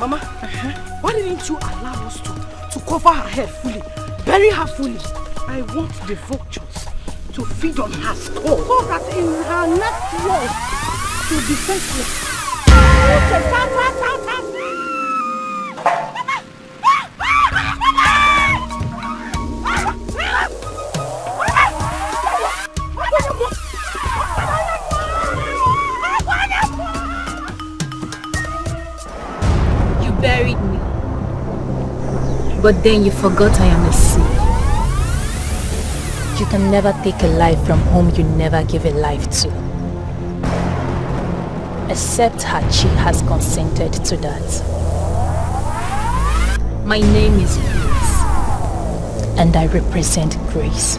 Mama, why didn't you allow us to cover her head fully, bury her fully? I want the vultures to feed on her skull so that in her next war to be defenseless. You buried me, but then you forgot I am a seed. You can never take a life from whom you never give a life to. Except Hachi has consented to that. My name is Grace, and I represent Grace.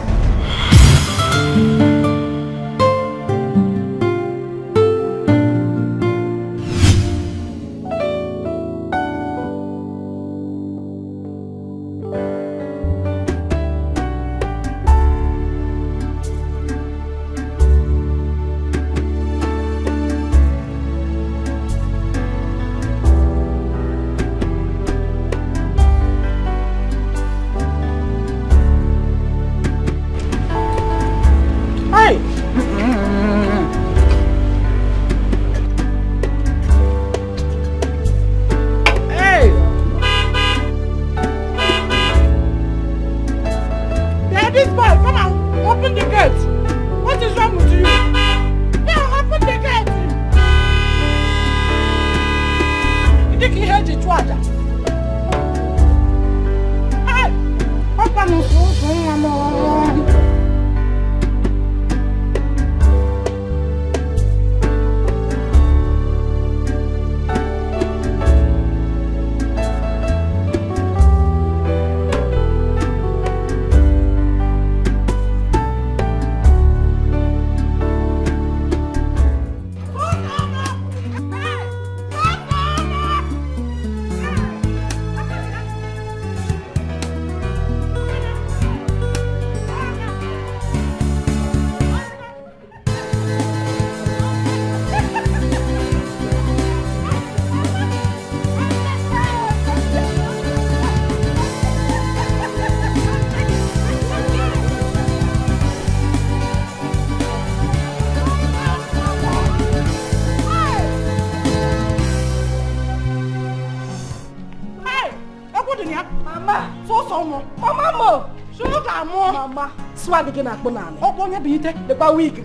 Swag again at Bonani. Oh, one be the week.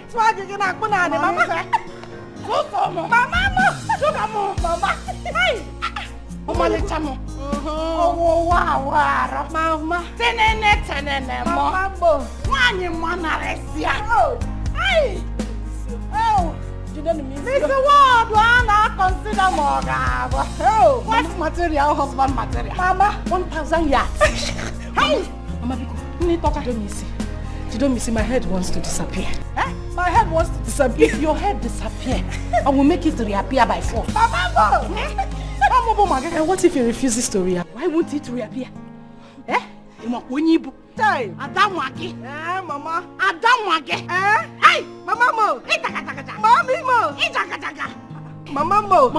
Swag again at Bonani, Mamma. Mama. Hey! Oh, my little. Oh, wow, Mama. Tenene, Mamma. One in Monaresia. Oh, hey! Oh, you don't mean Mr. Ward, one I consider more. Oh, what material, husband material? Mama, 1,000 yards. Hey! Mama, you don't miss it. My head wants to disappear. Eh? My head wants to disappear. If your head disappears, I will make it reappear by force. Mama! What if it refuses to reappear? Why won't it reappear? Eh? Time. Adamwaki. Eh, Mama. Adamwaki. Eh? Hey! Mama Mo. Mommy Mo. Mama Mo.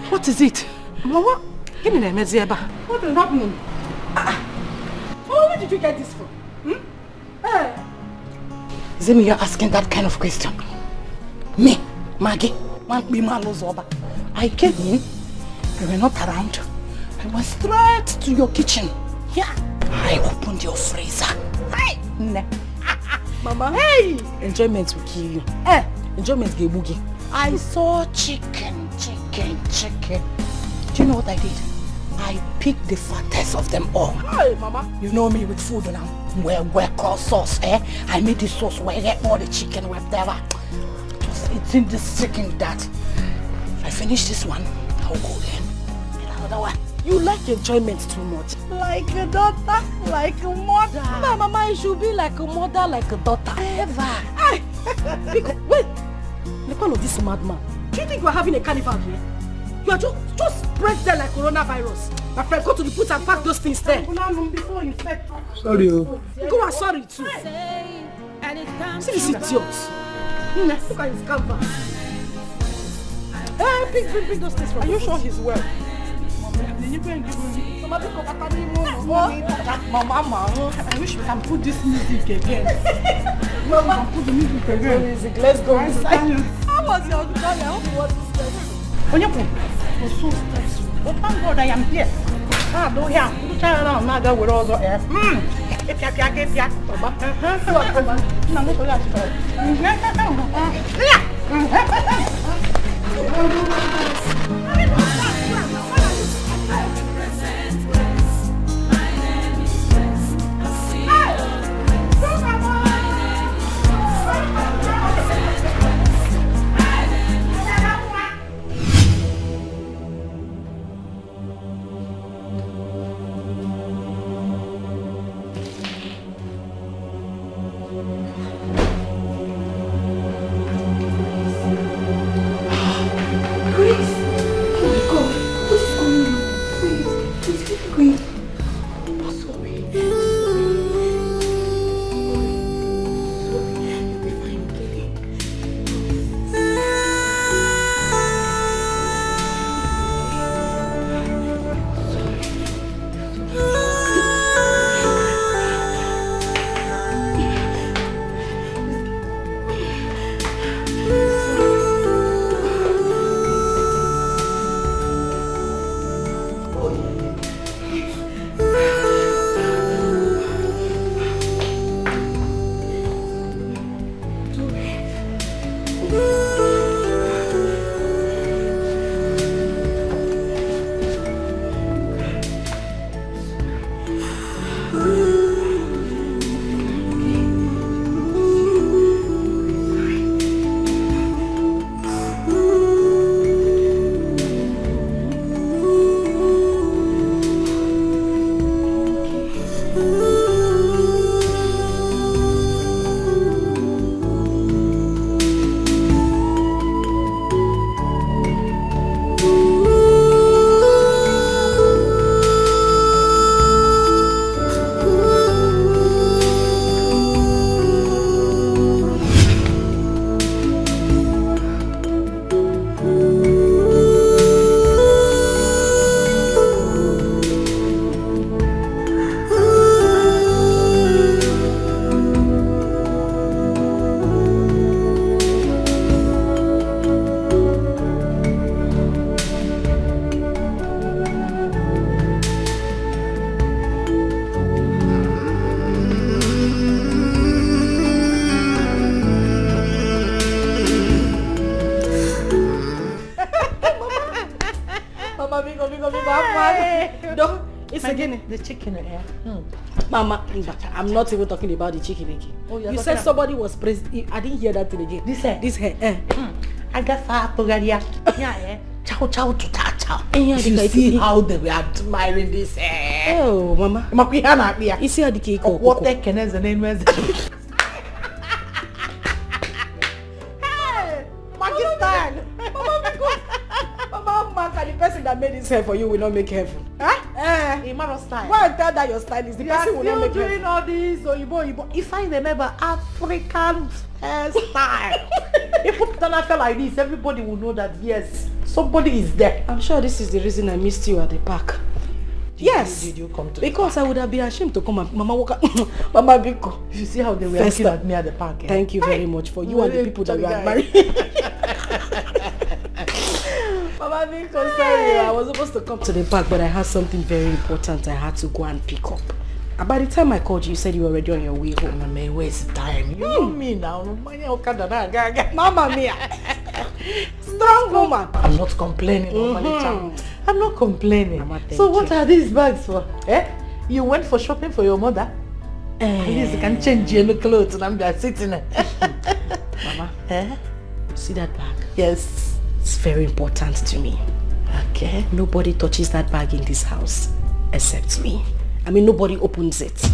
What is it? Mama? What is happening? Where did you get this from? Hey. Zemi, you're asking that kind of question. Me, Maggie, I came in, you were not around. I went straight to your kitchen. Yeah. I opened your freezer. Hey! Mama, hey! Enjoyment will kill you. Enjoyment will boogie. I saw chicken. Do you know what I did? I picked the fattest of them all. Hey, Mama. You know me with food now. Where called sauce, eh? I made this sauce where I get all the chicken, whatever. Just eating this chicken that. If I finish this one, I'll go then. Get another one. You like enjoyment too much. Like a daughter, like a mother. No, Mama, it should be like a mother, like a daughter. Ever. Hey! Wait! Look at this madman. Do you think we're having a carnival here? You are just spread there like coronavirus. My friend, go to the put and pack those things there. Before you infect. Sorry. Go and sorry too. See this idiot. Look at his canvas. Pick those things from. Are you sure he's well? Mama, I wish we can put this music again. Mama, put the music again. Let's go inside. How was your journey? I hope it wasn't stressful. It was so stressful. But thank God I am here. Don't hear. You try around now with all the air. The chicken here. Mama, I'm not even talking about the chicken again. Oh, you said somebody was praised. I didn't hear that thing again. This hair. I got far to get here. Yeah, chow chow to chow. You see how they were admiring this hair. Oh, Mama. You see how the cake. What the can is the name is? Hey, Pakistan. Mama, the person that made this hair for you will not make heaven. Huh? Style. Go and tell that your style is the person will not make doing all this Oyibo. If I remember African hairstyle, if you turn out like this, everybody will know that yes, somebody is there. I'm sure this is the reason I missed you at the park. Did you come to because I would have been ashamed to come and Mama woke up. Mama Biko. You see how they were looking at me at the park. Thank you very much for you and the people that you are married. Mama Biko, sorry, I was supposed to come to the park, but I had something very important I had to go and pick up. And by the time I called you, you said you were already on your way home. I may waste time. You know me now. Mama Mia. Strong woman. I'm not complaining. I'm not complaining. Mama, so what are these bags for? You went for shopping for your mother? At least you can change your clothes and I'm just sitting there. Mama, see that bag? Yes. It's very important to me. Okay. Nobody touches that bag in this house except me. I mean, nobody opens it.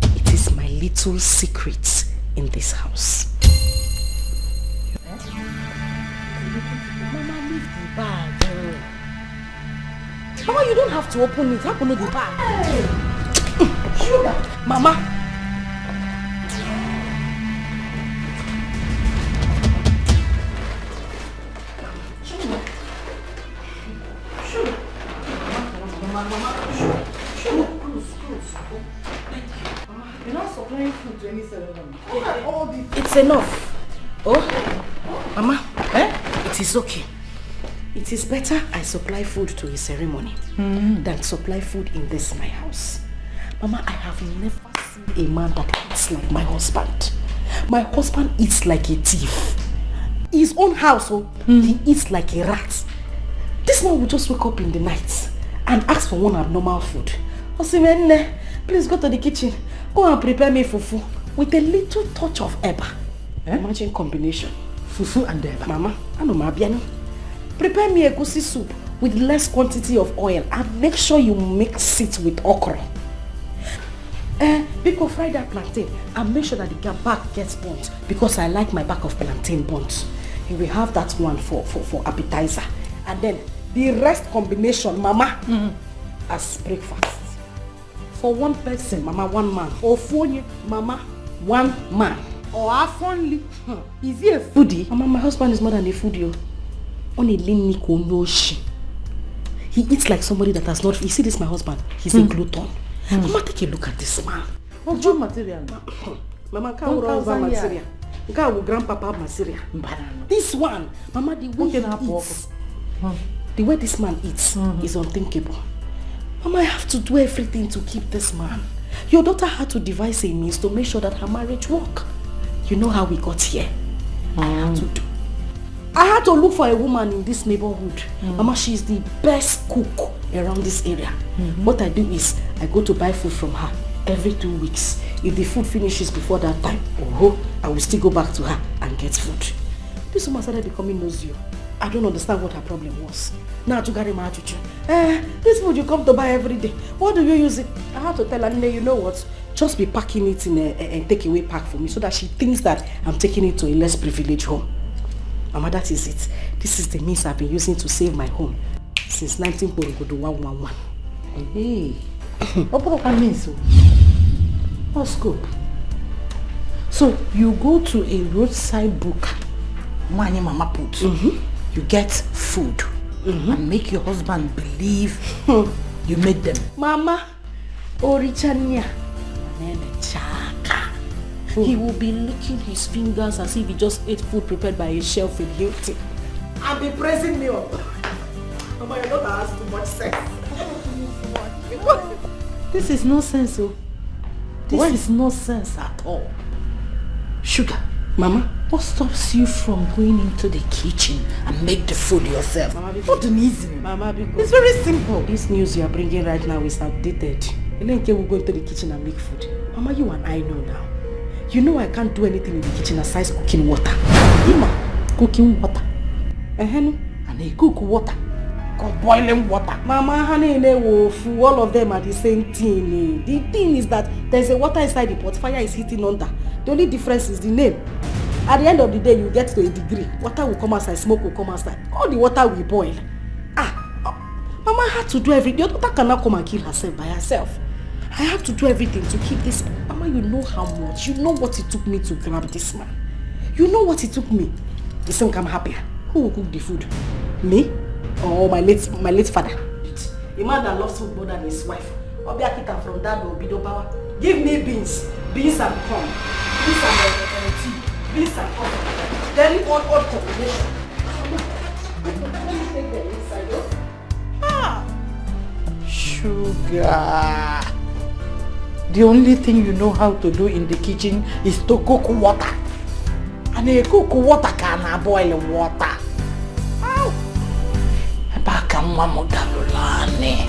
It is my little secret in this house. Mama, leave the bag. Mama, you don't have to open it. Open the bag. Hey. Sugar. Mama. Sure. Thank you. You're not supplying food to any ceremony. All this. It's enough. Oh, Mama, it is okay. It is better I supply food to a ceremony than supply food in this my house. Mama, I have never seen a man that eats like my husband. My husband eats like a thief. His own house, he eats like a rat. This man will just wake up in the night and ask for one abnormal food. Osimene, please go to the kitchen. Go and prepare me fufu with a little touch of eba. Imagine combination. Fufu and eba. Mama, I know my biano. Prepare me a goosey soup with less quantity of oil and make sure you mix it with okra. Biko, fry that plantain and make sure that the back gets burnt because I like my back of plantain burnt. You will have that one for appetizer. And then the rest combination, Mama, as breakfast. For one person, Mama, one man. Or for you, Mama, one man. Or half only. Is he a foodie? Mama, my husband is more than a foodie. Only he eats like somebody that has not. You see this, my husband? He's a glutton. Mama, take a look at this man. What good material? Mama, can't over material. Can't grandpapa material. This one, Mama, the way he eats, the way this man eats is unthinkable. Mama, I have to do everything to keep this man. Your daughter had to devise a means to make sure that her marriage work. You know how we got here. I had to look for a woman in this neighborhood. Mama, she is the best cook around this area. What I do is, I go to buy food from her every 2 weeks. If the food finishes before that time, I will still go back to her and get food. This woman started becoming nosy. I don't understand what her problem was. Now to carry my attitude. This food you come to buy every day. What do you use it? I had to tell her, you know what? Just be packing it in a takeaway pack for me so that she thinks that I'm taking it to a less privileged home. Mama, that is it. This is the means I've been using to save my home since 1911. Hey, what means? What scope? So you go to a roadside book, money Mama put. You get food and make your husband believe you made them. Mama, Orichania. He will be licking his fingers as if he just ate food prepared by a chef in Hilton. And be praising me up. Mama, your daughter has too much sex. This is nonsense, This is nonsense at all. Sugar, Mama, what stops you from going into the kitchen and make the food yourself? Mama, what an easy. Mama, it's very simple. This news you are bringing right now is outdated. Elenke will go into the kitchen and make food. Mama, you and I know now. You know I can't do anything in the kitchen aside cooking water. Ima, cooking water. And they cook water. Called boiling water. Mama, honey, all of them are the same thing. The thing is that there's a water inside the pot, fire is hitting under. The only difference is the name. At the end of the day, you get to a degree. Water will come outside, smoke will come outside. All the water will boil. Mama had to do everything. Your daughter cannot come and kill herself by herself. I have to do everything to keep this. Mama, you know how much. You know what it took me to grab this man. You know what it took me. You think I'm happier. Who will cook the food? Me? Or my late father? A man that loves food more than his wife. Obiakita from that will be the power. Give me beans. Beans and corn. Beans and tea. Beans and corn. Very odd combination. Sugar. The only thing you know how to do in the kitchen is to cook water. And you cook water can boil water. Ow! Baka mama dalulane.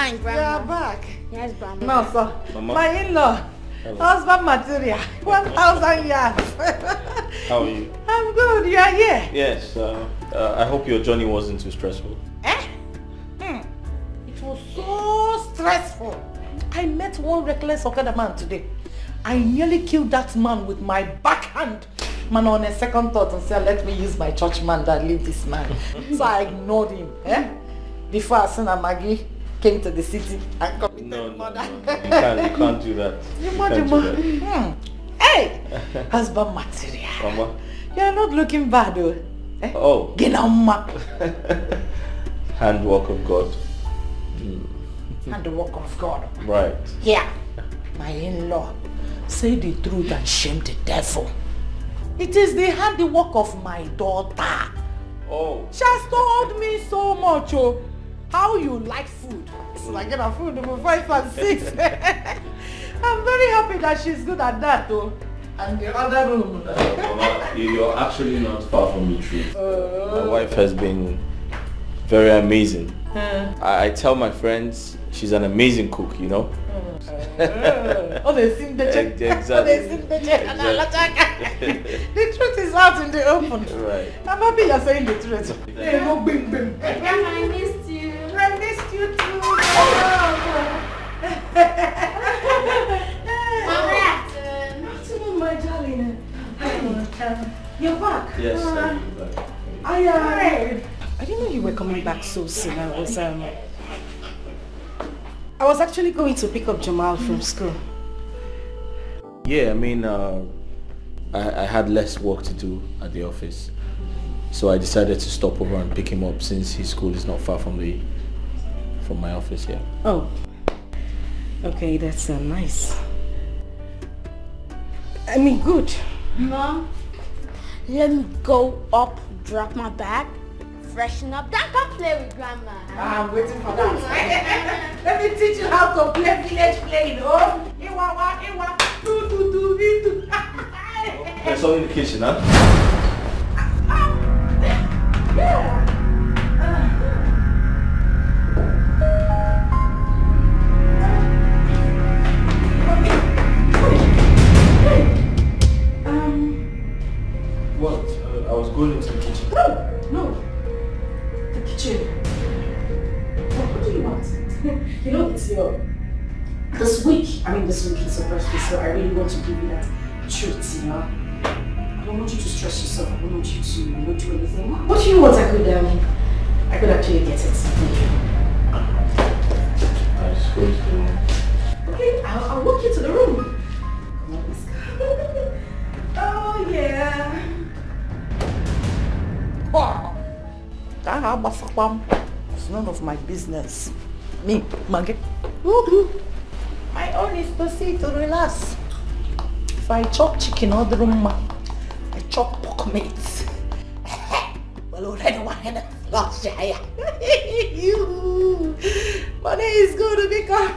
fine, Grandma. You're back. Yes, Grandma. No, sir. Mama. My in-law. Hello. Husband material. 1,000 years. How are you? I'm good. You are here. Yes. I hope your journey wasn't too stressful. It was so stressful. I met one reckless Okada man today. I nearly killed that man with my backhand. Man, on a second thought and said, let me use my church man that leave this man. So I ignored him. Before Asuna Maggie came to the city and committed murder. No. You can't do that. You can't do that. Hey! Husband material. Mama. You're not looking bad though. Oh. Ginamma. Handwork of God. And the work of God. Right. Yeah. My in-law. Say the truth and shame the devil. It is the handiwork of my daughter. Oh. She has told me so much, how you like food. It's like food number 5 and 6. I'm very happy that she's good at that though. And the other room. Mama, you're actually not far from the truth. My wife has been very amazing. I tell my friends she's an amazing cook, you know. Oh, they seem the check. Exactly. Oh, they seem the check. The truth is out in the open. Right. I'm happy you're saying the truth. Hey, no bing bing. Grandma, I missed you. I missed you too. Mama, Afternoon, my darling. You're back. Yes, I'm back. I didn't know you were coming back so soon. I was actually going to pick up Jamal from school. Yeah, I mean, I had less work to do at the office, so I decided to stop over and pick him up since his school is not far from my office here. Oh, okay, that's nice. I mean, good. Mom, let me go up, drop my bag, freshen up, then come play with Grandma. I'm waiting for that. Let me teach you how to play village playing, oh? There's something in the kitchen, huh? Yeah. What? I was going into the kitchen. No. The kitchen. What do you want? You know, it's this week it's your birthday, so I really want to give you that treat, you know? I don't want you to stress yourself. I don't want you to not do anything. What do you want? I could actually get it for you. I just go to the room. Okay, I'll walk you to the room. Come on, let's go. Oh, yeah. It's none of my business. Me, Maggie. My own is to see to relax. If I chop chicken or the room, I chop pork meat. Well, already one hand lost you. Money is going to become.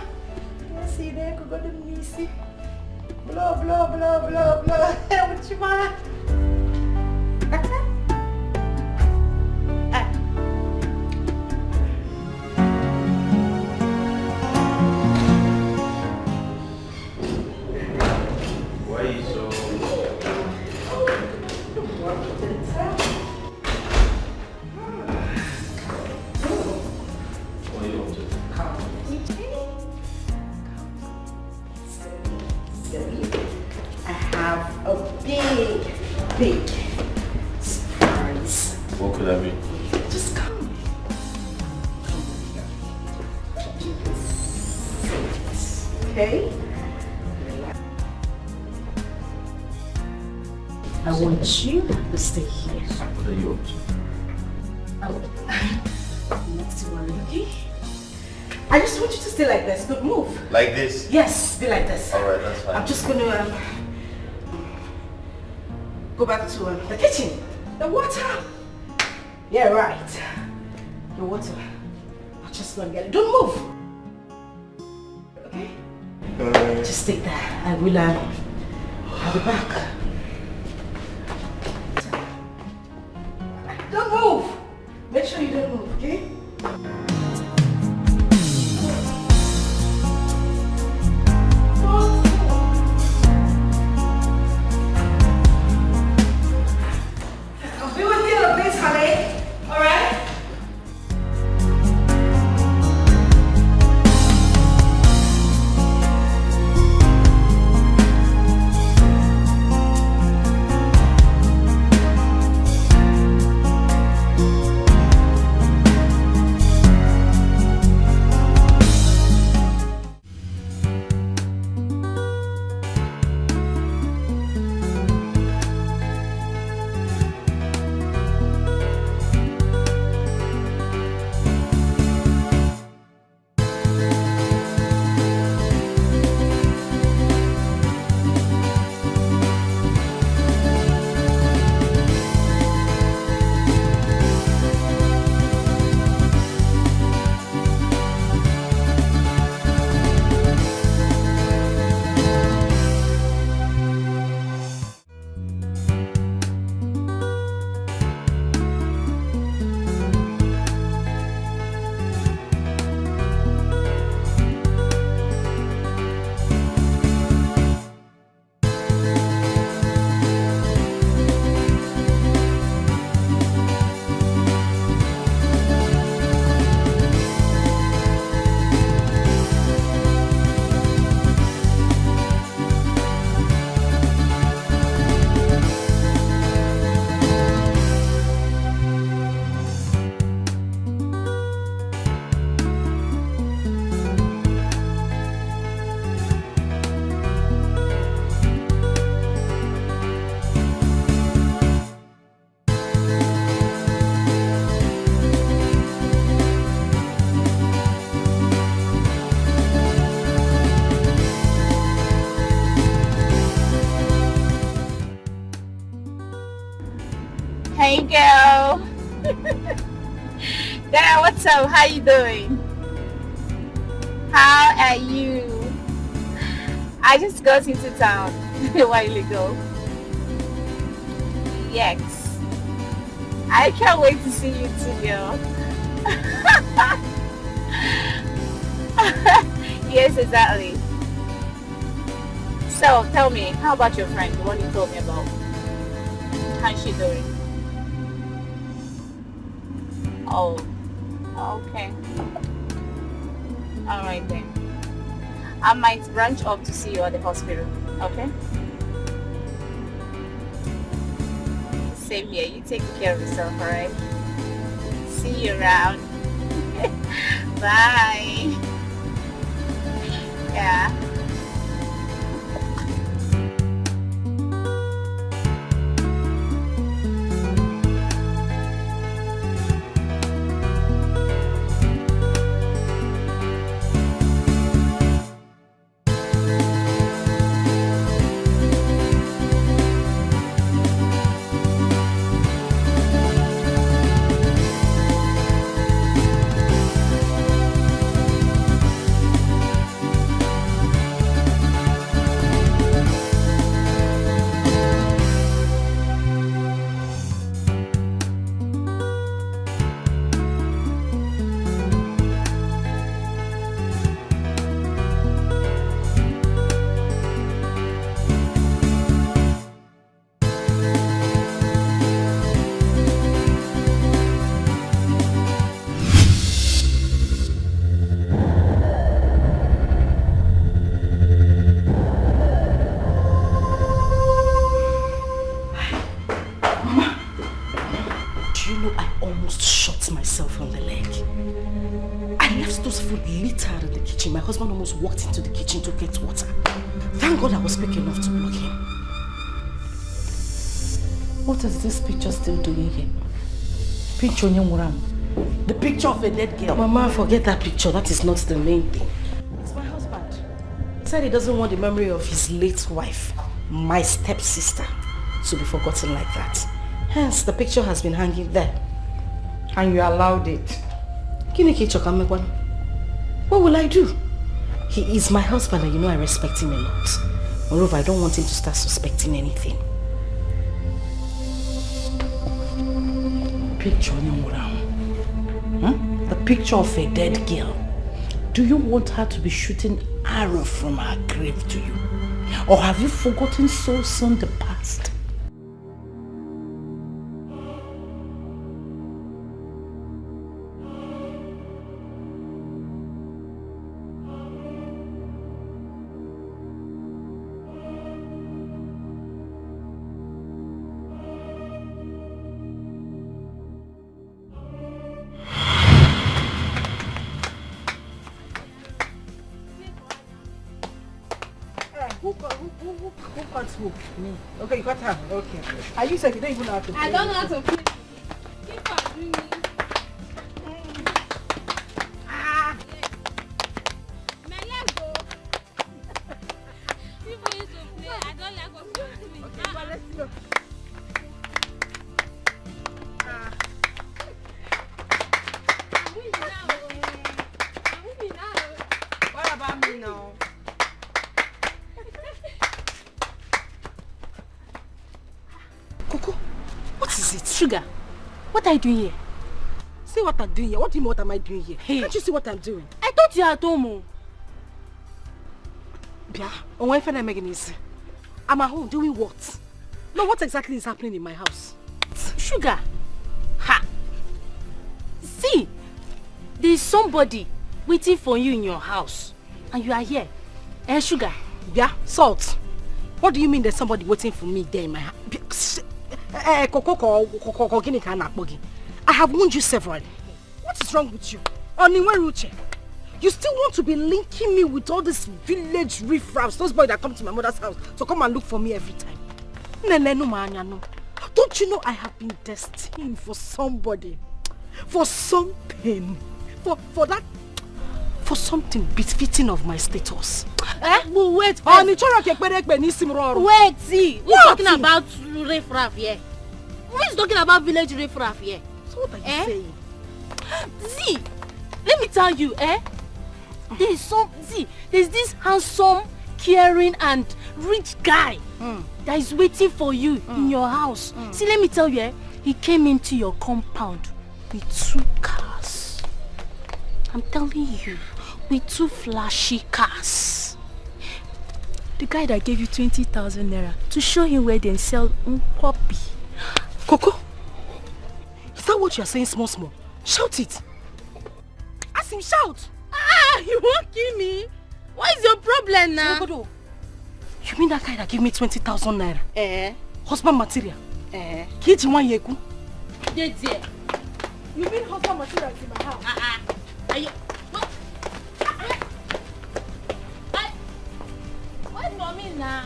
See there, go to Missy. Blah blah blah blah blah. What you want? Why are you so... What are you up to? I have a big surprise. What could that be? Just come. Okay? I want you to stay here. What are you up to? Next to worry, okay? I just want you to stay like this. Good move. Like this? Yes, be like this. Alright, that's fine. I'm just gonna go back to the kitchen. The water. Yeah, right. The water. I'm just gonna get it. Don't move. Okay? Just stay there. I will I'll be back. Don't move. Make sure you don't move, okay? Hey girl. Dad, what's up? How you doing? How are you? I just got into town a while ago. Yes. I can't wait to see you too, girl. Yes, exactly. So, tell me, how about your friend, the one you told me about? How's she doing? Oh, okay. Alright then. I might branch up to see you at the hospital, okay? Same here, you take care of yourself, alright? See you around. Bye. Yeah. My husband almost walked into the kitchen to get water. Thank God I was quick enough to block him. What is this picture still doing here? Picture Nyamuram. The picture of a dead girl. Mama, forget that picture. That is not the main thing. It's my husband. He said he doesn't want the memory of his late wife, my stepsister, to be forgotten like that. Hence, the picture has been hanging there. And you allowed it. What will I do? He is my husband and you know I respect him a lot. Moreover, I don't want him to start suspecting anything. Picture the picture of a dead girl. Do you want her to be shooting arrows from her grave to you? Or have you forgotten so soon the past? Who cut who? Me. Okay, you got her. Okay. Are you saying you don't even know how to play? I don't know how to play. Keep on doing me. My leg go. People used to play. I don't like what you're doing. Okay, well, let's go. I'm moving now. What about me now? Coco, what is it? Sugar, what are you doing here? See what I'm doing here. What do you mean what am I doing here? Hey. Can't you see what I'm doing? I thought you were at home. Bia, on when I'm making this, I'm at home doing what? No, what exactly is happening in my house? Sugar, ha! See, there is somebody waiting for you in your house, and you are here. Sugar. Bia, Salt. What do you mean there's somebody waiting for me there in my house? I have warned you severally. What is wrong with you? You still want to be linking me with all these village riffraffs, those boys that come to my mother's house to come and look for me every time. Don't you know I have been destined for somebody, for something, for something befitting of my status? Wait, Wait, see, we're talking about riffraff here. Who is talking about village riffraff here? So what are you saying? See, let me tell you, there's this handsome, caring and rich guy that is waiting for you in your house. See, let me tell you, he came into your compound with 2 cars. I'm telling you, with 2 flashy cars. The guy that gave you 20,000 naira to show him where they sell puppy. Coco, is that what you are saying small? Shout it. Ask him, shout. You won't kill me. What is your problem now? Sogodo, you mean that guy that gave me 20,000 naira? Husband material? Kiji one yeku? Yeah. You mean husband material is in my house? What do you mean now?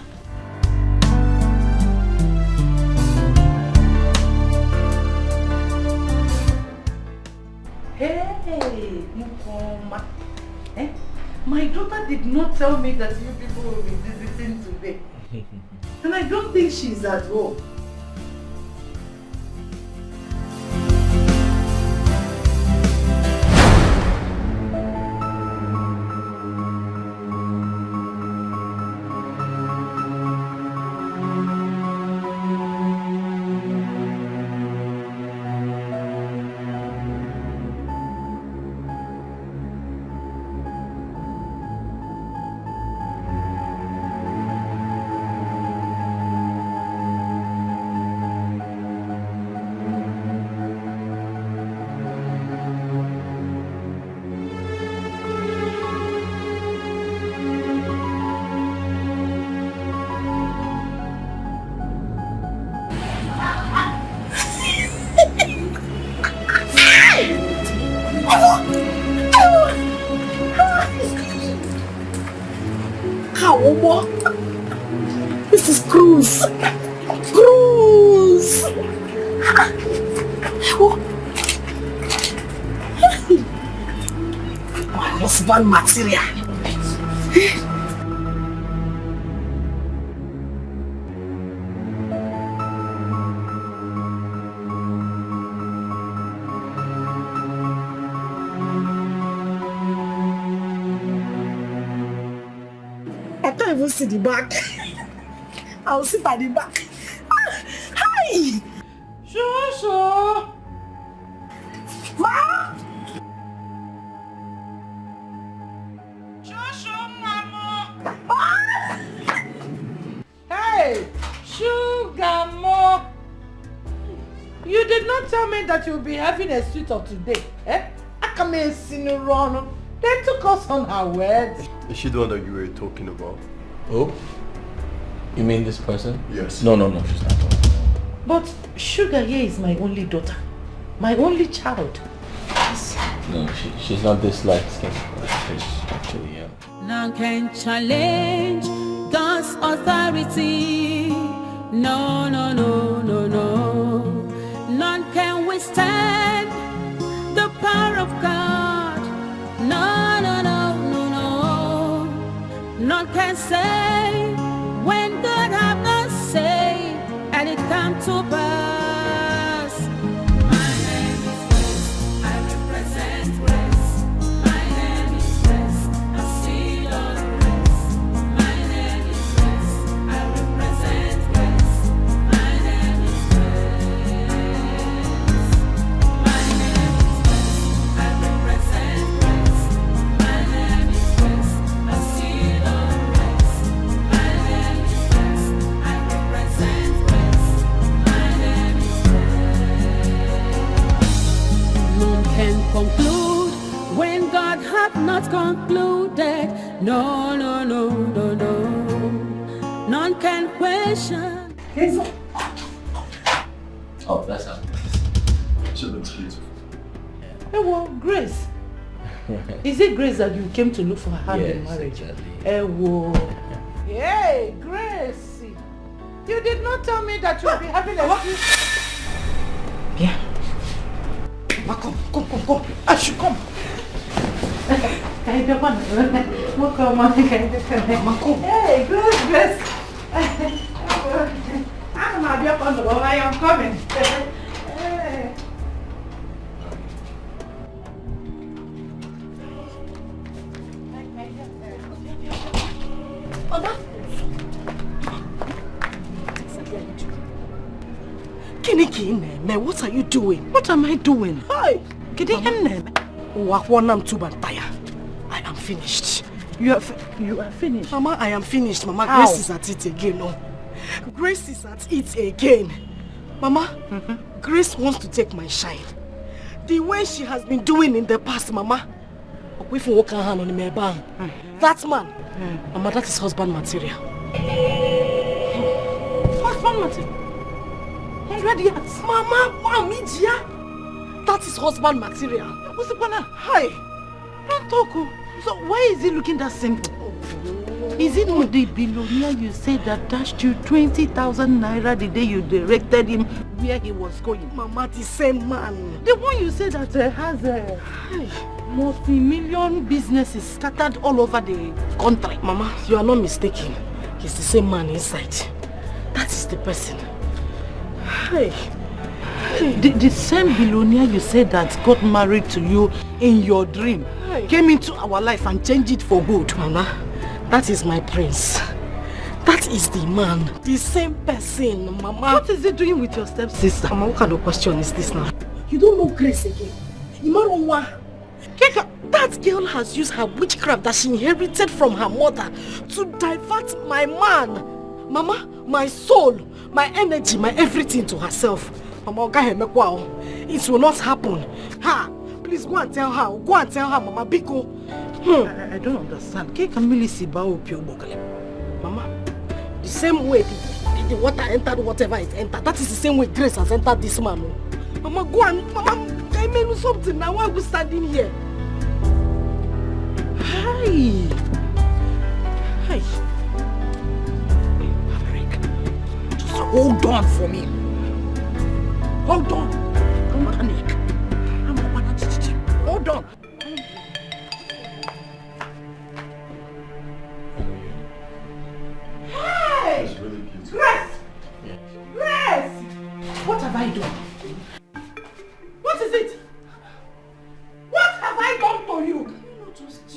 Hey, Mukoma. My daughter did not tell me that you people will be visiting today. And I don't think she's at home. This is cruise. My husband material. I can't even see the back. I'll sit at the back. Hi! Shosho! Ma! Shosho, Mama! Hey! Sugar Mo! You did not tell me that you'll be having a suite of today, I come in Sinurano. They took us on our wedding. Is she the one that you were talking about? Oh? You mean this person? Yes. No, she's not. But Sugar here is my only daughter. My only child. No, she's not this light-skinned. She's actually young. None can challenge God's authority. No. None can withstand the power of God. No. None can say when God have not said, and it come to pass. My name is Grace, I represent Grace. My name is Grace, I seal on grace. My name is Grace, I represent Grace. My name is Grace. My name is Grace, I represent Grace. My name is Grace, I seal on grace. My name is Grace, I represent Grace. My name is Grace. None can conclude when God hath not concluded. No. None can question. Oh, that's how. She looks beautiful. Hey, well, Grace. Is it Grace that you came to look for her hand in marriage? Exactly. Hey, whoa. Hey, Grace. You did not tell me that you'll be having a suite. Yeah. Ma, come. I should come. Hey, Grace. Ma, come. Hey, Grace. I am coming. Man, what are you doing? What am I doing? Hi. I am finished. You are finished? Mama, I am finished. Mama, How? Grace is at it again. No. Grace is at it again. Mama, Grace wants to take my shine. The way she has been doing in the past, Mama. That man, Mama, that is husband material. Husband material? 100 years. Mama, that is husband material. What's the plan? Hi. Don't talk. So why is it looking that simple? Is it not the billionaire you said that dashed you 20,000 naira the day you directed him where he was going? Mama, the same man. The one you said that has multi-million businesses scattered all over the country. Mama, you are not mistaken. He's the same man inside. That is the person. Hey. The same billionaire you said that got married to you in your dream came into our life and changed it for good. Mama, that is my prince. That is the man. The same person, Mama. What is he doing with your stepsister? Mama, what kind of question is this now? You don't know Grace again. That girl has used her witchcraft that she inherited from her mother to divert my man, Mama, my soul, my energy, my everything to herself. Mama, it will not happen. Ha! Please go and tell her. Go and tell her, Mama. Biko. I don't understand. Mama, the same way the water entered whatever it entered, that is the same way Grace has entered this man. Mama, go and Mama, I mean something now. Why are we standing here? Hi. Hi. Frederick, just hold on for me. Hold on. Don't panic. Hold on. Hey! It's really beautiful. Grace! Grace! What have I done? What is it? What have I done to you?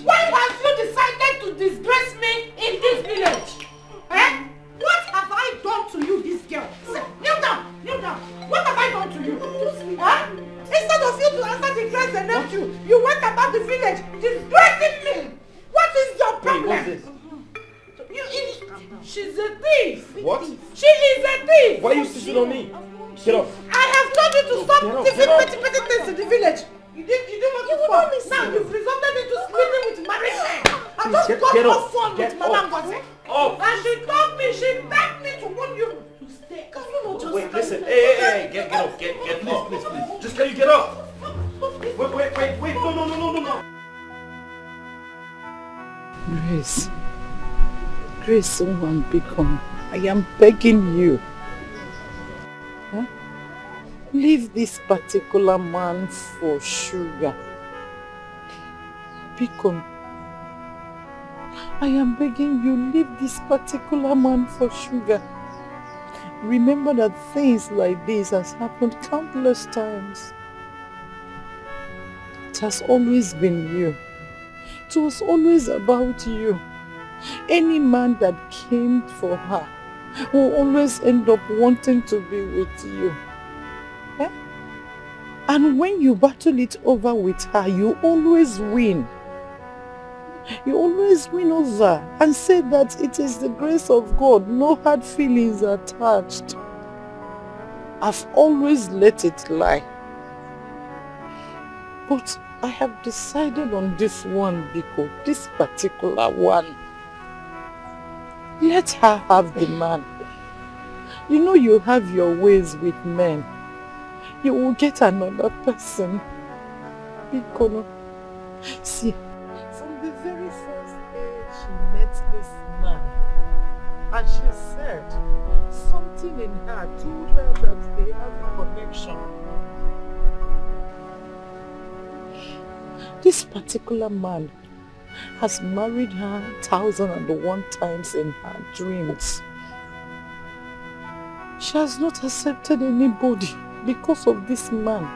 Why have you decided to disgrace me in this village? Eh? What have I done to you, this girl? Kneel down! Kneel down! What have I done to you? Huh? Instead of you to answer the grace and help you went about the village disgracing me! What is your problem? What's this? She's a thief! What? She is a thief! Why are you sitting on me? Get off. I have told you to stop thieving petty things in the village! You didn't want to fall. Now you've resulted into sleeping with married men! I just got off phone with Mama Ngozi! And she told me, she begged me to warn you to stay. Can you not just Wait, listen. Hey, get off. Get, please. Just can you get off? Wait. No. Grace, someone become. I am begging you. Huh? Leave this particular man for sugar. Beacon. I am begging you, leave this particular man for sugar. Remember that things like this has happened countless times. It has always been you. It was always about you. Any man that came for her will always end up wanting to be with you. Eh? And when you battle it over with her, you always win. You always win over and say that it is the grace of God, no hard feelings attached. I've always let it lie. But I have decided on this one, Biko, this particular one. Let her have the man. You know you have your ways with men. You will get another person. Biko, see, from the very first day she met this man, and she said something in her told her that they have a connection. This particular man has married her 1,001 times in her dreams. She has not accepted anybody because of this man.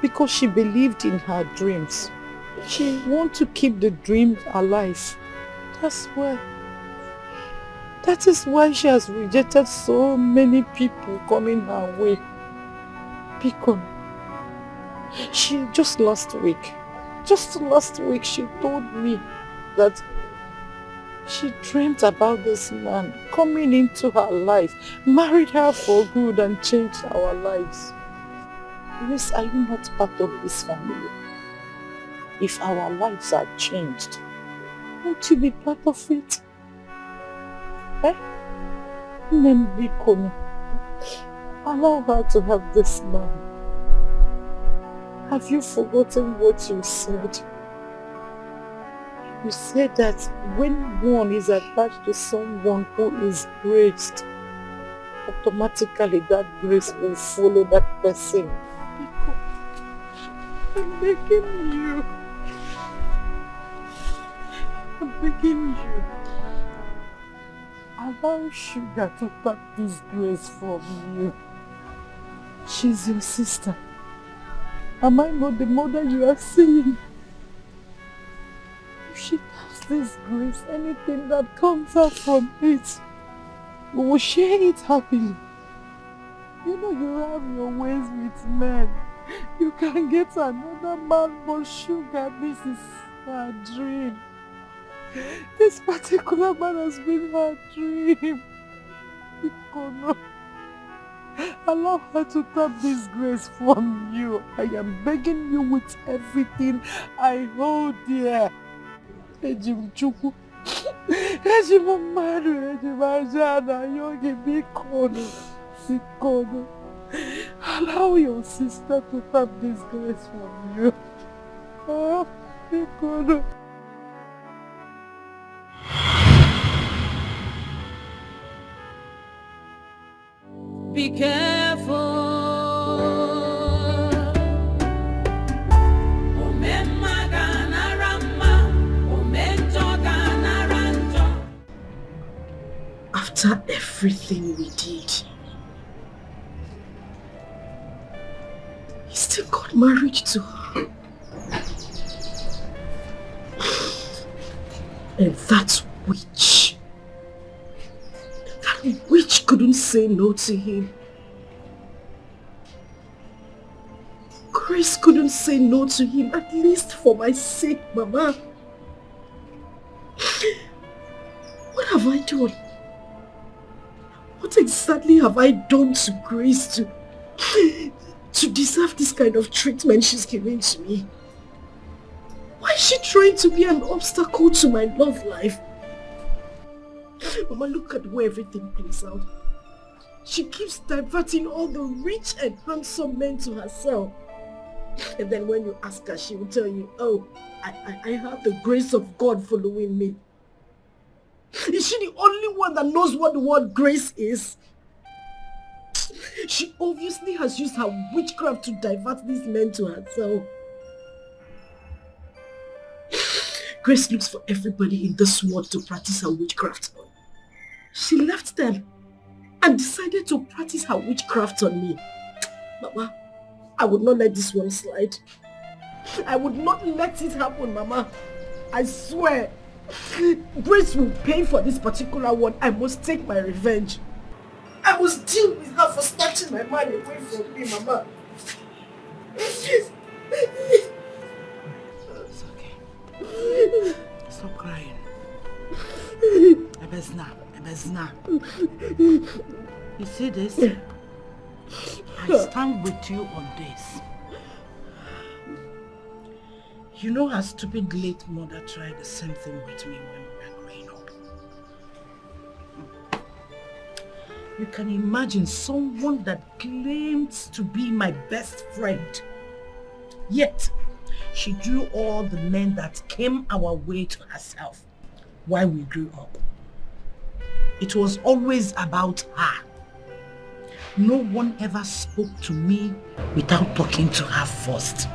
Because she believed in her dreams. She wants to keep the dream alive. That's why. That is why she has rejected so many people coming her way. Because she just last week she told me that she dreamt about this man coming into her life, married her for good and changed our lives. Yes, are you not part of this family? If our lives are changed, won't you be part of it? Eh? Nembikono, allow her to have this man. Have you forgotten what you said? You said that when one is attached to someone who is graced, automatically that grace will follow that person. I'm begging you. I'm begging you. Allow Sugar to take this grace from you. She's your sister. Am I not the mother you are seeing? If she has this grace, anything that comes out from it, we will share it happily. You know you have your ways with men. You can get another man, but Sugar, this is her dream. This particular man has been her dream. Ikono, allow her to tap this grace from you. I am begging you with everything I hold dear. Ejim Chukwu, Ejim Mmadụ, Ejim Ajana, Yogi Bikono, Ikono. Allow your sister to tap this grace from you. Oh, Ikono. Be careful. After everything we did, he still got married to her. And that witch couldn't say no to him. Grace couldn't say no to him, at least for my sake, Mama. What have I done? What exactly have I done to Grace to deserve this kind of treatment she's giving to me? Why is she trying to be an obstacle to my love life? Mama, look at where everything plays out. She keeps diverting all the rich and handsome men to herself. And then when you ask her, she will tell you, oh, I have the grace of God following me. Is she the only one that knows what the word grace is? She obviously has used her witchcraft to divert these men to herself. Grace looks for everybody in this world to practice her witchcraft on. She left them and decided to practice her witchcraft on me. Mama, I would not let this one slide. I would not let it happen, Mama. I swear. Grace will pay for this particular one. I must take my revenge. I must deal with her for snatching my man away from me, Mama. It's okay. Stop crying. Ebezna. You see this? I stand with you on this. You know her stupid late mother tried the same thing with me when we were growing up. You can imagine someone that claims to be my best friend. Yet, she drew all the men that came our way to herself while we grew up. It was always about her. No one ever spoke to me without talking to her first.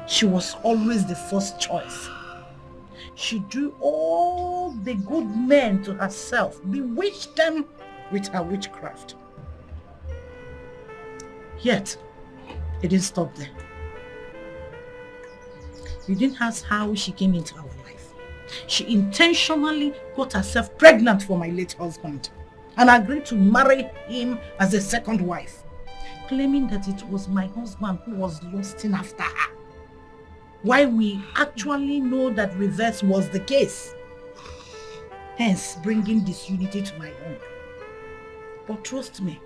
She was always the first choice. She drew all the good men to herself, bewitched them with her witchcraft. Yet, it didn't stop there. You didn't ask how she came into our life. She intentionally got herself pregnant for my late husband and agreed to marry him as a second wife, claiming that it was my husband who was lusting after her. While we actually know that reverse was the case. Hence, bringing disunity to my home. But trust me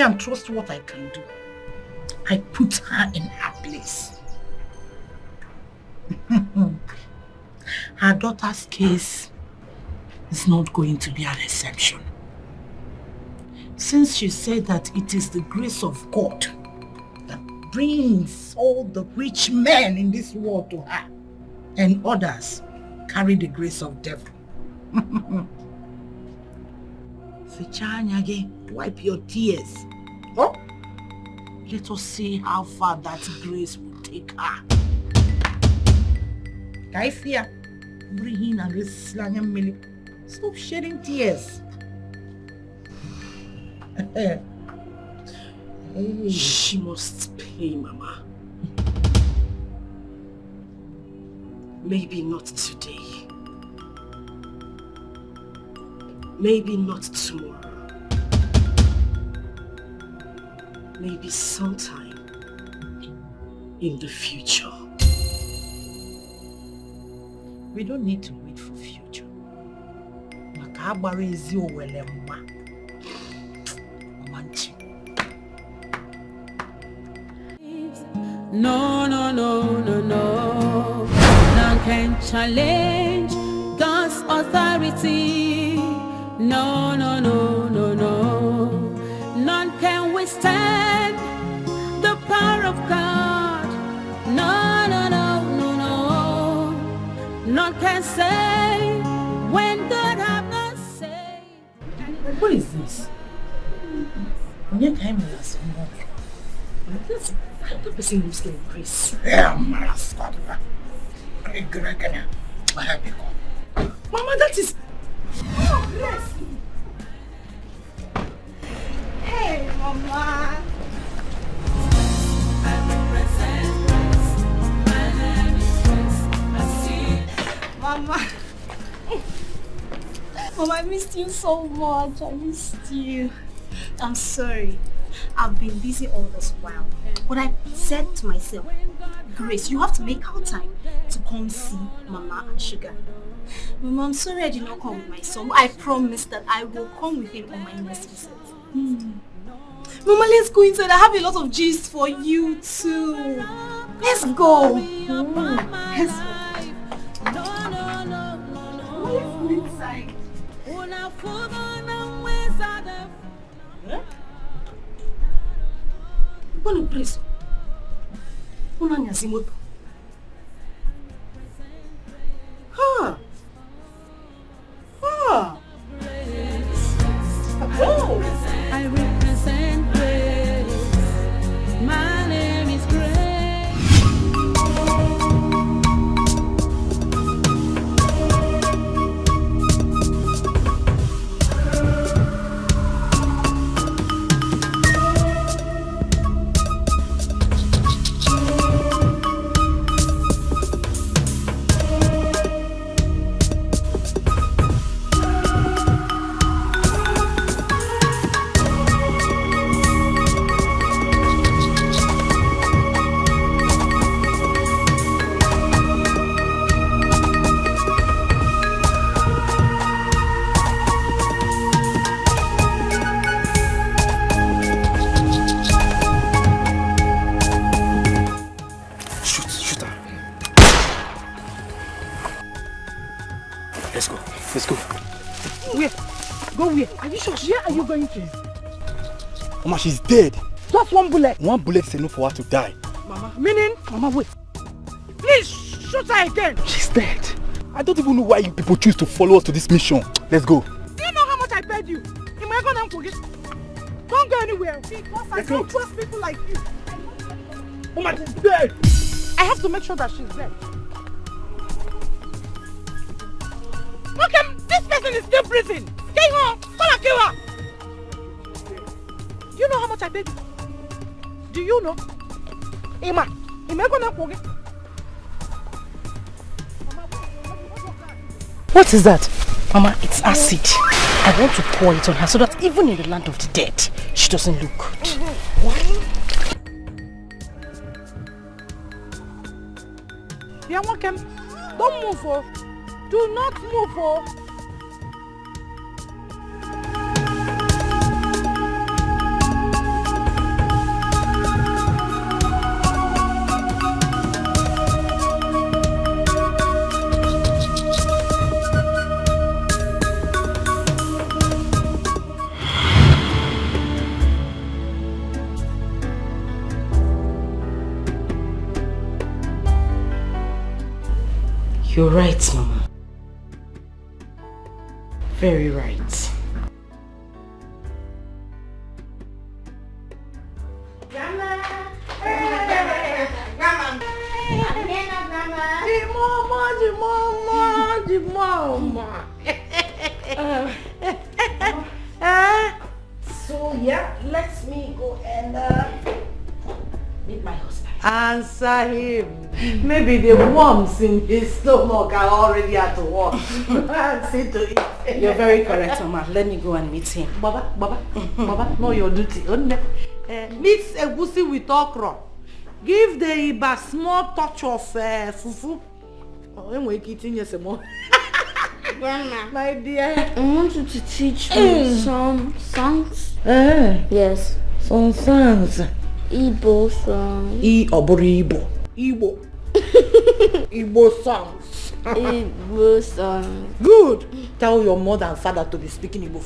and trust what I can do. I put her in her place. Her daughter's case is not going to be an exception. Since she said that it is the grace of God that brings all the rich men in this world to her, and others carry the grace of devil. Wipe your tears. Oh? Let us see how far that grace will take her. Kaifia, bring and reslang. Stop shedding tears. She must pay, Mama. Maybe not today. Maybe not tomorrow. Maybe sometime in the future. We don't need to wait for future. Makabari is your welemma. No, no, no, no, no. None can challenge God's authority. No, no, no, no, no. None can withstand the power of God. No, no, no, no, no. None can say when God have not said. What is this? When came last month. This the person who's like Grace. Mama, that is... Oh, Grace! Hey, Mama! Mama. Mama, I missed you so much. I missed you. I'm sorry. I've been busy all this while. But I said to myself, Grace, you have to make our time to come see Mama and Sugar. Mama, I'm sorry I did not come with my son. I promise that I will come with him on my next visit. Mama, let's go inside. I have a lot of gist for you too. Let's go. Let's go. Inside. Bueno, preso. Una nyazimoto. Ha. Ha. Oh. I represent grace. My name is Grace. Mama, she's dead. Just one bullet. One bullet is enough for her to die. Mama, meaning? Mama, wait. Please, shoot her again. She's dead. I don't even know why you people choose to follow us to this mission. Let's go. Do you know how much I paid you? Am I going to forget? Don't go anywhere. Because I don't trust people like you. Mama, she's dead. I have to make sure that she's dead. Okay, this person is still breathing. Stay home. Come and kill her. Do you know how much I paid? Do you know? Ima gonna cook. What is that? Mama, it's acid. I want to pour it on her so that even in the land of the dead, she doesn't look good. Yeah, welcome. Don't move, oh. Do not move, oh. You're right, Mama. Very right. Grandma! Hey! Grandma! The mama! So yeah, let me go and meet my husband. Answer him. Maybe the worms in his stomach are already at work. See to it. You're very correct, Mama. Let me go and meet him. Baba, know your duty. Mix egusi with okra. Give the Iba small touch of fufu. Grandma, My dear. I want you to teach me some songs. Yes, Some songs. Igbo songs. Igbo. Igbo songs. Igbo songs. Good. Tell your mother and father to be speaking Igbo.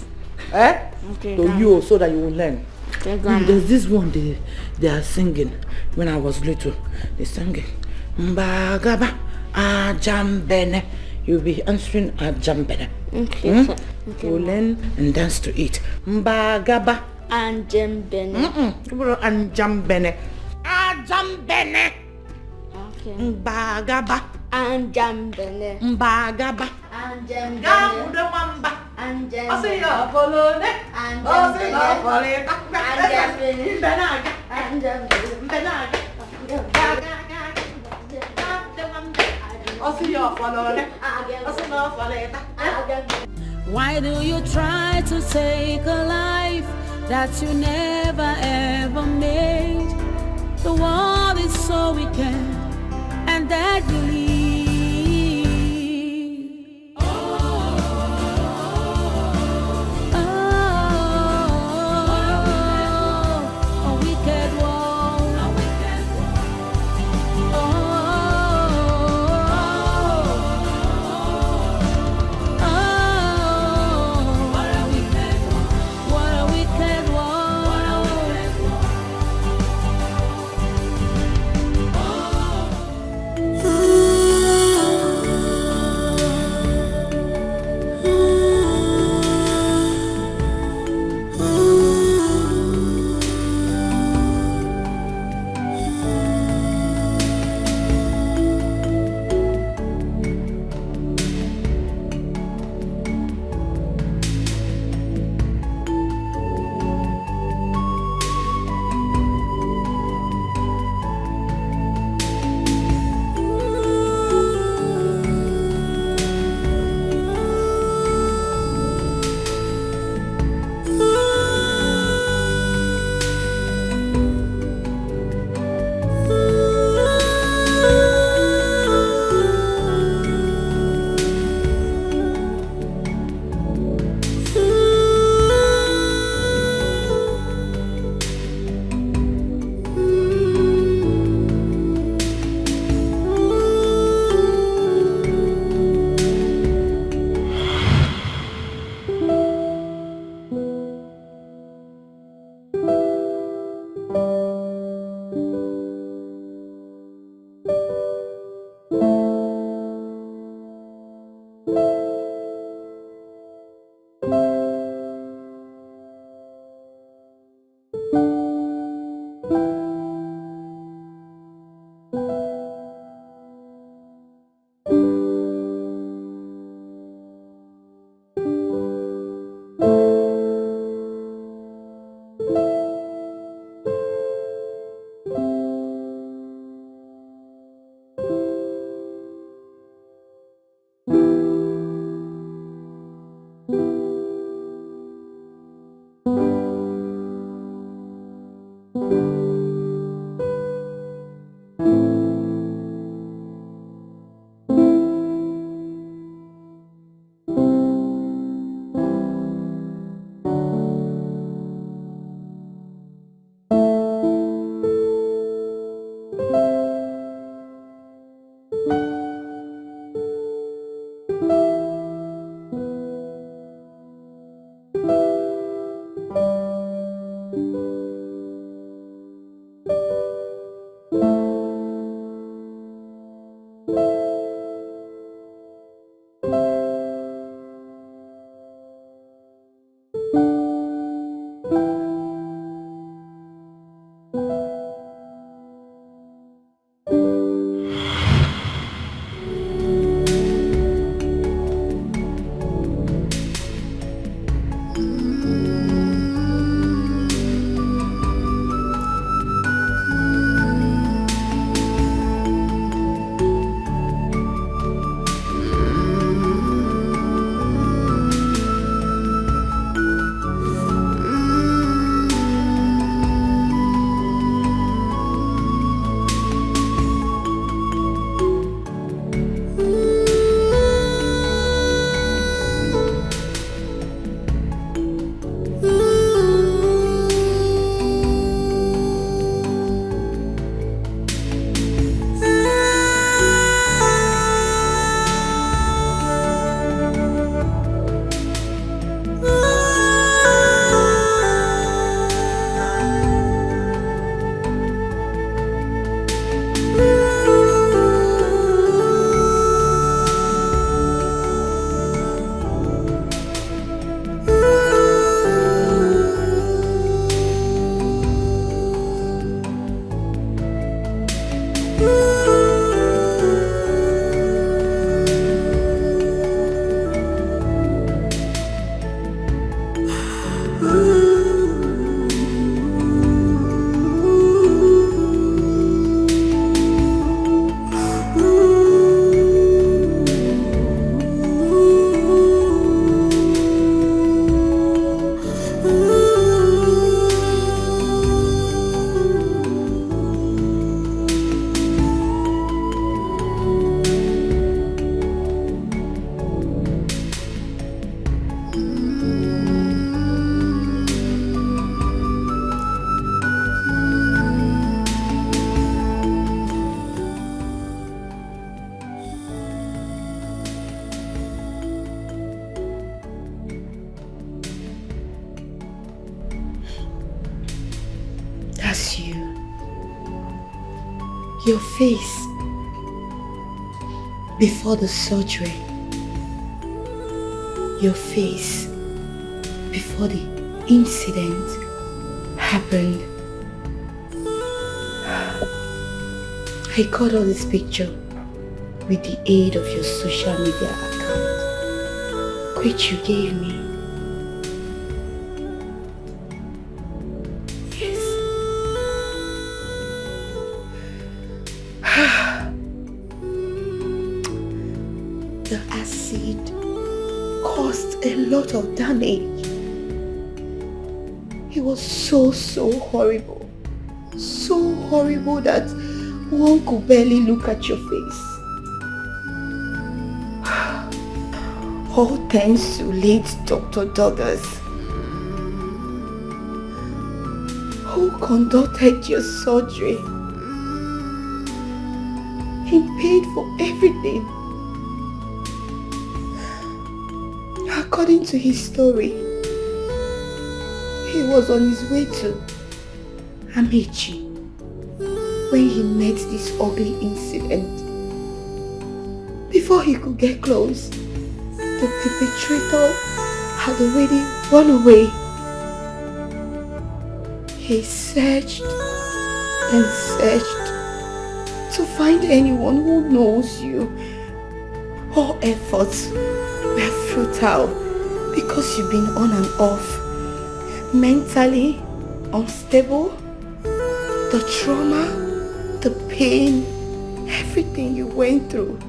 Okay, To Grandma. you so that you will learn. Okay, Grandma. There's this one they are singing when I was little. They sang it. Mbagaba ajambene. You'll be answering ajambene. Okay, sir. Okay, You learn and dance to it. Mbagaba. And Jembene. Anjambene. Ajambene. Okay. Mbagaba. And Jembene. Mbagaba. And Jembene. Gabude wamba. And Ose Jembene. yo folone. And Ose yo Jembene. folone. And Jembene. Mbenaga. And Jembene. Mbenaga. Ose yo folone. Ose yo folone. Why do you try to take a life that you never ever made? The world is so wicked and deadly. A wicked world. What a wicked That's you. Your face before the surgery. Your face before the incident happened. I got all this picture with the aid of your social media account, which you gave me. Yes. The acid caused a lot of damage. It was so horrible. So horrible that one could barely look at your face. All thanks to late Dr. Douglas, who conducted your surgery. He paid for everything. According to his story, he was on his way to Amici when he met this ugly incident. Before he could get close, the perpetrator had already run away. He searched and searched to find anyone who knows you. All efforts were futile because you've been on and off, mentally unstable. The trauma, the pain, everything you went through.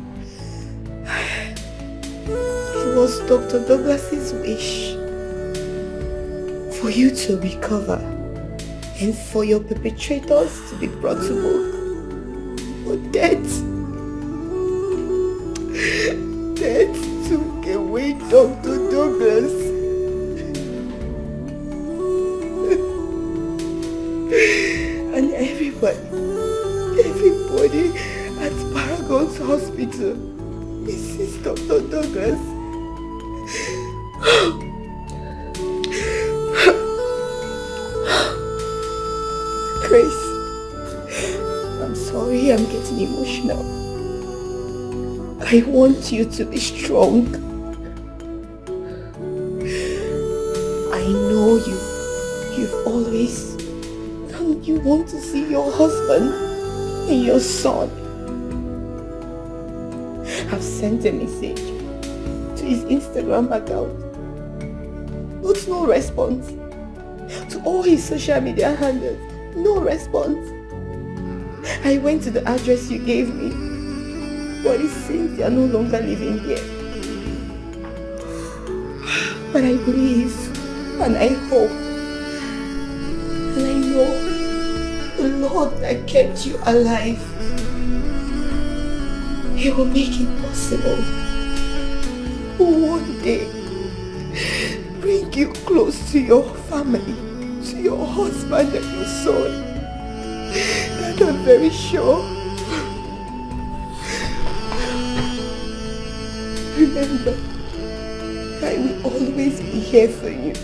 It was Dr. Douglas's wish for you to recover. and for your perpetrators to be brought to book for death. Death took away Dr. Douglas. And everybody at Paragon's hospital misses Dr. Douglas. Grace, I'm sorry I'm getting emotional. I want you to be strong. I know you've always you want to see your husband and your son. I've sent a message to his Instagram account, but no response. To all his social media handles, no response. I went to the address you gave me, but it seems they are no longer living here. But I believe and I hope and I know the Lord that kept you alive, He will make it possible. One day, bring you close to your family, to your husband and your son. That I'm very sure. Remember, I will always be here for you.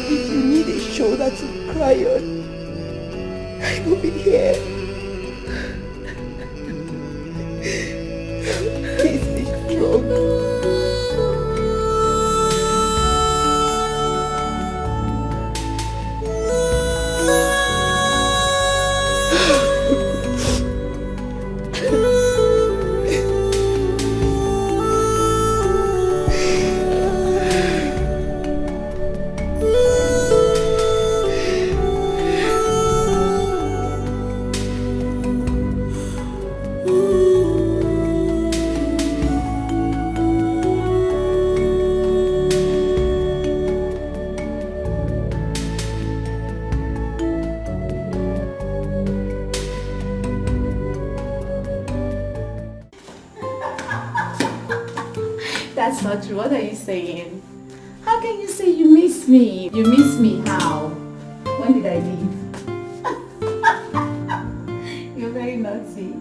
If you need a shoulder to cry on, I will be here. Please be strong. That's not true. What are you saying? How can you say you miss me? You miss me how? When did I leave? You're very naughty.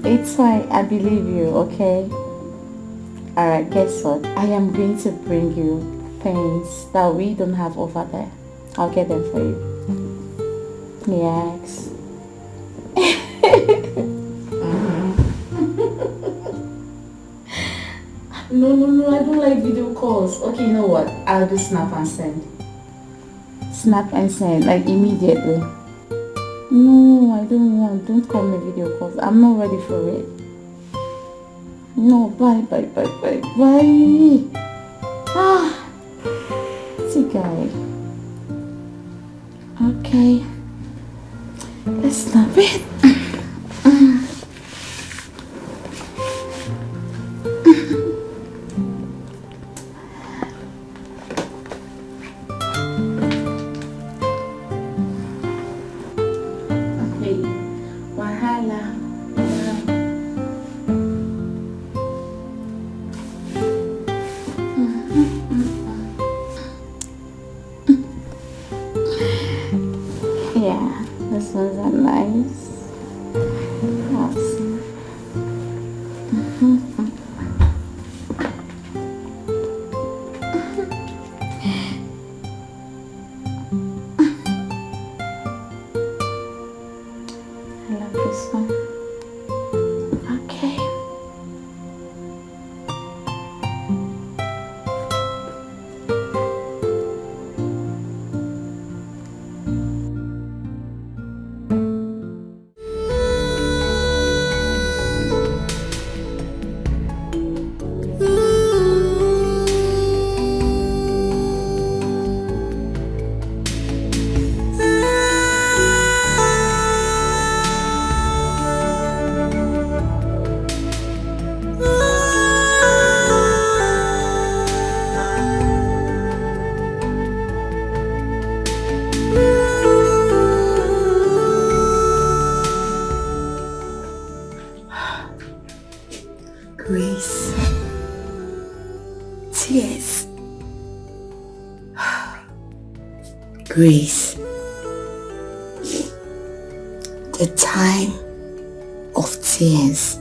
It's fine. I believe you, okay? Alright, guess what? I am going to bring you things that we don't have over there. I'll get them for you. Yes. No, I don't like video calls. Okay, you know what? I'll do snap and send. Snap and send, like immediately. No, I don't want. Don't call me video calls. I'm not ready for it. No, bye. Ah, see guy. Okay. Let's snap it. Yeah, this ones are nice. Awesome. I love this one. Okay. Grace, the time of tears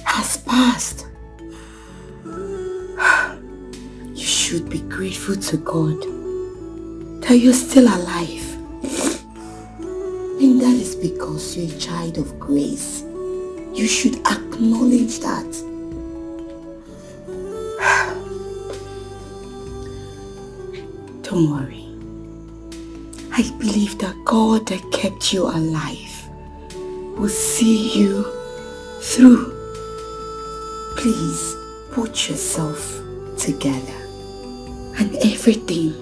has passed. You should be grateful to God that you're still alive. And that is because you're a child of grace. You should acknowledge that. Don't worry. I believe that God that kept you alive will see you through. Please put yourself together and everything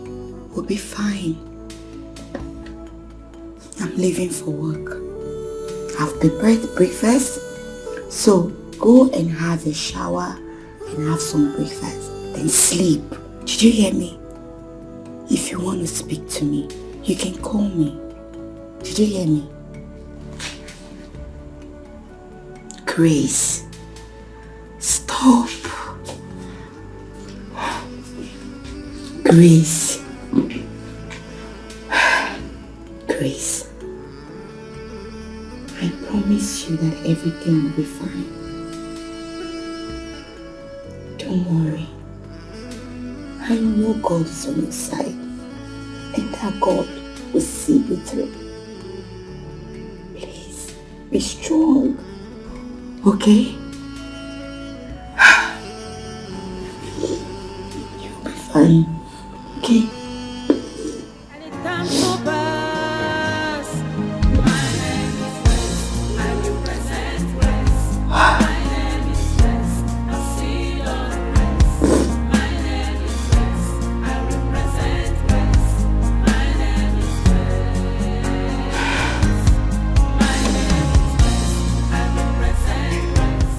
will be fine. I'm leaving for work. I've prepared breakfast, so go and have a shower and have some breakfast, then sleep. Did you hear me? If you want to speak to me, you can call me. Did you hear me? Grace, stop. Grace. Grace. I promise you that everything will be fine. Don't worry. I know God is on your side and that God will see you through. Please, be strong. Okay? You'll be fine. Okay? And it comes to pass. My name is Grace. I represent Grace. My name is Grace. I see Lord Grace. My name is Grace. I represent Grace. My name is Grace. My name is Grace. I represent Grace.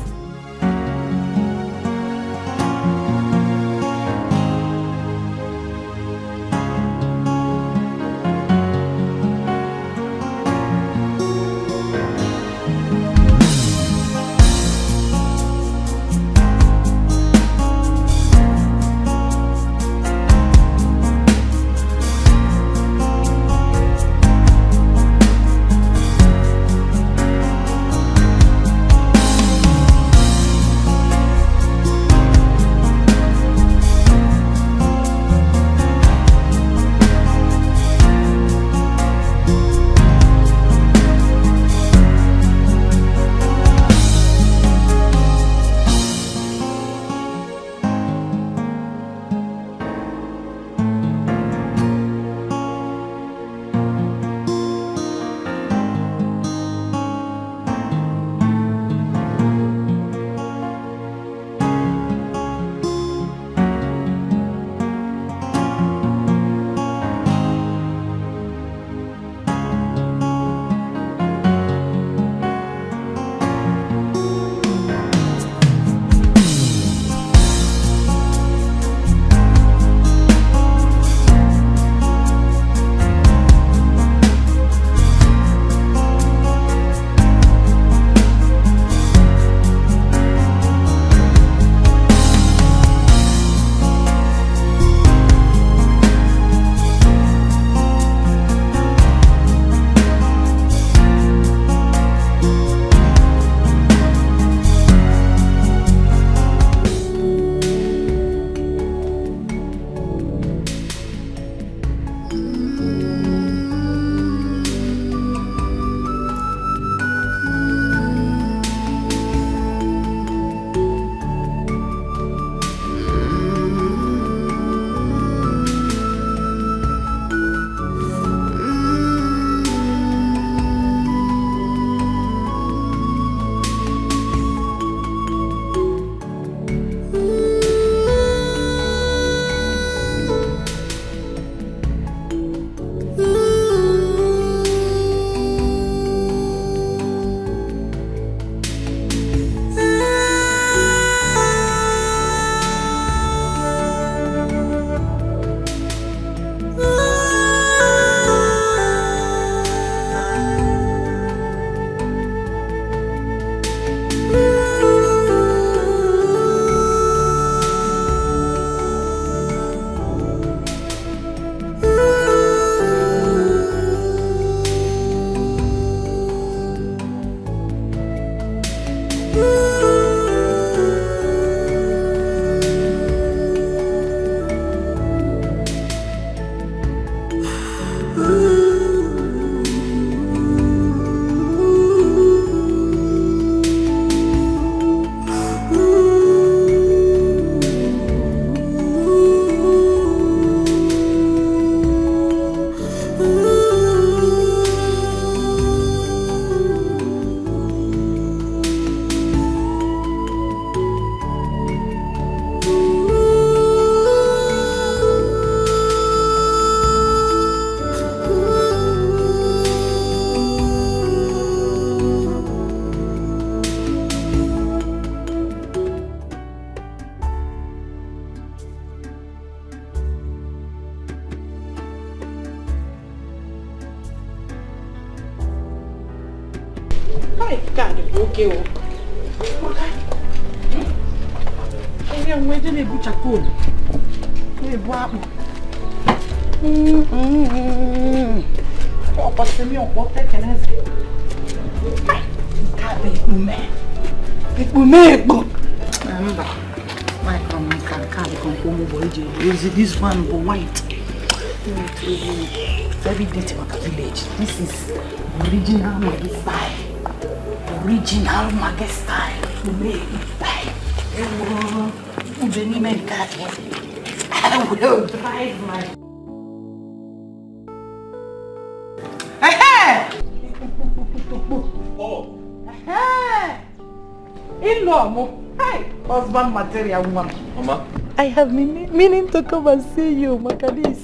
Okay. I'm waiting a butcher cold. Oh, but me on what can I say? Can't be me. People make book. My can't come boy. Is this one for white? Very dirty about the village. This is original Maggie style. Original Maggie style. I will drive my. Oh. In-law, hi, husband material woman. Mama? I have been meaning to come and see you, Macadis.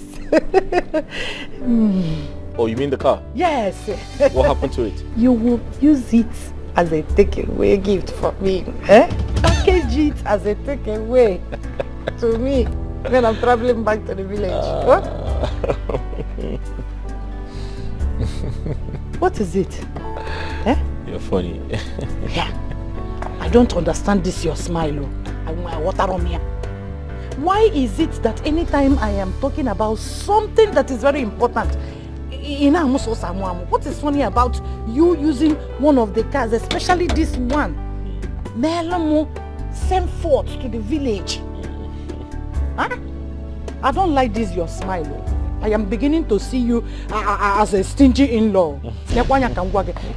Oh, you mean the car? Yes. What happened to it? You will use it as a takeaway gift for me. Eh? Package it as a takeaway to me when I'm traveling back to the village. What is it? Eh? You're funny. Yeah. I don't understand this your smile. I water on me. Why is it that anytime I am talking about something that is very important, what is funny about you using one of the cars, especially this one? Melamo sent forth to the village. Huh? I don't like this your smile. I am beginning to see you as a stingy in-law.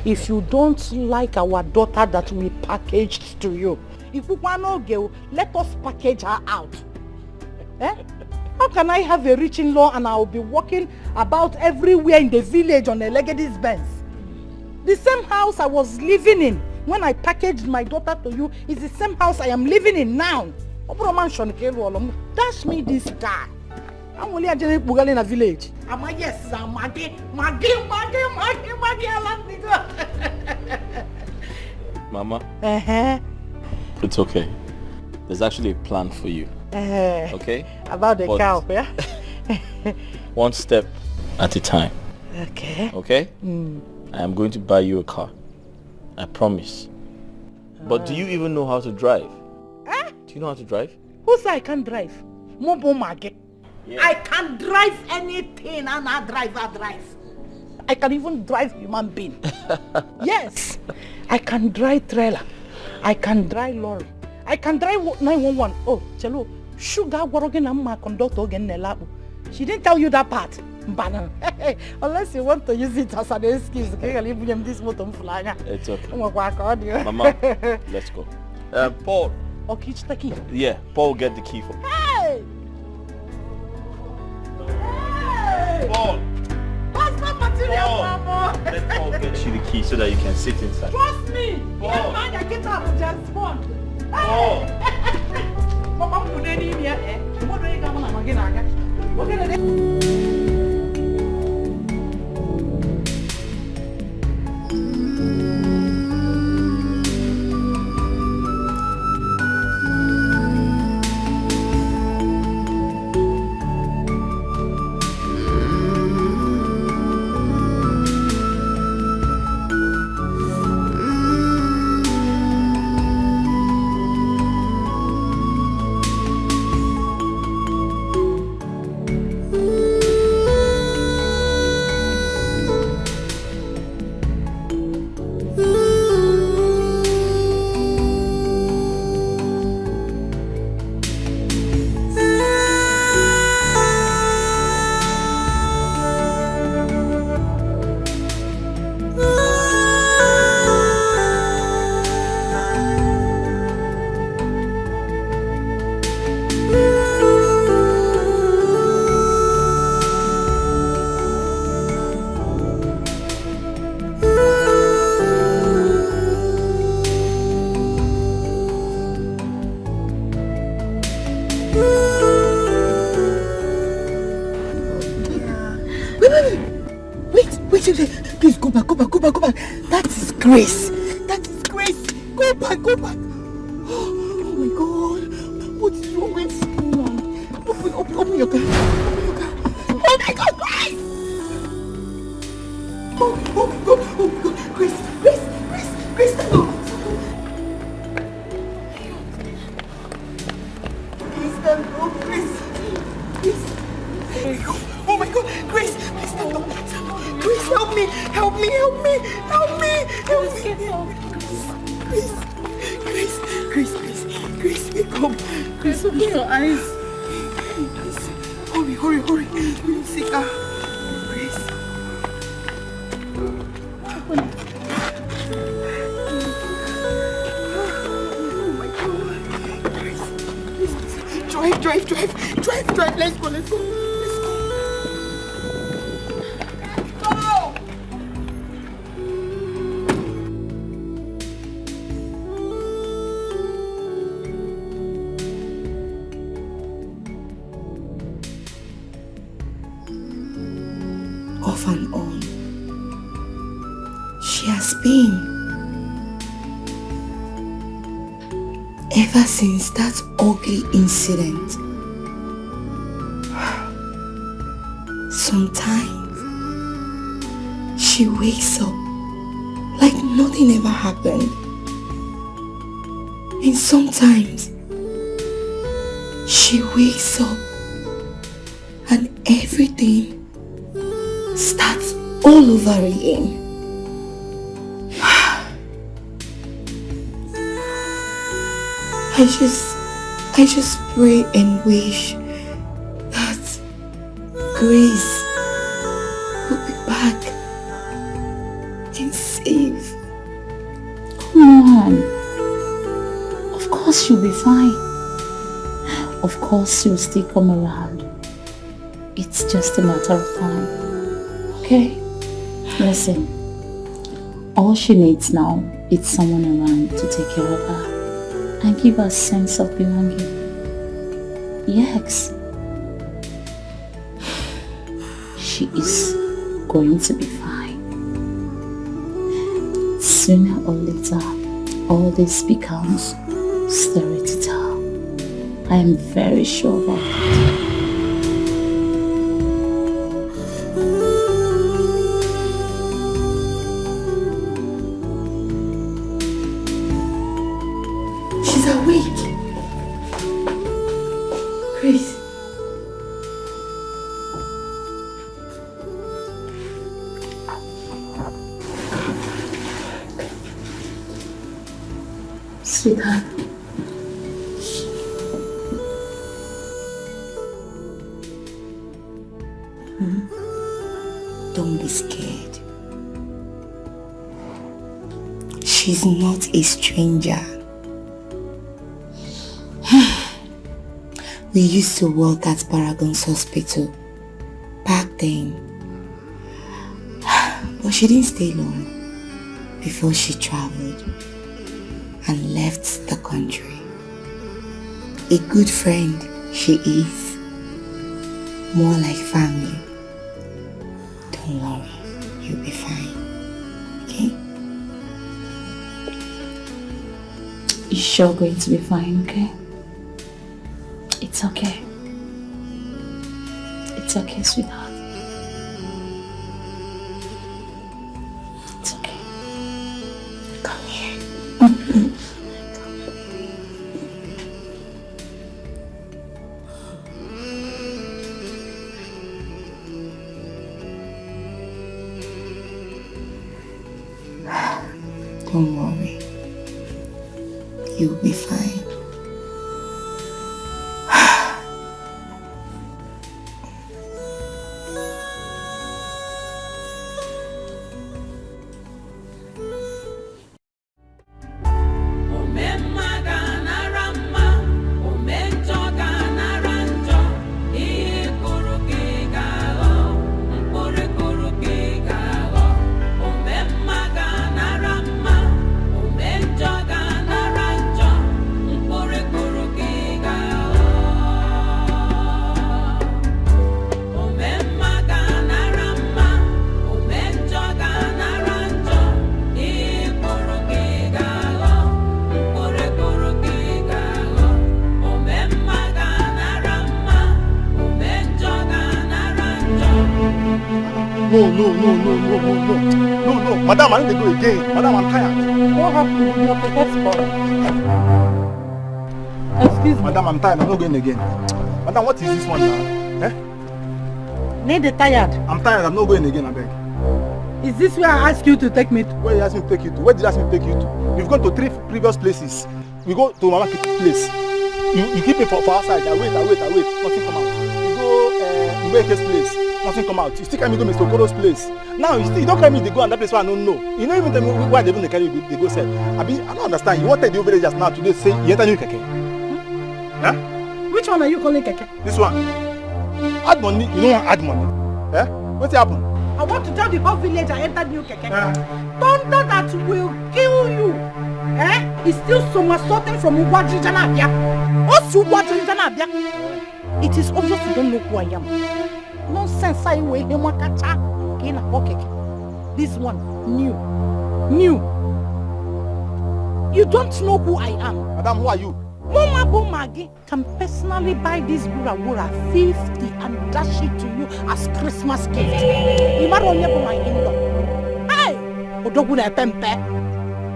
If you don't like our daughter that we packaged to you, if you want to go, let us package her out. Eh? How can I have a rich in-law and I'll be walking about everywhere in the village on a Legacy's Benz? The same house I was living in when I packaged my daughter to you is the same house I am living in now. Dash me this guy. I'm only a general in a village. Am I? Yes, I'm Maggie. Mama? It's okay. There's actually a plan for you. Okay? About the cow, yeah? One step at a time. Okay. Okay? I am going to buy you a car. I promise. But do you even know how to drive? Do you know how to drive? Who said I can't drive? Mobo Maggie. Yeah. I can drive anything and I drive. I can even drive human being. Yes. I can drive trailer. I can drive lorry. I can drive 911. Oh, Chelo, sugar warogen and my conductor again Nelabu. She didn't tell you that part. Unless you want to use it as an excuse. It's okay. Mama, let's go. Paul. Okay, the key. Yeah, Paul get the key for me. Hey! Paul! What's my material, Mama? Let Paul get you the key so that you can sit inside. Trust me! Paul! Man, I get up just one. Paul! Mama, put it in here, eh? What do you come on again? What can I do? Wait. Please go back. That is Grace. Go back. Oh my God. What is wrong with you? Open your car. Oh my God, Grace! Oh my God. Grace, stand up. Please stand up, Grace. Oh my God, Grace, please stand up. Grace, help me. Grace, wake up. Grace, open your eyes. Please. Hurry. We don't see her. Grace. Oh my God. Grace, please. Drive. Let's go. Off and on, she has been ever since that ugly incident. Sometimes she wakes up like nothing ever happened, and sometimes she wakes up and everything starts all over again. I just pray and wish that Grace will be back and safe. Come on. Of course she'll be fine. Of course she'll still come around. It's just a matter of time. Okay? Listen. All she needs now is someone around to take care of her and give her a sense of belonging. Yes. She is going to be fine. Sooner or later, all this becomes story to tell. I am very sure about it. She's awake. Grace. Sweetheart. Don't be scared. She's not a stranger. We used to work at Paragon's hospital back then. But she didn't stay long before she traveled and left the country. A good friend she is. More like family. Don't worry, you'll be fine. Okay? You're sure going to be fine, okay? It's okay. It's okay, sweetheart. It's okay. Come here. Don't worry. You'll be fine. No, madam, I need to go again. Madam, I'm tired. What happened with your passport? Excuse me. Madam, I'm tired. I'm not going again. Madam, what is this one now? Eh? Need tired? I'm tired. I'm not going again, I beg. Is this where I asked you to take me to? Where you asked me to take you to? Where did you ask me to take you to? We've gone to 3 previous places. We go to Mama Kitty's place. You keep me for outside. I wait. Nothing come out. You go Ubeke's place. Nothing come out. You still carry me to Mr. Okoro's place. Now you don't carry me to go and that place where I don't know. You don't even tell me why they even carry you. They go sell. I don't understand. You wanted the villagers now today say you enter new keke. Huh? Which one are you calling keke? This one. Add money. You don't want add money. Eh? What's happened? I want to tell the whole village I entered new keke. Thunder that will kill you. Eh? It's still somersaulting from Uwadrijanabia. It is obvious you don't know who I am. Nonsense, I will This one, new. You don't know who I am. Madam, who are you? Mama Bomagi can personally buy this Gura 50 and dash it to you as Christmas gift. You might only have my in-law. Hey! Odoguna Pempe.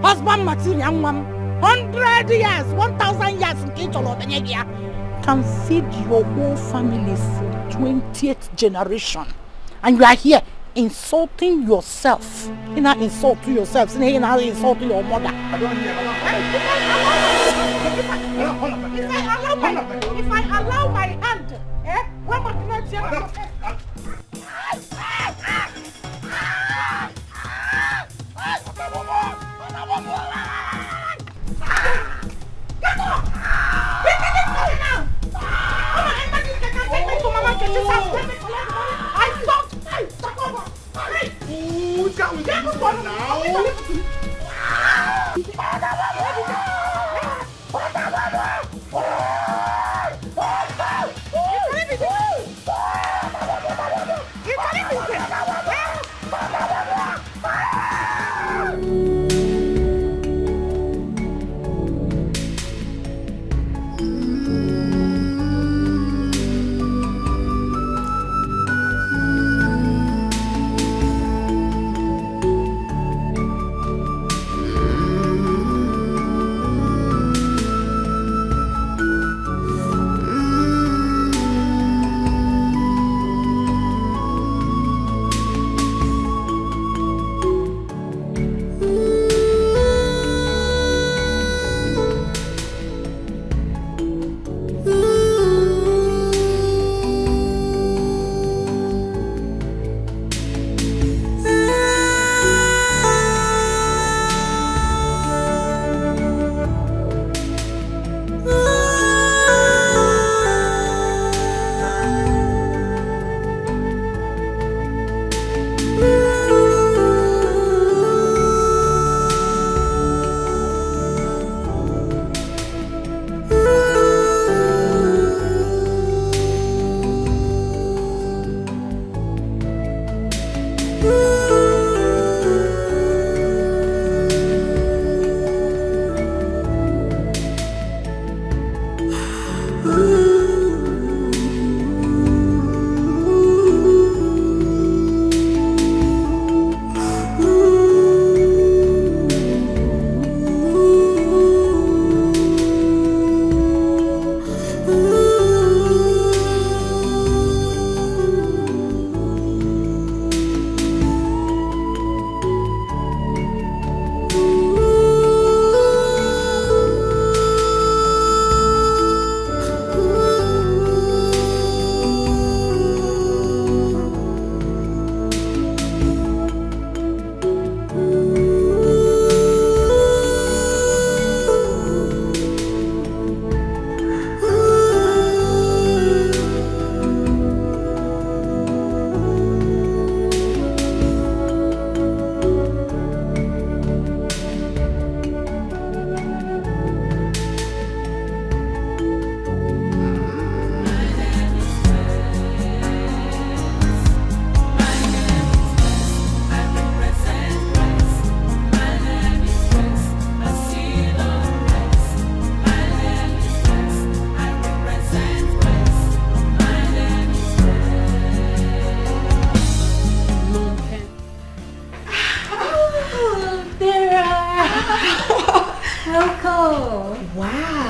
Husband material 100 years, 1,000 years in Kitolo can feed your whole family for 20th generation. And you are here insulting yourself. You're not insulting yourself, you're not insulting your mother. I don't hear. If I allow my hand, what am I going to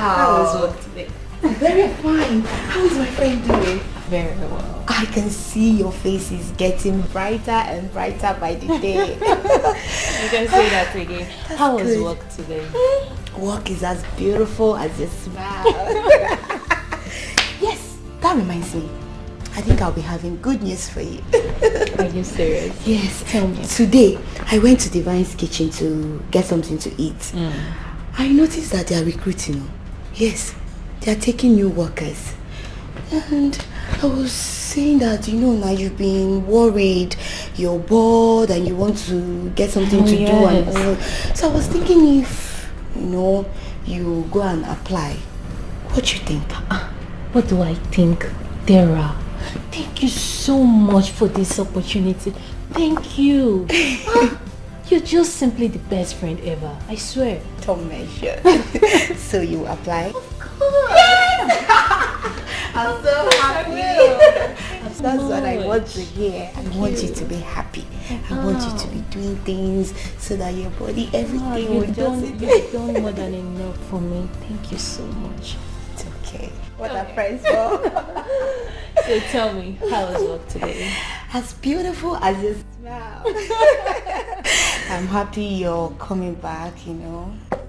How was work today? Very fine. How is my friend doing? Very well. I can see your face is getting brighter and brighter by the day. You can say that again. How was good. work today? Work is as beautiful as your smile. Yes, that reminds me. I think I'll be having good news for you. Are you serious? Yes. Tell me. Today, I went to Divine's kitchen to get something to eat. I noticed that they are recruiting. Yes, they are taking new workers. And I was saying that, now you've been worried, you're bored and you want to get something to do and all. So I was thinking if, you go and apply. What do you think? What do I think, Dara? Thank you so much for this opportunity. Thank you. You're just simply the best friend ever. I swear. Don't measure. So you apply? Of course. I'm so happy. That's what I want to hear. I want you to be happy. I want you to be doing things so that your body, everything will You've done more than enough for me. Thank you so much. It's okay. What are friends for? So tell me, how was work today? As beautiful as your smile. I'm happy you're coming back,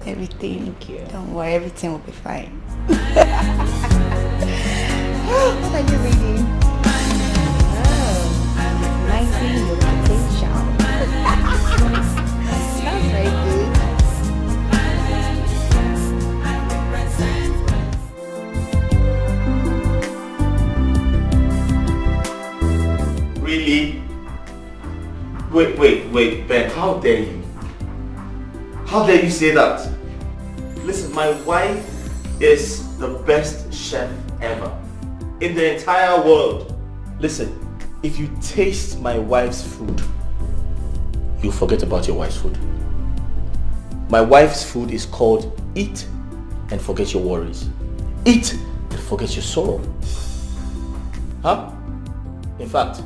Everything. Thank you. Don't worry, everything will be fine. What are you reading? Recognizing your potential. That's very good. Really? Wait, Ben, how dare you? How dare you say that? Listen, my wife is the best chef ever in the entire world. Listen, if you taste my wife's food, you'll forget about your wife's food. My wife's food is called eat and forget your worries. Eat and forget your sorrow. Huh? In fact,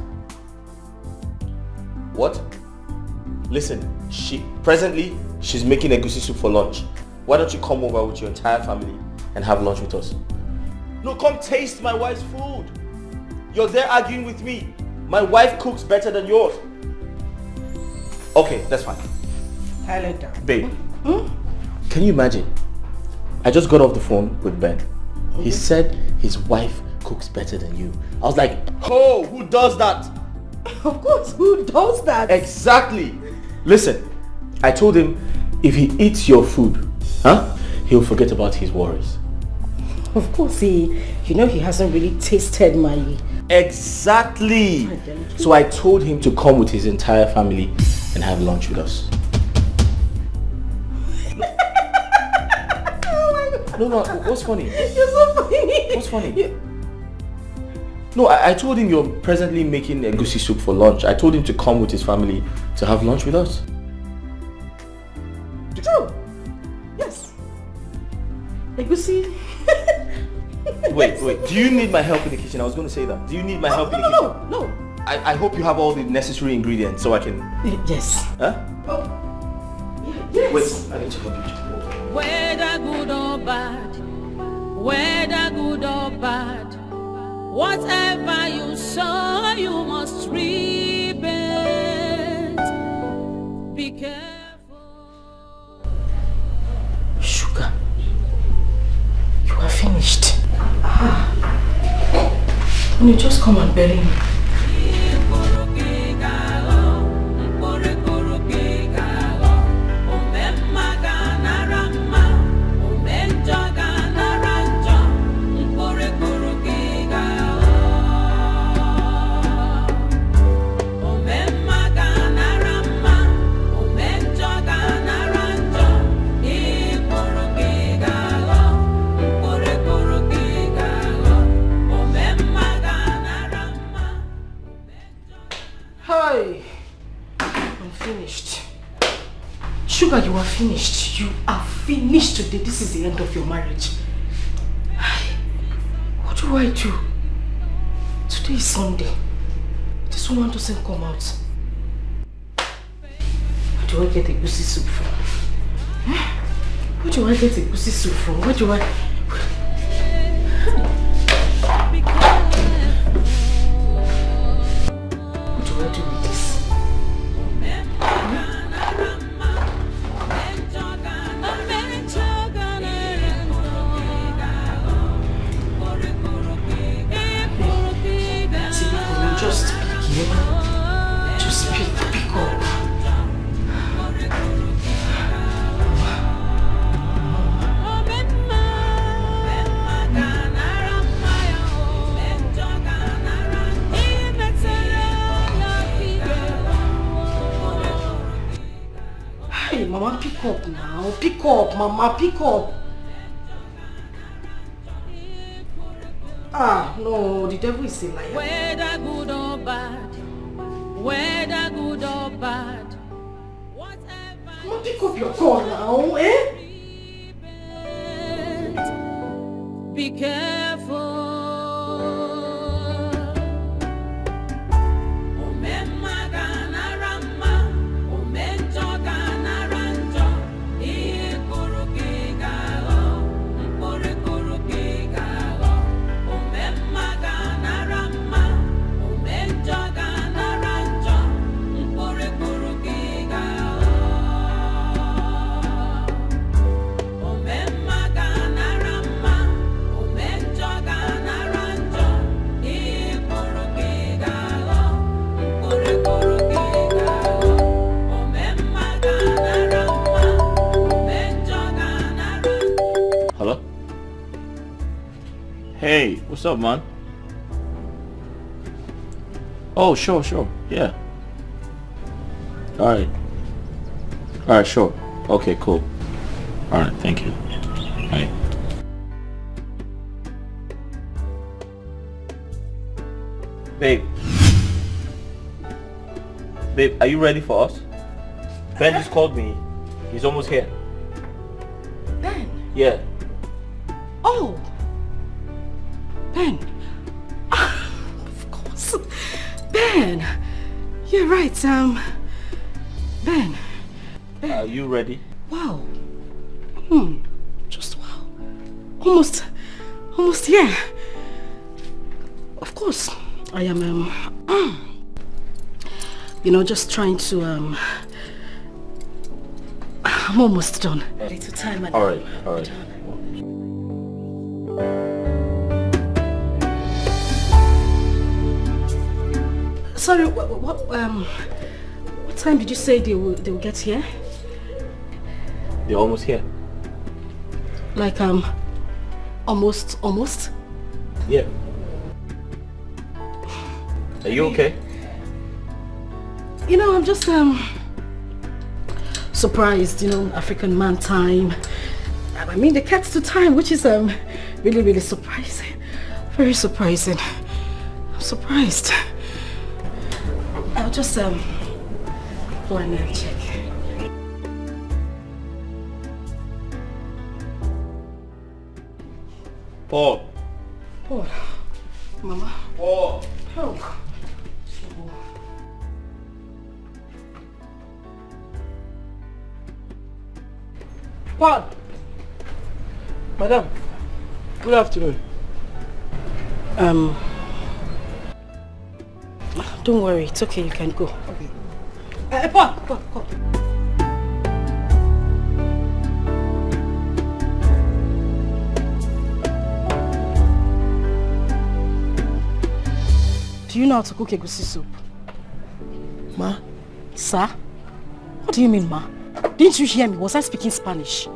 what? Listen, she's making egusi soup for lunch. Why don't you come over with your entire family and have lunch with us? No, come taste my wife's food. You're there arguing with me. My wife cooks better than yours. Okay, that's fine. Babe, can you imagine? I just got off the phone with Ben. He said his wife cooks better than you. I was like, oh, who does that? Of course, who does that? Exactly. Listen, I told him if he eats your food, he'll forget about his worries. Of course, he hasn't really tasted my... Exactly. So I told him to come with his entire family and have lunch with us. No, what's funny? You're so funny. What's funny? No, I told him you're presently making egusi soup for lunch. I told him to come with his family to have lunch with us. True. Yes. Egusi. Wait. Do you need my help in the kitchen? I was going to say that. Do you need my help in the kitchen? No. I hope you have all the necessary ingredients so I can... Yes. Huh? Yes. Wait, I need to help you. Whether good or bad, whatever you sow, you must reap it. Be careful. Sugar, you are finished. You just come and bury me. Sugar, you are finished. You are finished today. This is the end of your marriage. What do I do? Today is Sunday. This woman doesn't come out. Where do I get a goosey soup from? Where do I get a goosey soup from? Where Hey, Mama, pick up now. Pick up, Mama, pick up. Ah, no, the devil is a liar. Whether good or bad, whether good or bad, whatever. Mama, pick up your call now, eh? Be careful. Hey, what's up, man? Oh, sure, yeah. Alright, sure. Okay, cool. Alright, thank you. Alright. Babe, are you ready for us? Ben just called me. He's almost here. Ben? Yeah. Oh! Ben! Of course. Ben! You're right, Ben. Are you ready? Wow. Just wow. Almost here. Of course. I am, just trying to, I'm almost done. A little time. Alright. Sorry, what time did you say they will get here? They're almost here. Like, almost? Yeah. Are you okay? I'm just, surprised, African man time. I mean, the cat's to time, which is, really, really surprising. Very surprising. I'm surprised. I'll just, go in there and check. Paul. Mama. Paul. Help. Paul. Madam, good afternoon. Don't worry, it's okay, you can go. Okay. Paul, go. Do you know how to cook egusi soup? Ma? Sir? What do you mean, ma? Didn't you hear me? Was I speaking Spanish?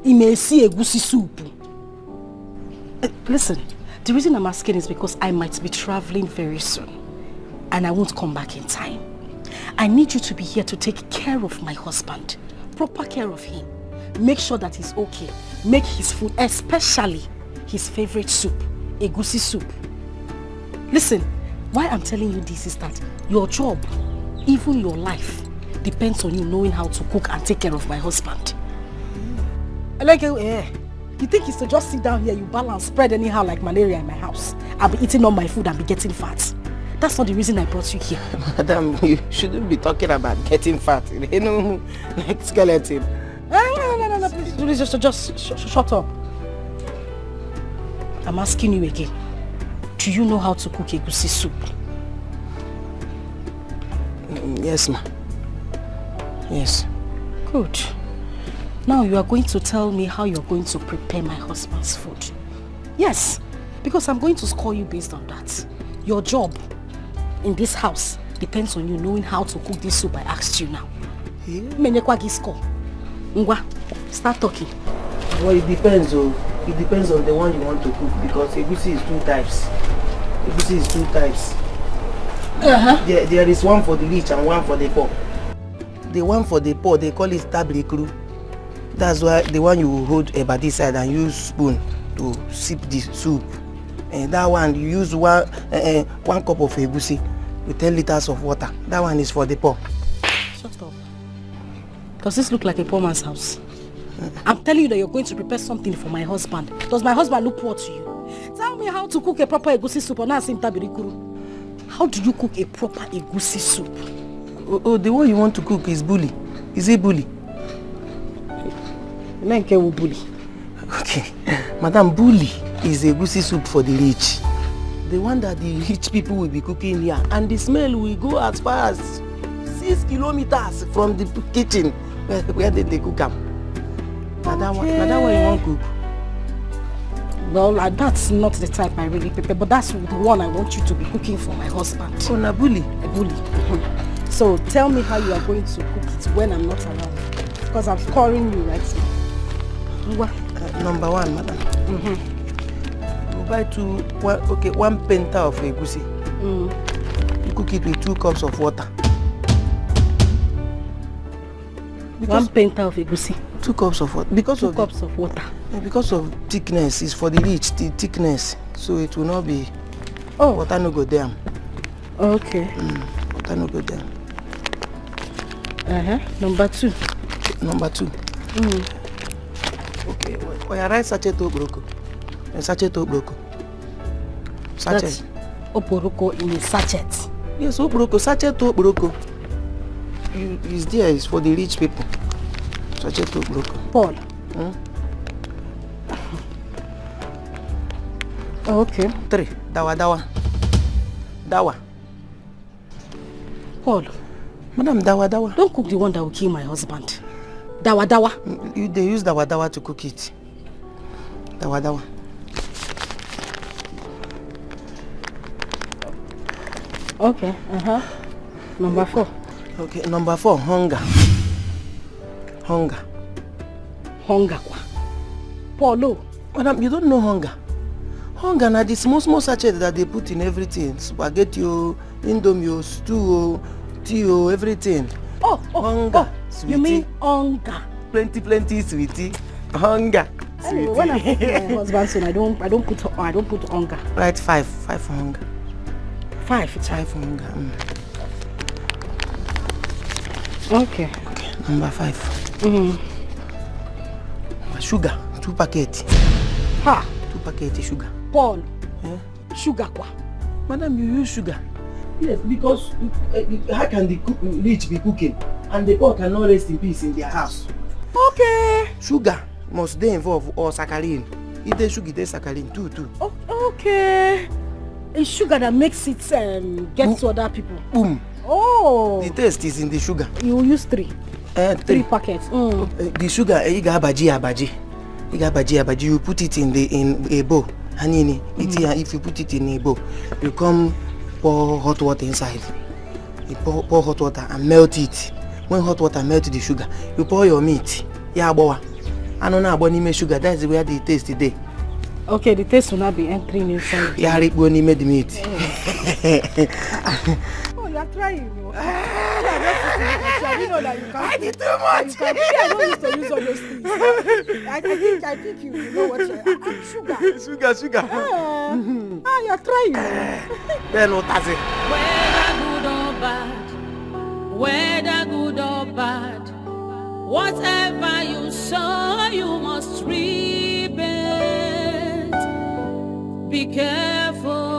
Imesi egusi soup. Listen, the reason I'm asking is because I might be traveling very soon. And I won't come back in time. I need you to be here to take care of my husband. Proper care of him. Make sure that he's okay. Make his food, especially his favorite soup, egusi soup. Listen, why I'm telling you this is that your job, even your life, depends on you knowing how to cook and take care of my husband. Like, you think it's to just sit down here, you balance, spread anyhow like malaria in my house. I'll be eating all my food and be getting fat. That's not the reason I brought you here. Madam, you shouldn't be talking about getting fat. Like skeleton. No, please, just shut up. I'm asking you again. Do you know how to cook egusi soup? Yes, ma. Yes. Good. Now you are going to tell me how you're going to prepare my husband's food. Yes, because I'm going to score you based on that. Your job in this house depends on you knowing how to cook this soup I asked you now. Ngwa, start talking. Well, it depends, It depends on the one you want to cook because egusi is two types. Egusi is two types. There is one for the rich and one for the poor. the one for the pot, they call it tabrikru. That's why the one you hold a body side and use spoon to sip the soup. And that one you use one cup of egusi with 10 liters of water. That one is for the poor. Shut up. Does this look like a poor man's house? I'm telling you that you're going to prepare something for my husband. Does my husband look poor to you? Tell me how to cook a proper egusi soup or not tabirikuru. How do you cook a proper egusi soup? Oh, the one you want to cook is bully. Is it bully? Bully. Okay. Madam, bully is egusi soup for the rich. The one that the rich people will be cooking here. And the smell will go as far as 6 kilometers from the kitchen where they cook them. That one you want to cook? Well, that's not the type I really prepare, but that's the one I want you to be cooking for my husband. Oh, na bully? A bully. So tell me how you are going to cook it when I'm not around. Because I'm scoring you right now. Number one, madam. You buy one penta of egusi. You cook it with 2 cups of water. One penta of egusi. 2 cups of water. Because 2 cups of water. Because of thickness, it's for the rich, the thickness. So it will not be. Oh. Water no go down. Okay. Water no go down. Number 2. Number 2. Okay. When you write sachet obroko. Sachet obroko. Sachet. That's obroko in a sachet. Yes, obroko. Sachet obroko. It's there. It's for the rich people. Sachet obroko. Paul. Okay. 3. Dawa. Paul. Madam, dawa. Don't cook the one that will kill my husband. Dawa. They use dawa to cook it. Dawa. Okay. Number 4. Okay, number 4, hunger. Hunger. Paulo. Madam, you don't know hunger. Hunger na the small sachet that they put in everything. Spaghetti, indomie, stew, tea, everything. Hunger. You mean hunger? Plenty, sweetie. Hunger. Anyway, when I cook my husband's son, I don't put hunger. Right, 5 for hunger. 5 for hunger. Okay. Number 5. Sugar, 2 packets. 2 packets sugar. Paul. Sugar kwa? Madam, you use sugar. Yes, because how can the rich be cooking and the poor cannot rest in peace in their house? Okay. Sugar must they involve or saccharin. If they sugar, they saccharin too. Okay. It's sugar that makes it get to other people. Boom. Oh. The taste is in the sugar. You use 3. 3 packets. The sugar, you got abaji. You put it in a bowl. Hanini, if you put it in a bowl, you come pour hot water inside. You pour hot water and melt it. When hot water melts the sugar, you pour your meat. Yeah, boy. I don't know about any sugar. That's where the taste today. Okay, the taste will not be entering inside. Yeah, Rick when he made the meat. Oh, you're trying. I didn't know that you can't. I did too much. I don't used to use all those things. I think you know what you're Sugar. You're trying. Then what does it? Whether good or bad, whatever you sow, you must reap it. Be careful.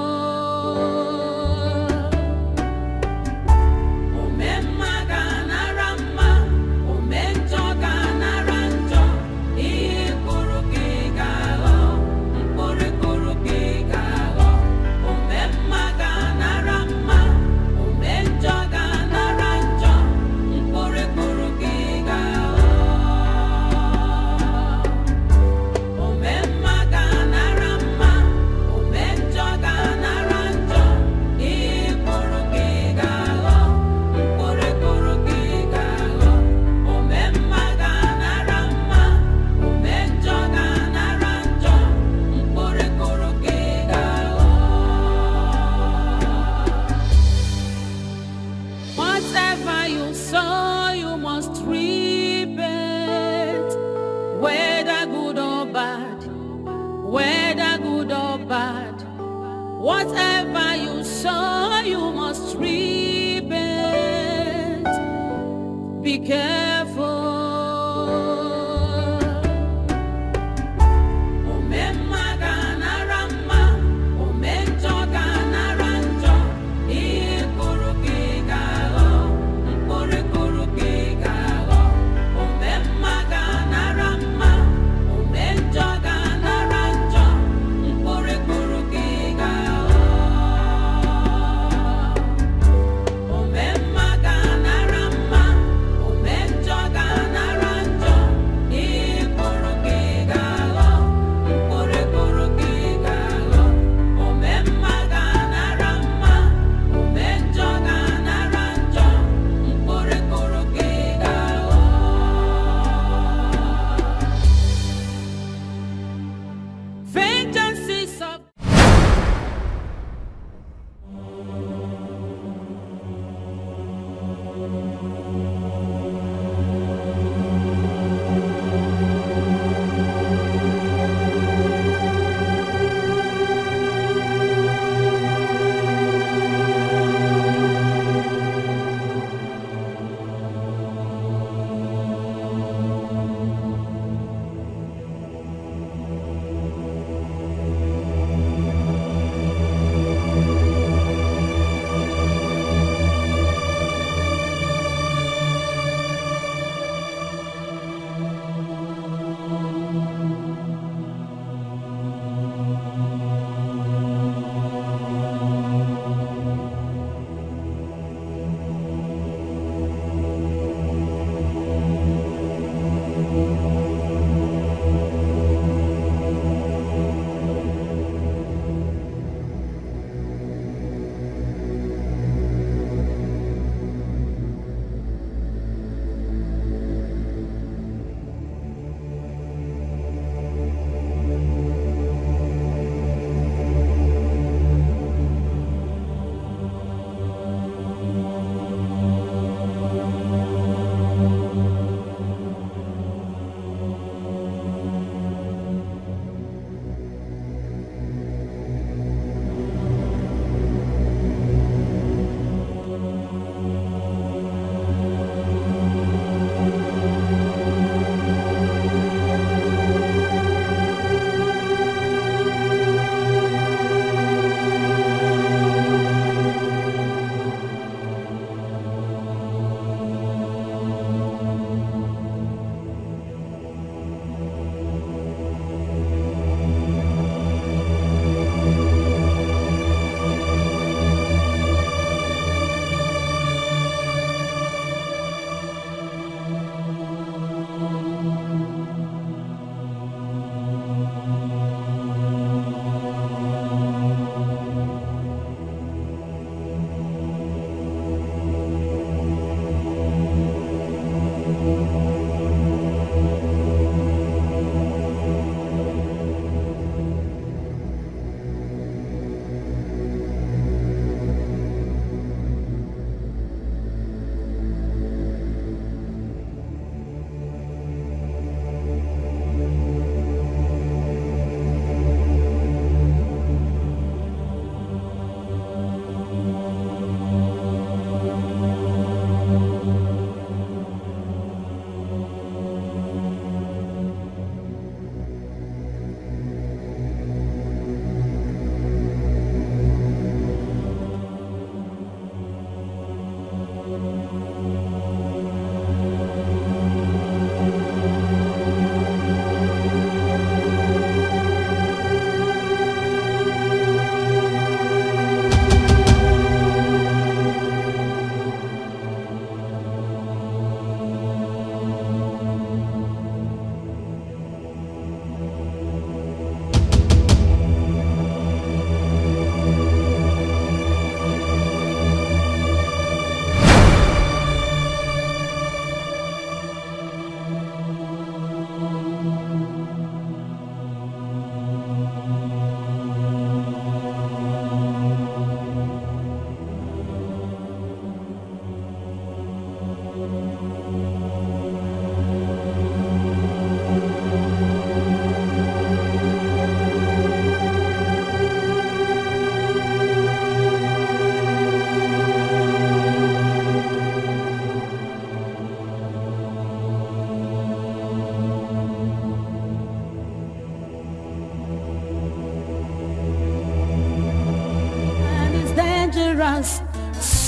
Whatever you sow, you must reap it. Be careful. Menjo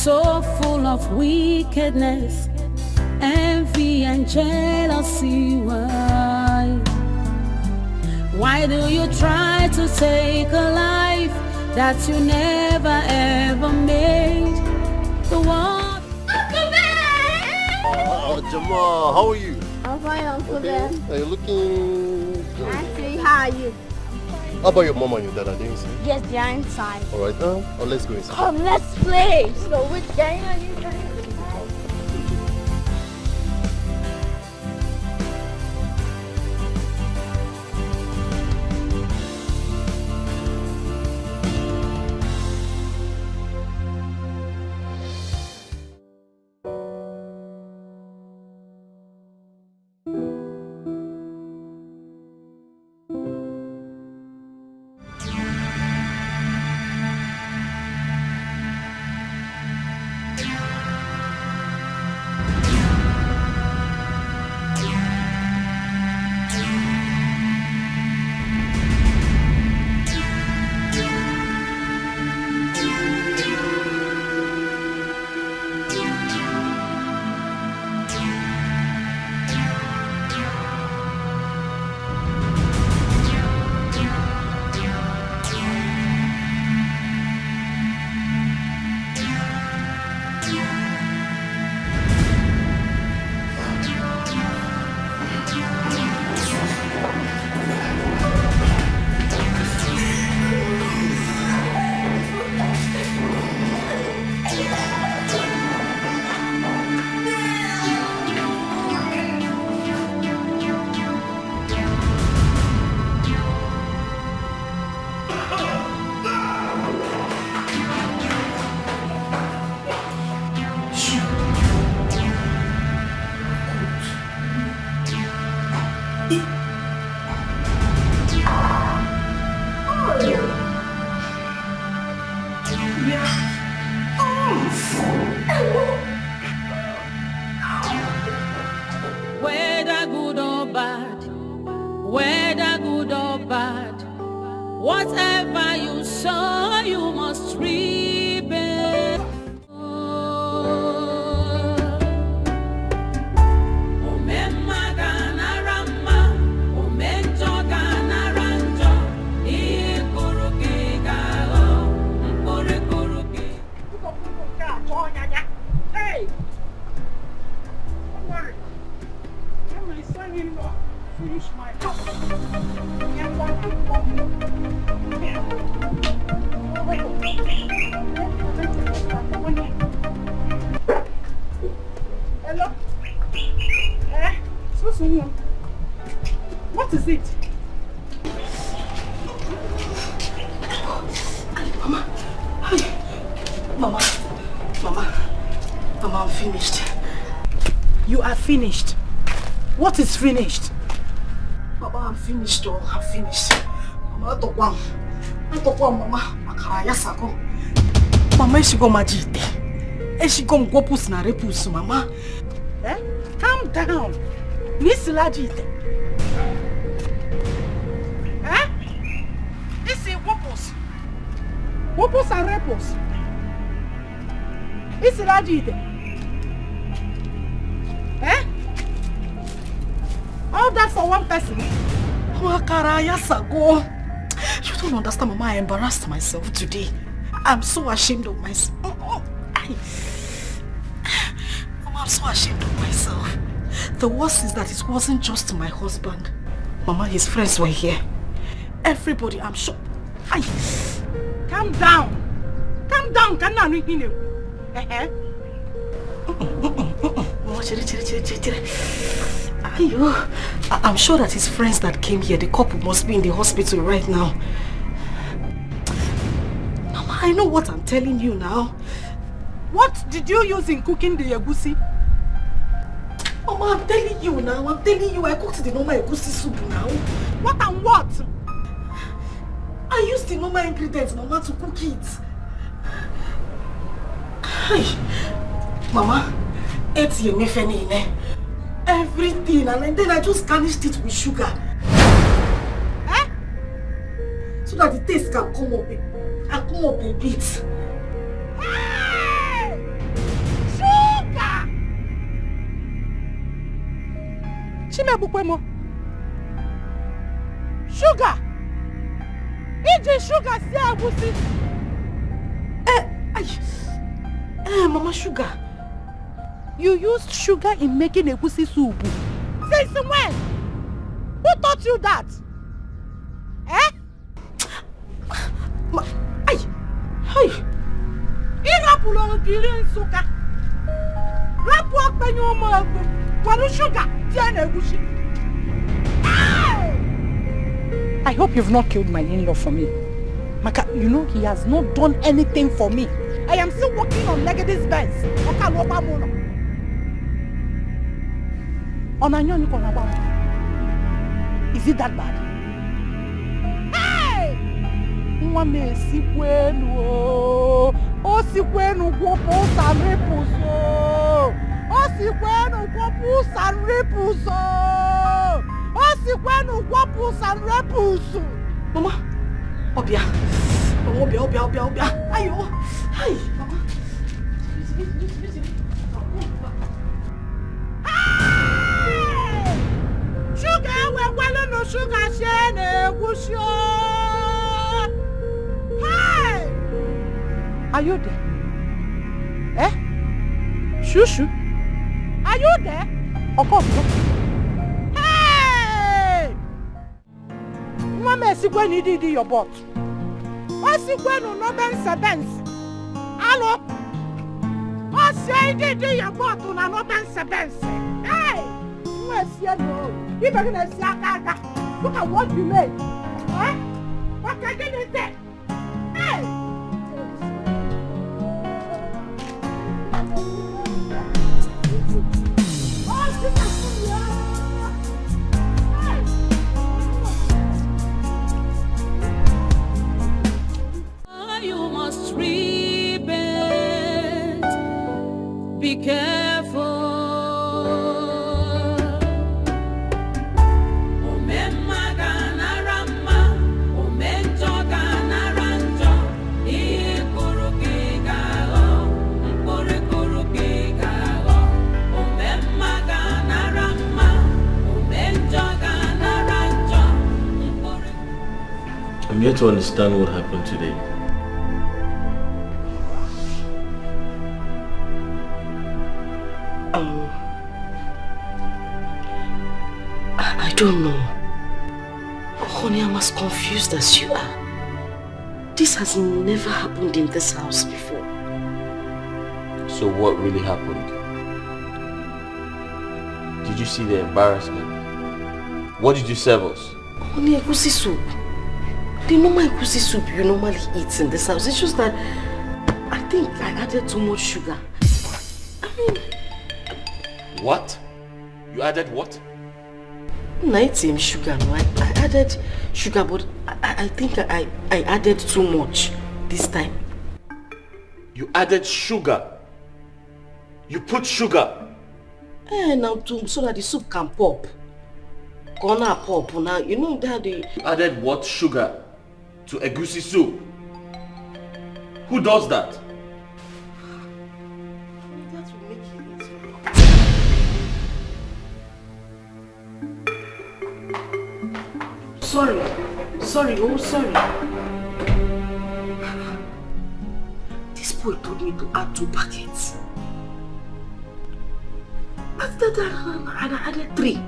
so full of wickedness, envy and jealousy. Why do you try to take a life that you never ever made? The world. Jamal, how are you? I'm fine, Uncle Ben. You're looking good. Actually, how are you? How about your mom and your dad? Are they inside? Yes, they are inside. Alright, let's go inside. Come, let's play. So which game are you playing? Whether good or bad, whether good or bad, whatever you sow, you must reap it. Hey! Don't worry. I'm my son-in-law. Finish my house. Hello? Susan, what is it? Mama. Mama. Mama, I'm finished. You are finished. What is finished? Mama, I'm finished. Oh, I'm finished. Mama, I don't want, Mama. Makara yasako. Mama, eshigo majite. Eshigo mgopus na repus, Mama. Eh? Calm down. Nisi lajite. Eh? Isi wopus. Wopus and repus. Isi lajite. Eh? All that for one person? Makara yasago. You don't understand, Mama. I embarrassed myself today. I'm so ashamed of myself. Mama, I'm so ashamed of myself. The worst is that it wasn't just my husband. Mama, his friends were here. Everybody, I'm sure. Calm down. Calm down. I'm sure that his friends that came here, the couple must be in the hospital right now. Mama, I know what I'm telling you now. What did you use in cooking the egusi? Mama, I'm telling you now. I'm telling you, I cooked the normal egusi soup now. What and what? I used the normal ingredients, Mama, to cook it. Mama, everything, and then I just garnished it with sugar. Eh? So that the taste can come up a bit. Hey! Chimebukwemo. Sugar. Iji sugar si agusi. Mama Sugar. You used sugar in making egusi soup. Since when? Who taught you that? Eh? Irapulo kiri nsuka. Rapu akpenyo mo egbe. Waru sugar tiene egusi. I hope you've not killed my in-law for me. Maka, you know he has not done anything for me. I am still working on Legacy's Benz. Is it that bad? Hey! Mwame sikwenu o sikwenu gwopo sanrepuso. O sikwenu gwopo sanrepuso. O sikwenu gwopo sanrepuso. Mama, Obia. Obia. Ayo. Hi, Mama. Sugar, we're no sugar shane, wusho. Hi! Are you there? Eh? Shushu? Are you there? Okoko. Hey! Mama, see when you did your butt. What's it when no Benz? Hello? What's it did your butt on no Benz? Hey! You better not see that. Look at what you made. Eh? What I didn't say. Hey! You must repent. Be careful. I'm yet to understand what happened today. I don't know. Honey, I'm as confused as you are. This has never happened in this house before. So what really happened? Did you see the embarrassment? What did you serve us? Honey, egusi soup. The normal egusi soup you normally eat in this house. It's just that I think I added too much sugar. I mean... What? You added what? Not same sugar, no. I added sugar, but I think I added too much this time. You added sugar? You put sugar? Now so that the soup can pop. Gonna pop now. You know that the... You added what sugar to egusi soup? Who does that? That will make it easier. Sorry. This boy told me to add 2 packets. I added 3.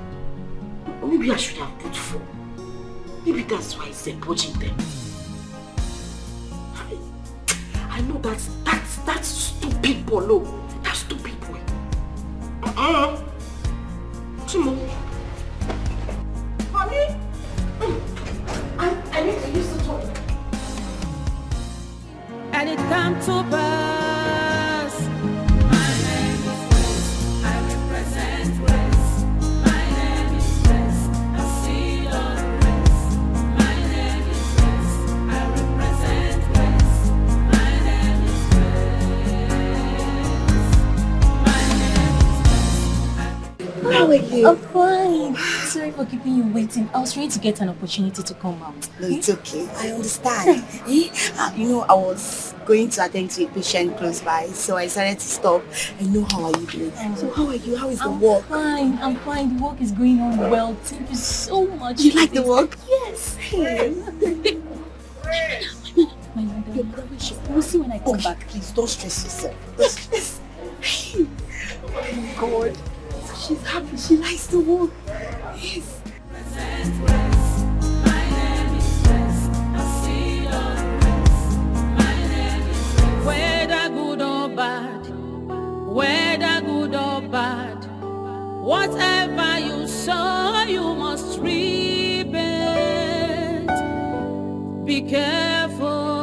Maybe I should have put 4. Maybe that's why he's purging them. I know that's stupid Polo. That stupid boy. Timo. Honey? I need to use the toilet. And it come to pass. My name is Grace. I represent Grace. My name is Grace. I see on Grace. My name is Grace. I represent Grace. My name is Grace. My name is Grace. How are you? I'm fine. Sorry for keeping you waiting. I was trying to get an opportunity to come out. No, it's okay. I understand. I was going to attend to a patient close by, so I decided to stop. And know how are you doing? So how are you? How is the work? I'm fine. The work is going on well. Thank you so much. You like the work? Yes. Hey. My madam. We'll see when I come back. Please don't stress yourself. Don't stress. Hey. Oh my God. She's happy. She likes the work. Yes. Whether good or bad, whatever you sow, you must reap it. Be careful.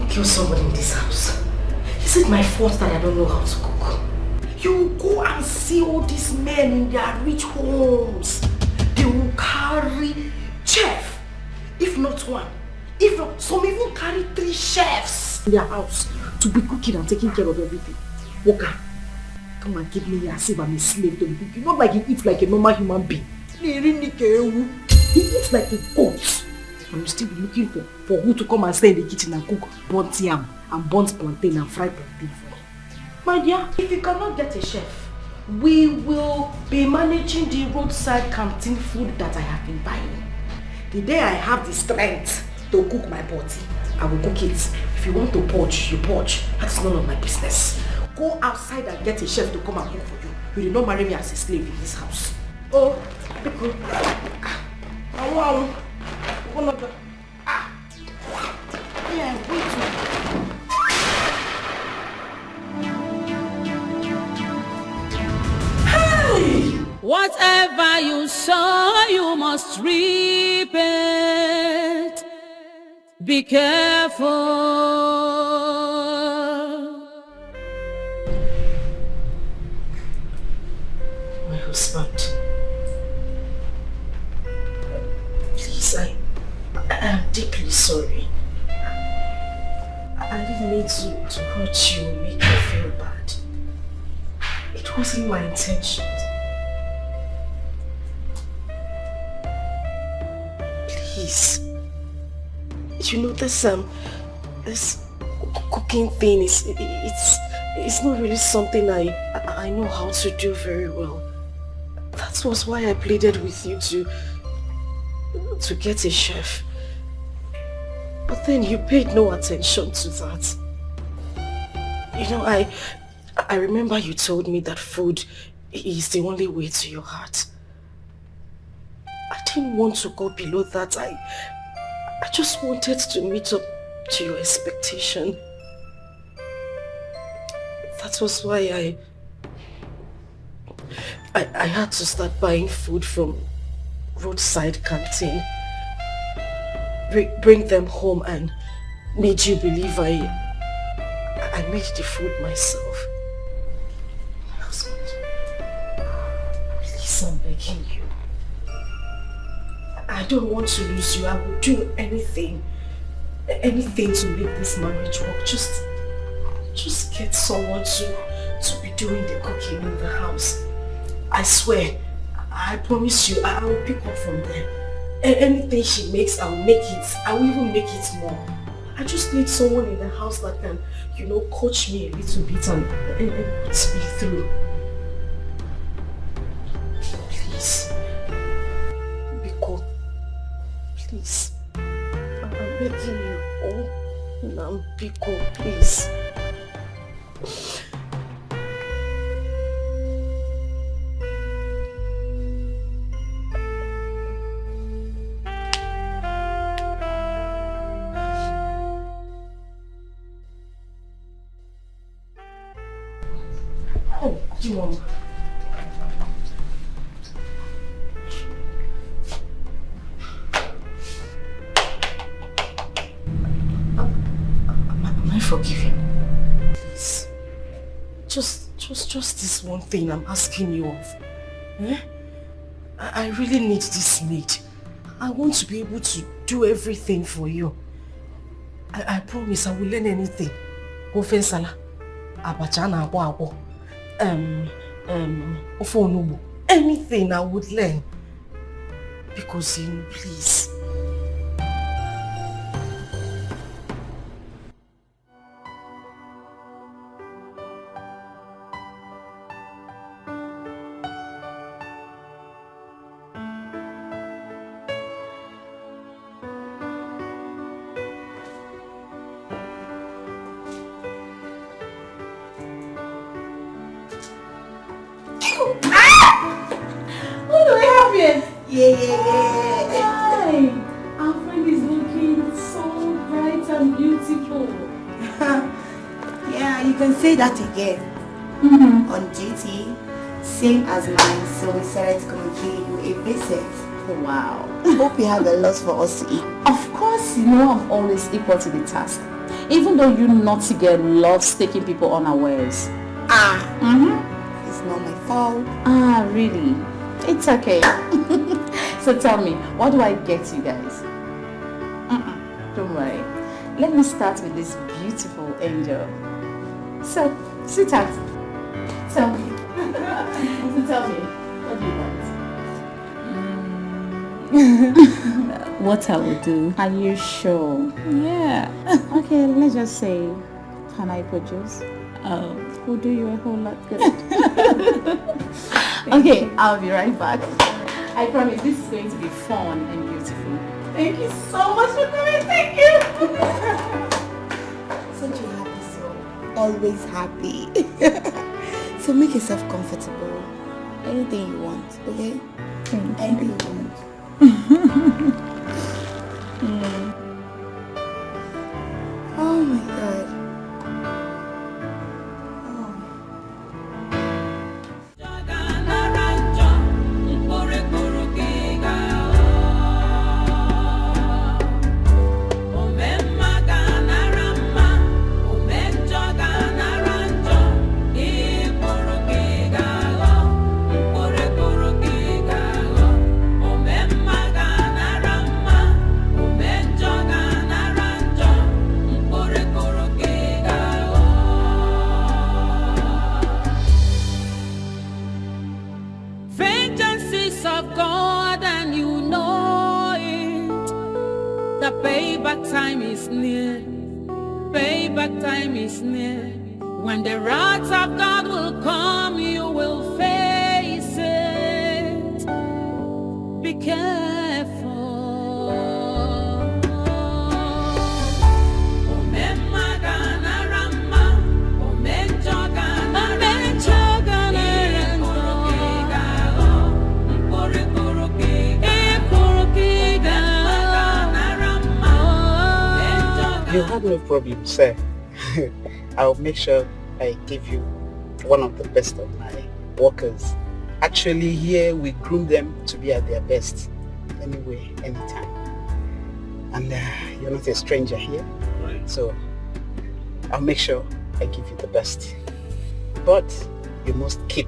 Kill somebody in this house. Is it my fault that I don't know how to cook? You go and see all these men in their rich homes. They will carry chef, if not one. If not, some even carry 3 chefs in their house to be cooking and taking care of everything. Walker, come and give me as if I'm a slave to be cooking. Not like he eats like a normal human being. He eats like a goat. I'm still looking for who to come and stay in the kitchen and cook burnt yam and burnt plantain and fried plantain for you. My dear, if you cannot get a chef, we will be managing the roadside canteen food that I have been buying. The day I have the strength to cook my body, I will cook it. If you want to poach, you poach. That's none of my business. Go outside and get a chef to come and cook for you. You did not marry me as a slave in this house. Oh, because Whatever you sow, you must reap it. Be careful. My husband, please, I am deeply sorry. I didn't mean to hurt you, make you feel bad. It wasn't my intention. Please. You know, this cooking thing it's not really something I know how to do very well. That was why I pleaded with you to get a chef. But then you paid no attention to that. You know, I remember you told me that food is the only way to your heart. I didn't want to go below that. I just wanted to meet up to your expectation. That was why I had to start buying food from roadside canteen. Bring them home and made you believe I made the food myself. Husband, please, I'm begging you. I don't want to lose you. I will do anything to make this marriage work. Just get someone to be doing the cooking in the house. I swear, I promise you, I will pick up from there. Anything she makes, I will make it. I will even make it more. I just need someone in the house that can, coach me a little bit and put me through. Please. Biko. Please. I'm begging you. Oh, Biko, please. just this one thing I'm asking you of. Eh? I really need this maid. I want to be able to do everything for you. I promise I will learn anything. Ofe nsala, abacha na agbo, ofe onugbu, anything I would learn. Because please. Hi! Our friend is looking so bright and beautiful. Yeah, you can say that again. On duty, same as mine, so we decided to come and pay you a visit. Wow. Hope you have a lot for us to eat. Of course, you know I'm always equal to the task. Even though you naughty girl loves taking people unawares. It's not my fault. Really? It's okay. So tell me, what do I get you guys? Don't worry. Let me start with this beautiful angel. So, sweetheart, tell me. So tell me, what do you want? What I will do. Are you sure? Yeah. Okay, let's just say, pineapple juice. Will do you a whole lot good. Okay, I'll be right back. I promise this is going to be fun and beautiful. Thank you so much for coming. Thank you. Such a happy soul. Always happy. So make yourself comfortable. Anything you want, okay? Anything you want. Oh my God. Time is near. Payback time is near. When the wrath of God will come, you will face it. Be careful. You have no problem, sir. I'll make sure I give you one of the best of my workers. Actually, here we groom them to be at their best. Anyway, anytime. And you're not a stranger here. Right. So I'll make sure I give you the best. But you must keep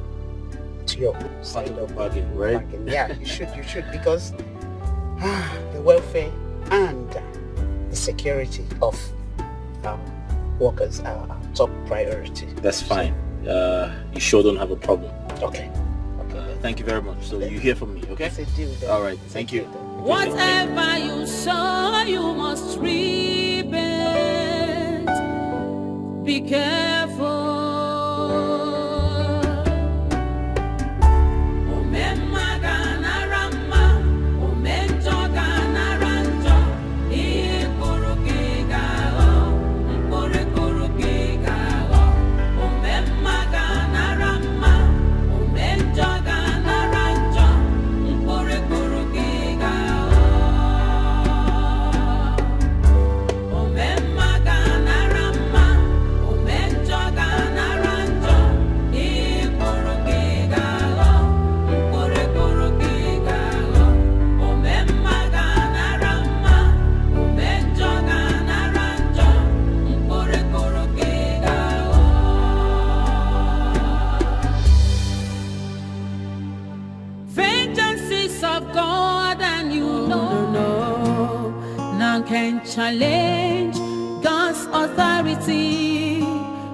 to your side of bargain, right? Bargain. Yeah, you should, because the welfare and the security of workers are our top priority. That's fine. You sure don't have a problem. Okay. Thank you very much. So you hear from me, okay? All right. Thank you. Whatever you sow, you must reap it. Be careful. challenge God's authority.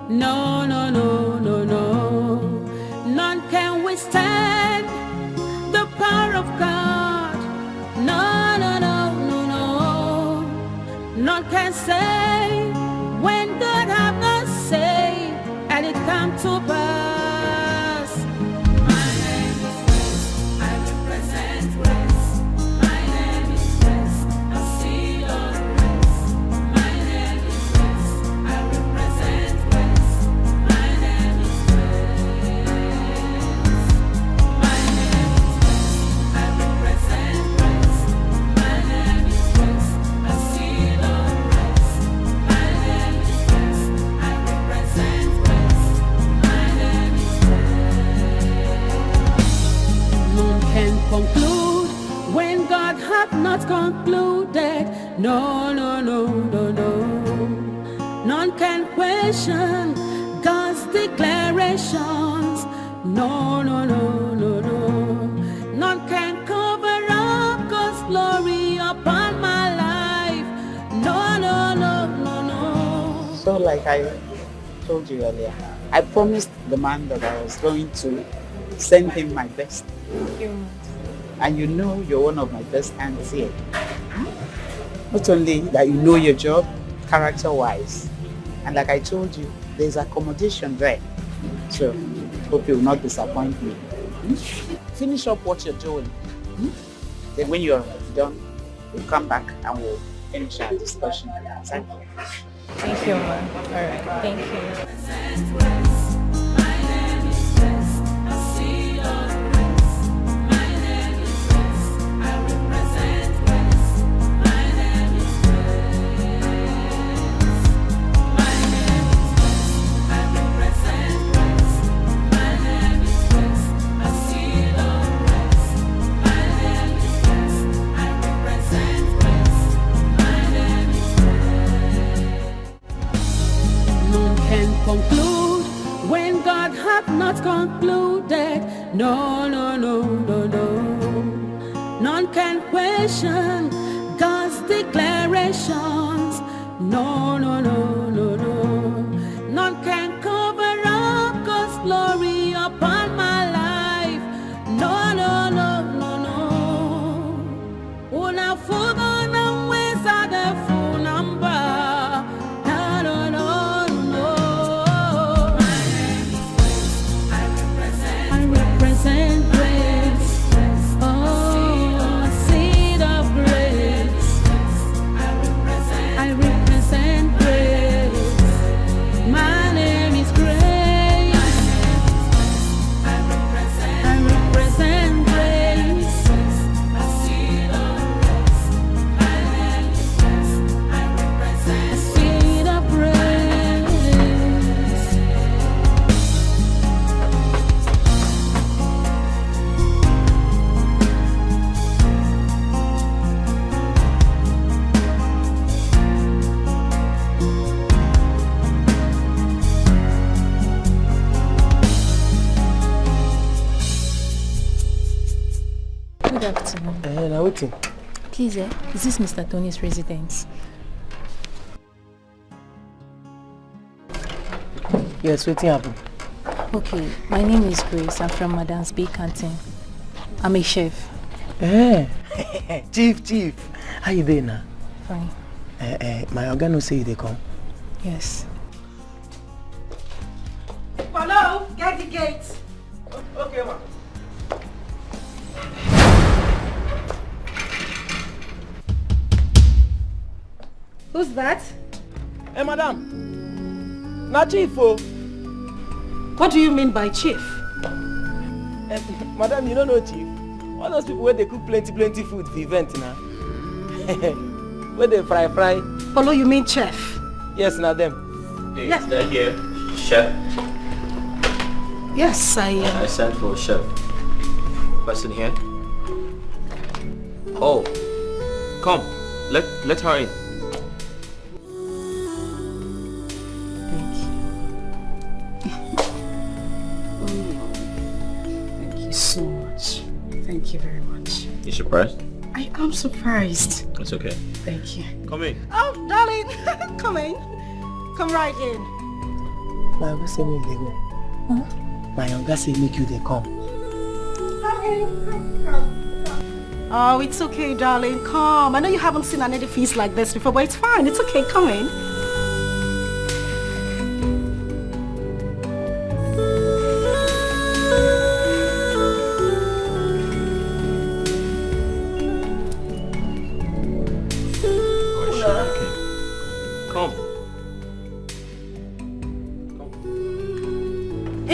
No, no, no, no, no. None can withstand the power of God. No, no, no, no, no. None can say when God have not said, and it come to pass. My name is Grace, I represent Grace. My name is Grace, a seed of grace. My name is Grace, I represent Grace. My name is Grace. My name is Grace, I represent Grace. My name is Grace, a seed of grace. My name is Grace, I represent Grace. My name is Grace. None can conclude when God hath not concluded. No, no, no, no, no. None can question God's declarations. No, no, no, no, no. None can cover up God's glory upon my life. No, no, no, no, no. So like I told you earlier, I promised the man that I was going to send him my best. And you know you're one of my best hands here. Not only that you know your job, character-wise, and like I told you, there's accommodation there. So, hope you will not disappoint me. Finish up what you're doing. Then when you're done, we'll come back and we'll finish our discussion. Thank you. Thank you, ma. All right, thank you. Conclude when God hath not concluded. No, no, no, no, no. None can question God's declarations. No, no, no, no, no. None can cover up God's glory upon my life. No, no, no, no, no. Una fuga na weza de full number. No, no, no. Represent grace, oh, seed of grace. I represent grace. My name is Grace. I represent grace. A seed of grace. My name is Grace. I represent a seed of grace. Good afternoon. Now waiting. Please, is this Mr. Tony's residence? Yes, waiting happen. Okay, my name is Grace. I'm from Madam's Bay Canteen. I'm a chef. Chief. How you doing now? Fine. My organ say they come. Yes. Hello, get the gate. Okay, ma. Who's that? Hey, madam. Na chief, oh. What do you mean by chief? Madam, you don't know chief. All those people where they cook plenty food for event now. Where they fry. Polo, you mean chef? Yes, na them. Hey, Yes. is that here? Chef? Yes, I sent for a chef. Person here? Oh, come. Let her in. Thank you so much. Thank you very much. You surprised? I am surprised. It's okay. Thank you. Come in. Oh, darling, come in. Come right in. My younger say make they go. My younger say make you they come. Oh, it's okay, darling. Come. I know you haven't seen an edifice like this before, but it's fine. It's okay. Come in.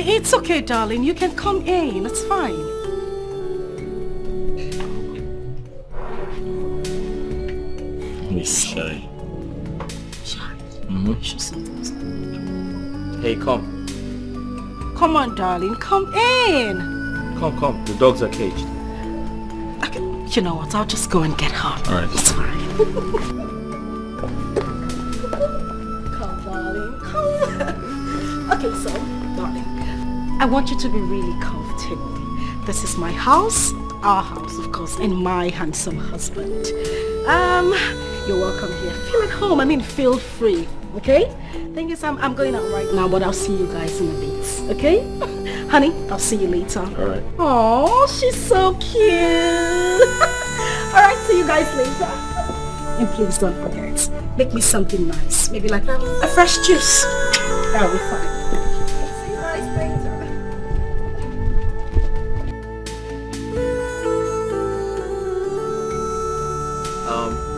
It's okay, darling. You can come in. It's fine. He's shy. Shy? Hey, come. Come on, darling. Come in. Come. The dogs are caged. Okay. You know what? I'll just go and get her. All right. It's fine. Come, darling. Come. Okay, so, darling, I want you to be really comfortable. This is my house, our house, of course, and my handsome husband. You're welcome here. Feel at home. I mean, feel free. Okay? Thing is, I'm going out right now, but I'll see you guys in a bit. Okay? Honey, I'll see you later. All right. Oh, she's so cute. All right, see you guys later. And please don't forget, make me something nice. Maybe like a fresh juice. That'll be fine. See you guys later.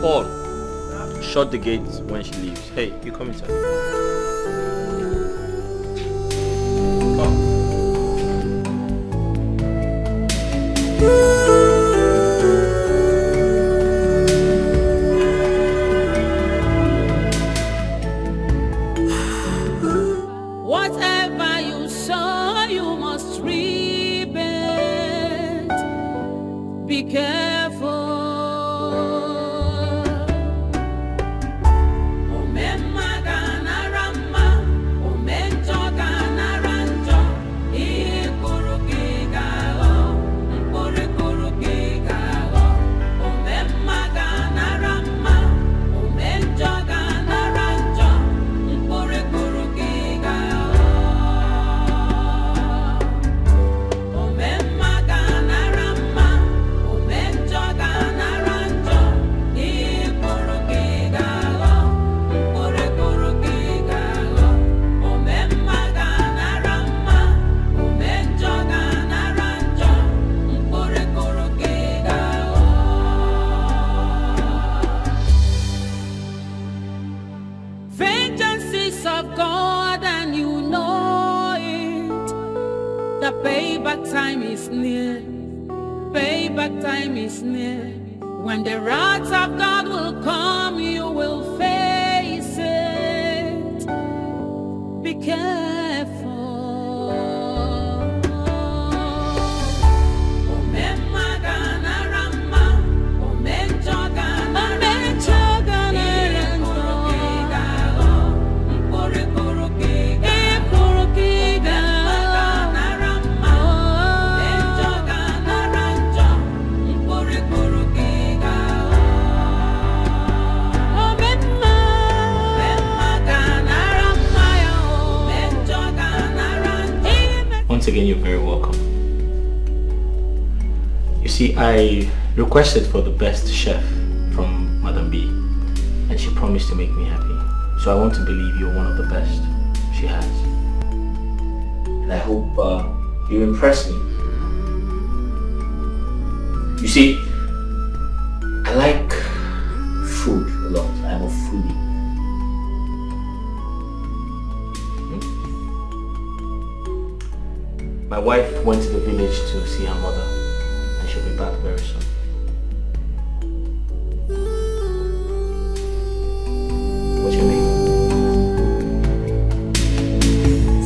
Paul, shut the gate when she leaves. Hey, you come inside. Whatever you sow, you must reap it. Be careful. Time is near, payback time is near. When the wrath of God will come, you will face it. Be careful. Once again, you're very welcome. You see, I requested for the best chef from Madam B, and she promised to make me happy. So I want to believe you're one of the best she has. And I hope you impress me. You see, I like food a lot. I'm a foodie. My wife went to the village to see her mother, and she'll be back very soon. What's your name?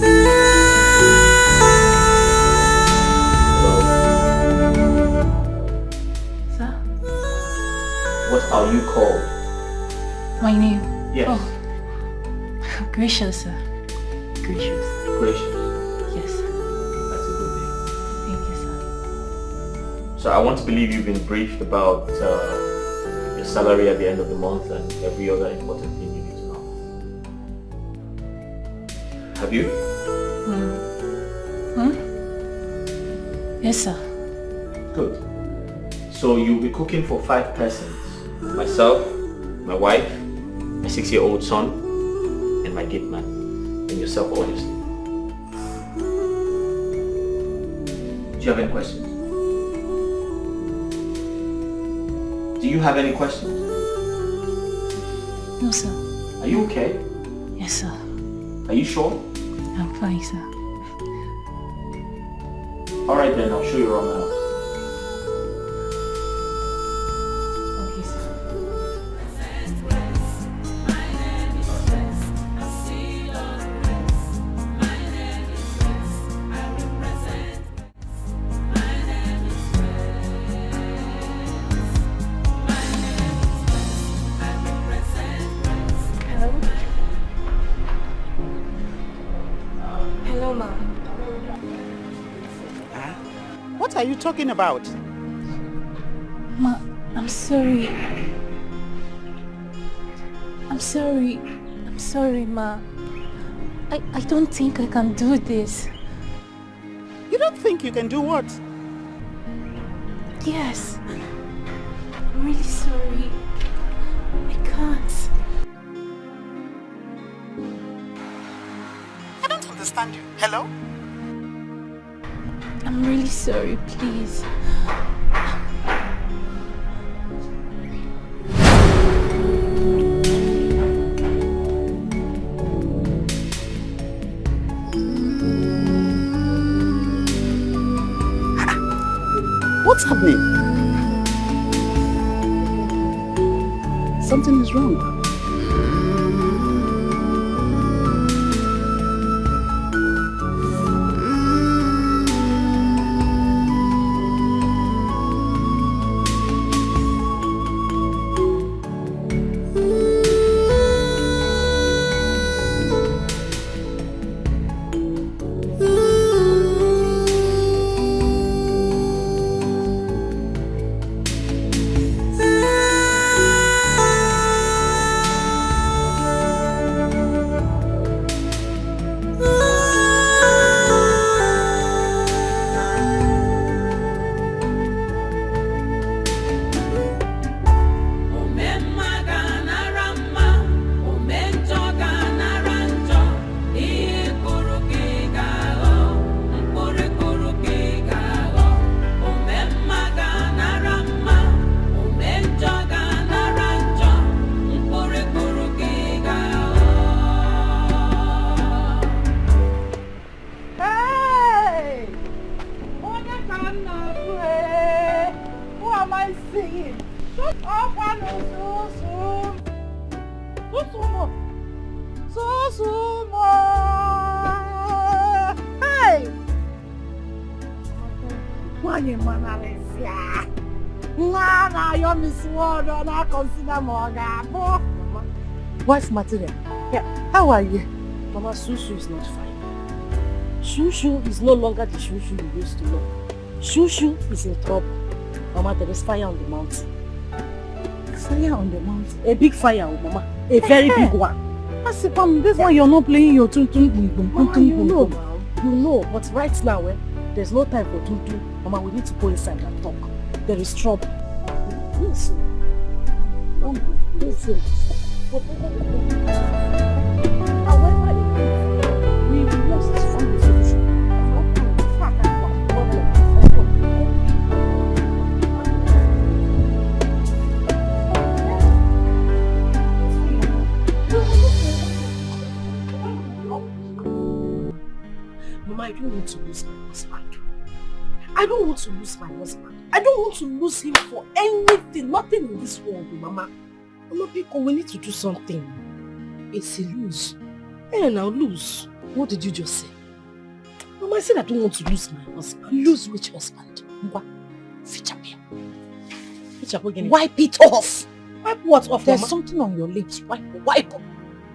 Hello? Sir? What are you called? My name? Yes. Oh. Gracious, sir. Gracious. Gracious. Yes. That's a good name. Thank you, sir. So I want to believe you've been briefed about your salary at the end of the month and every other important thing you need to know. Have you? Yes, sir. Good. So you'll be cooking for 5 persons. Myself, my wife, my 6-year-old son, and my gate man. And yourself, obviously. Do you have any questions? Do you have any questions? No, sir. Are you okay? Yes, sir. Are you sure? I'm fine, sir. Alright then, I'll show you around the house. Okay, sir. Hello, Ma. What are you talking about? Ma, I'm sorry. I'm sorry. I'm sorry, Ma. I don't think I can do this. You don't think you can do what? Yes. I'm really sorry. I can't. I don't understand you. Hello? I'm really sorry, please. What's happening? Something is wrong. What's material? Yeah. How are you? Mama, Shushu is not fine. Shushu is no longer the Shushu you used to know. Shushu is in trouble. Mama, there is fire on the mountain. Fire on the mountain? A big fire, Mama. A very big one. I said, this one you're not playing your Mama, you know now. You know, but right now, there's no time for tum. Mama, we need to go inside and talk. There is trouble. Listen. Listen. However it is, we must find a solution. Mama, I don't want to lose my husband. I don't want to lose my husband. I don't want to lose him for anything. Nothing in this world, Mama. Mama, Biko, we need to do something. It's a lose. Hey, now lose. What did you just say? Mama, I said I don't want to lose my husband. Lose which husband? What? Wipe it off. Wipe what off, There's Mama? something on your lips. Wipe.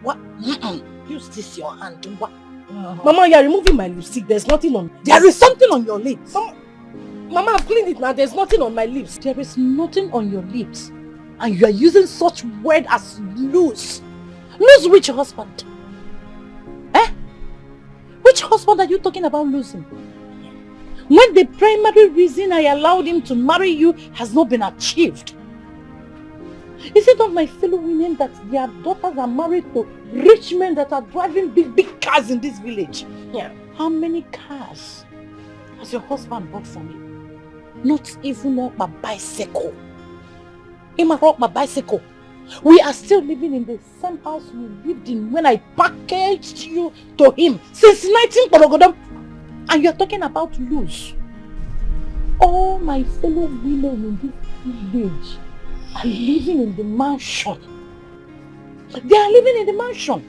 What? Use this your hand. What? Mama, you are removing my lipstick. There's nothing on. There is something on your lips. Mama, Mama, I've cleaned it now. There's nothing on my lips. There is nothing on your lips. And you are using such word as lose. Lose which husband? Eh? Which husband are you talking about losing? When the primary reason I allowed him to marry you has not been achieved. Is it not my fellow women that their daughters are married to rich men that are driving big cars in this village? Yeah. How many cars has your husband bought for me? Not even up my bicycle. Him up my bicycle. We are still living in the same house we lived in when I packaged you to him since 19 and you're talking about lose. All my fellow women in this village are living in the mansion. They are living in the mansion.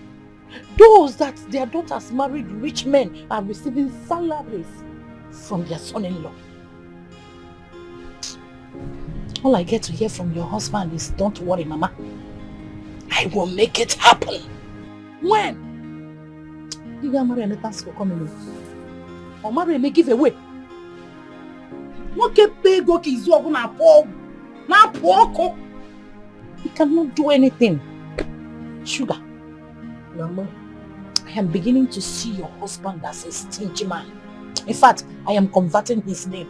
Those that their daughters married rich men are receiving salaries from their son-in-law. All I get to hear from your husband is, don't worry, Mama. I will make it happen. When? You got marry and thanks for coming. Or marry and give away. What can pay go ki zo na po? Na po. He cannot do anything. Sugar. Mama, I am beginning to see your husband as a stingy man. In fact, I am converting his name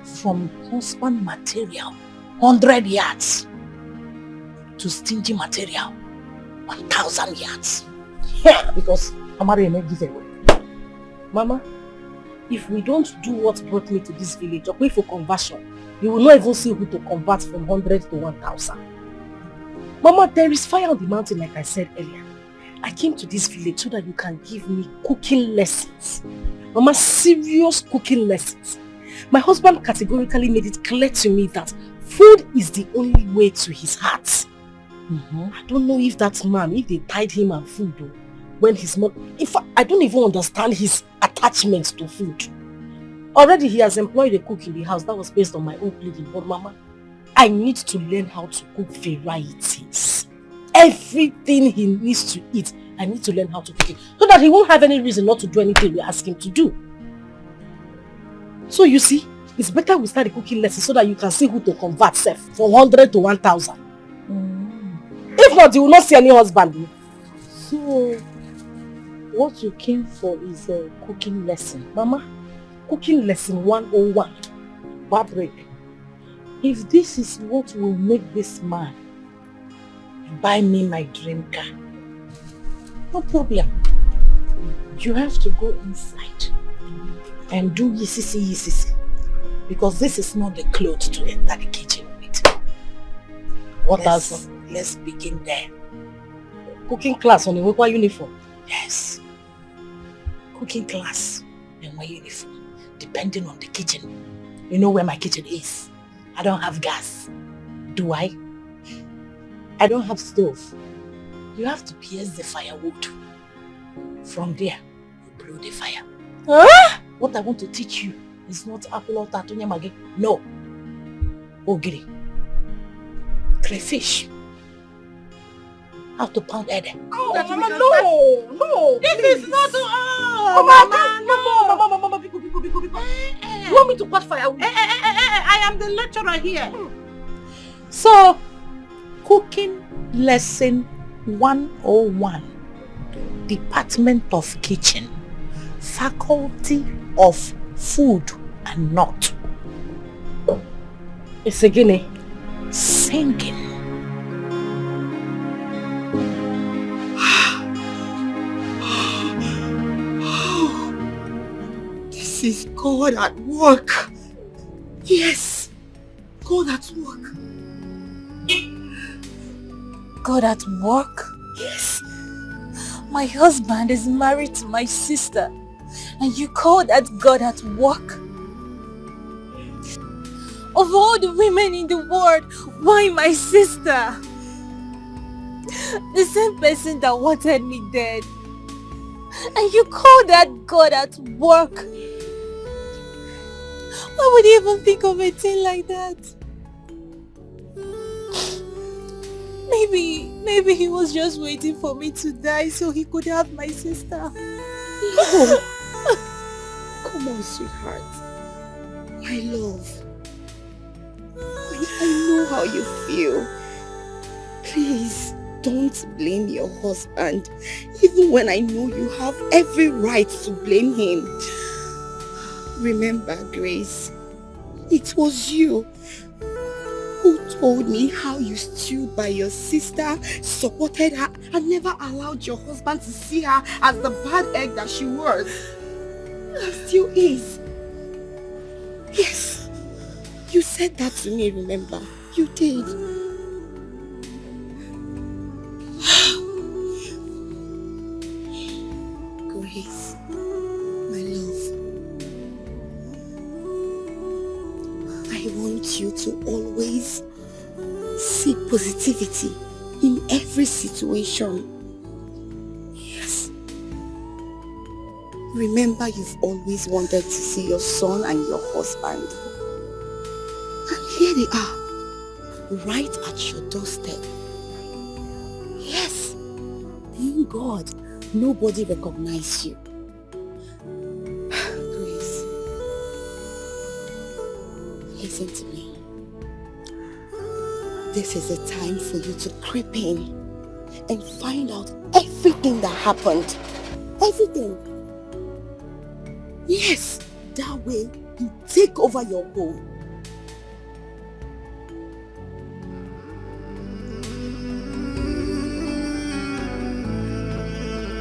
from husband material, 100 yards, to stingy material, 1,000 yards. Yeah, because Amari may give away. Mama, if we don't do what brought me to this village, or pay for conversion, you will not even see who to convert from 100 to 1,000. Mama, there is fire on the mountain, like I said earlier. I came to this village so that you can give me cooking lessons. Mama, serious cooking lessons. My husband categorically made it clear to me that food is the only way to his heart. I don't know if that man, if they tied him and food, though, when his mom... In fact, I don't even understand his attachment to food. Already he has employed a cook in the house. That was based on my own pleading. But Mama, I need to learn how to cook varieties. Everything he needs to eat, I need to learn how to cook it. So that he won't have any reason not to do anything we ask him to do. So you see, it's better we start the cooking lesson so that you can see who to convert self from 100 to 1,000. If not, you will not see any husband. So, what you came for is a cooking lesson. Mama, cooking lesson 101. Frederick, if this is what will make this man buy me my dream car, no problem. You have to go inside and do yisisi, because this is not the clothes to enter the kitchen with. What else? Let's begin there. Cooking class on a work uniform? Yes. Cooking class in my uniform, depending on the kitchen. You know where my kitchen is. I don't have gas. Do I? I don't have stove. You have to pierce the firewood. From there, you blow the fire. Huh? What I want to teach you is not apple or tatunya magi. No. Ogiri. Crayfish. How to pound egg. Oh, Mama, no. This is not... Oh, Mama, Biko. You want me to put firewood? I am the lecturer here. So, cooking lesson 101. Department of Kitchen. Faculty of Food and Not. It's a guinea. Singing. This is God at work. Yes, God at work. God at work? Yes. My husband is married to my sister, and you call that God at work? Of all the women in the world, why my sister? The same person that wanted me dead. And you call that God at work? Why would you even think of a thing like that? Maybe he was just waiting for me to die so he could have my sister. No. Come on, sweetheart. My love, I know how you feel. Please, don't blame your husband, even when I know you have every right to blame him. Remember, Grace, it was you who told me how you stood by your sister, supported her, and never allowed your husband to see her as the bad egg that she was. And still is. Yes, you said that to me, remember? You did. Grace, my love, I want you to always seek positivity in every situation. Yes. Remember, you've always wanted to see your son and your husband. And here they are, right at your doorstep. Yes. Thank God, nobody recognized you. Grace, listen to me. This is a time for you to creep in and find out everything that happened. Everything. Yes, that way you take over your home.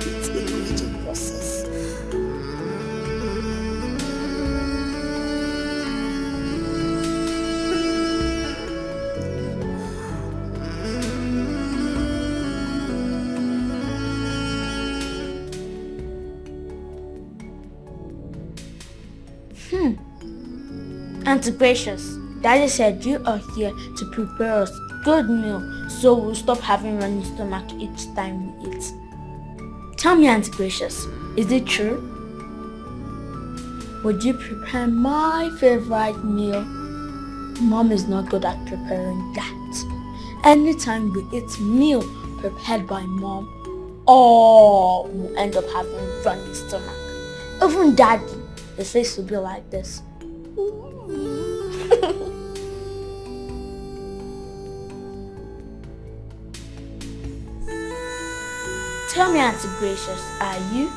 It's a gradual process. Auntie Gracious, Daddy said you are here to prepare us good meal so we'll stop having running stomach each time we eat. Tell me, Auntie Gracious, is it true? Would you prepare my favorite meal? Mom is not good at preparing that. Anytime we eat meal prepared by Mom, all will end up having running stomach. Even Daddy, his face will be like this. Tell me, Auntie Gracious, are you?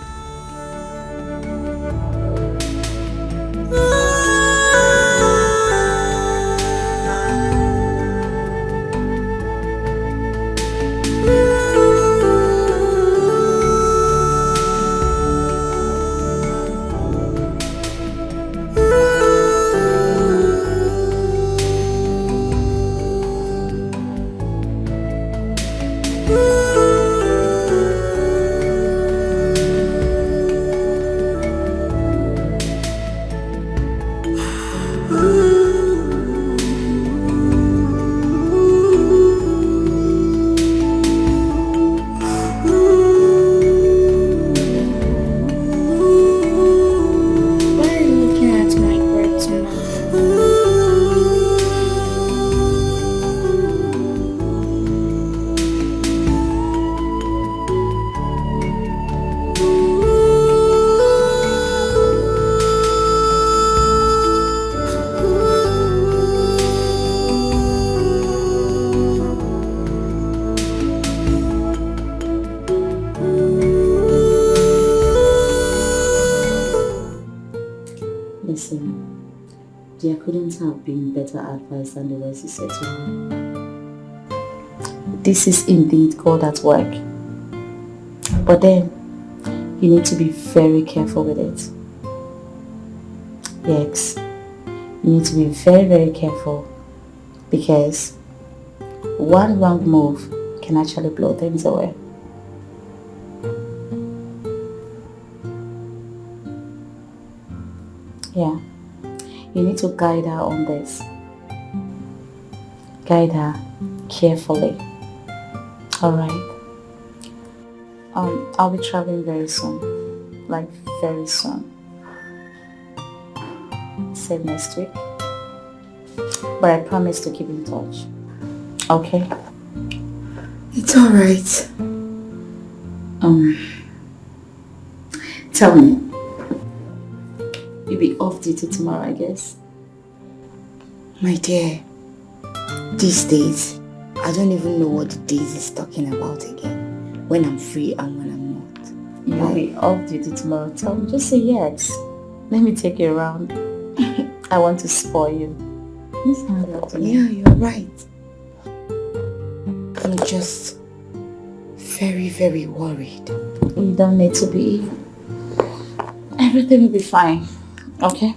There couldn't have been better advice than the words you said to me. This is indeed God at work. But then, you need to be very careful with it. Yes, you need to be very, very careful because one wrong move can actually blow things away. Yeah. You need to guide her on this. Guide her carefully. Alright? I'll be traveling very soon. Like very soon. Say next week. But I promise to keep in touch. Okay? It's alright. Tell me. You'll be off duty tomorrow, I guess. My dear, these days, I don't even know what the days is talking about again. When I'm free and when I'm not. You'll be off duty tomorrow. Tell me, just say yes. Let me take you around. I want to spoil you. Yeah, you're right. I'm just very, very worried. You don't need to be. Everything will be fine. Okay?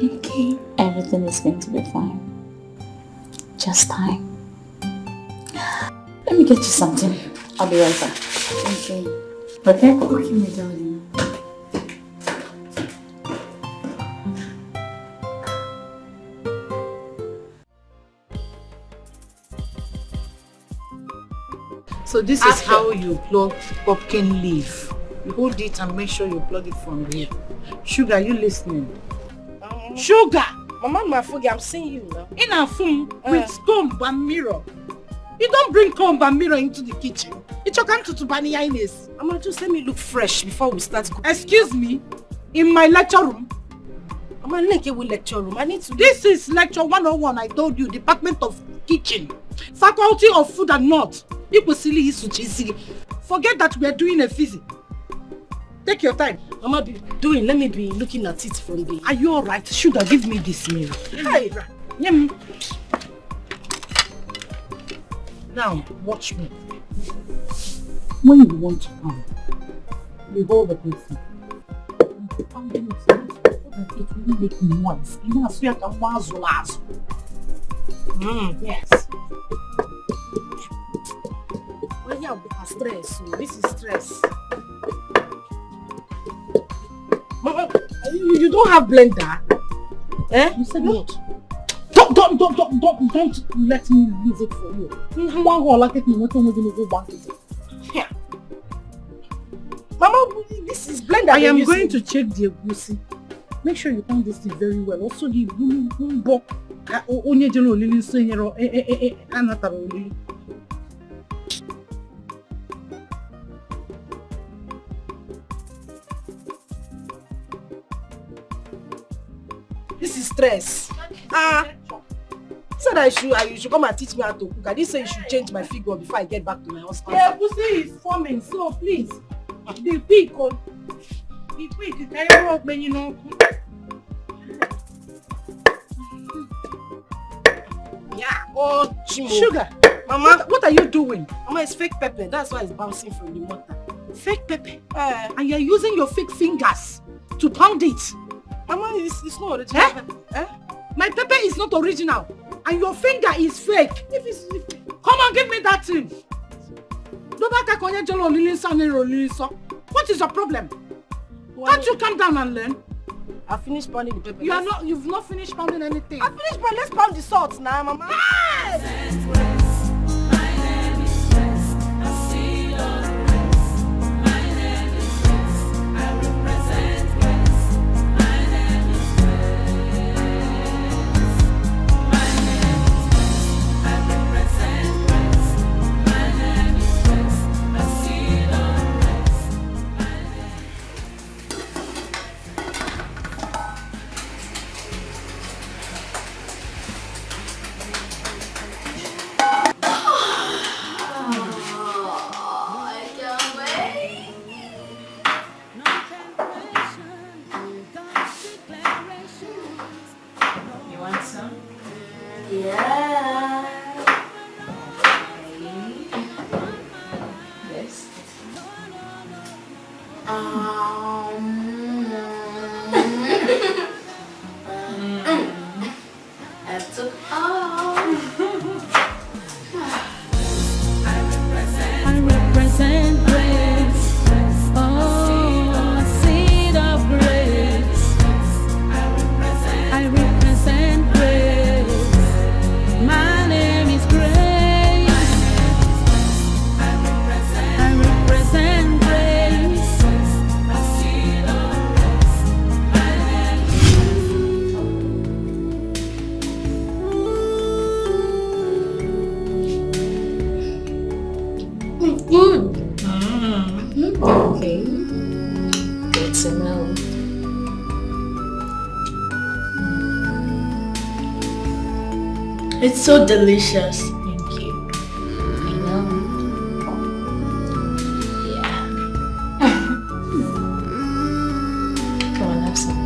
Okay. Everything is going to be fine. Just time. Let me get you something. I'll be right back. Okay. Okay? Okay, my darling. So this is how you plug pumpkin leaf. You hold it and make sure you plug it from here. Sugar, are you listening? Sugar! Mama Mafugi, I'm seeing you now. In a phone with comb and mirror. You don't bring comb and mirror into the kitchen. It's your come to Bani Ines. Mama, just let me look fresh before we start cooking. Excuse me? In my lecture room? Mama, Neke will lecture room. I need to... This is lecture 101, I told you. Department of Kitchen. Faculty of Food and Not. Forget that we are doing a physics. Take your time. Mama, let me be looking at it from the... Are you alright? Sugar, give me this mirror. Hi. Now, watch me. When you want to pound, you hold the person. Pounding it so that it will make noise. You know, so you can wazzle. Yes. Well, yeah, stress. So this is stress. Mama, you don't have blender? Eh? You said what? Don't let me use it for you. Yeah. Mama, this is blender. I am going to check the egusi. Make sure you pound this thing very well. Also the bumbo. Onye jelo lili senyero anataro lili. This is stress. Said I should come and teach me how to cook. I didn't say you should change my figure before I get back to my husband. Yeah, pussy is forming, so please. The pig, you carry work when you know. Yeah. Oh, Sugar. Mama, what are you doing? Mama, it's fake pepper. That's why it's bouncing from the mortar. Fake pepper? And you're using your fake fingers to pound it. Mama, it's not original. My pepper is not original. And your finger is fake. Come on, give me that thing. What is your problem? Can't you calm down and learn? I finished pounding the pepper. You've not finished pounding anything. I finished pounding. Let's pound the salt now, Mama. I represent grace. It's so delicious. Thank you. I know. Yeah. Come on, have some.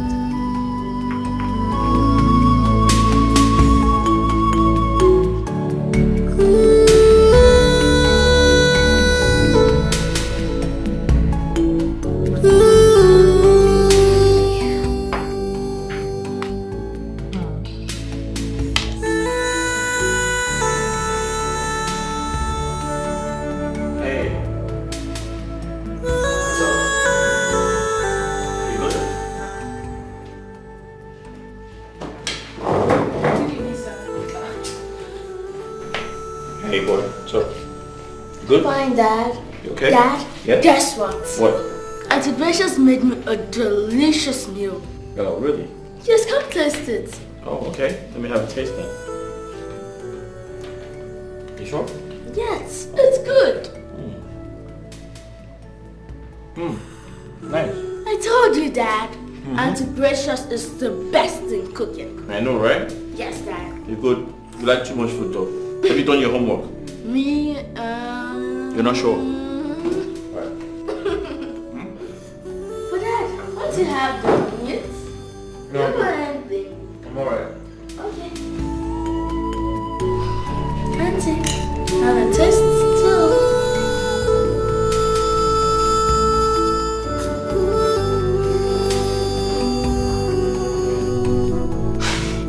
Hey boy, what's up? Good? Fine, Dad. You okay? Dad, Yeah? guess what? What? Auntie Gracious made me a delicious meal. Oh, really? Just come taste it. Oh, okay. Let me have a taste then. You sure? Yes, it's good. Nice. I told you, Dad. Auntie Gracious is the best in cooking. I know, right? Yes, Dad. You're good. You like too much food though. Have you done your homework? Me, You're not sure? But Dad, what you have done it? No, Don't want anything. I'm alright. Okay. Auntie, have a taste too.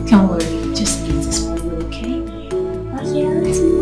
Don't worry, just eat this for you, okay? Okay, Auntie.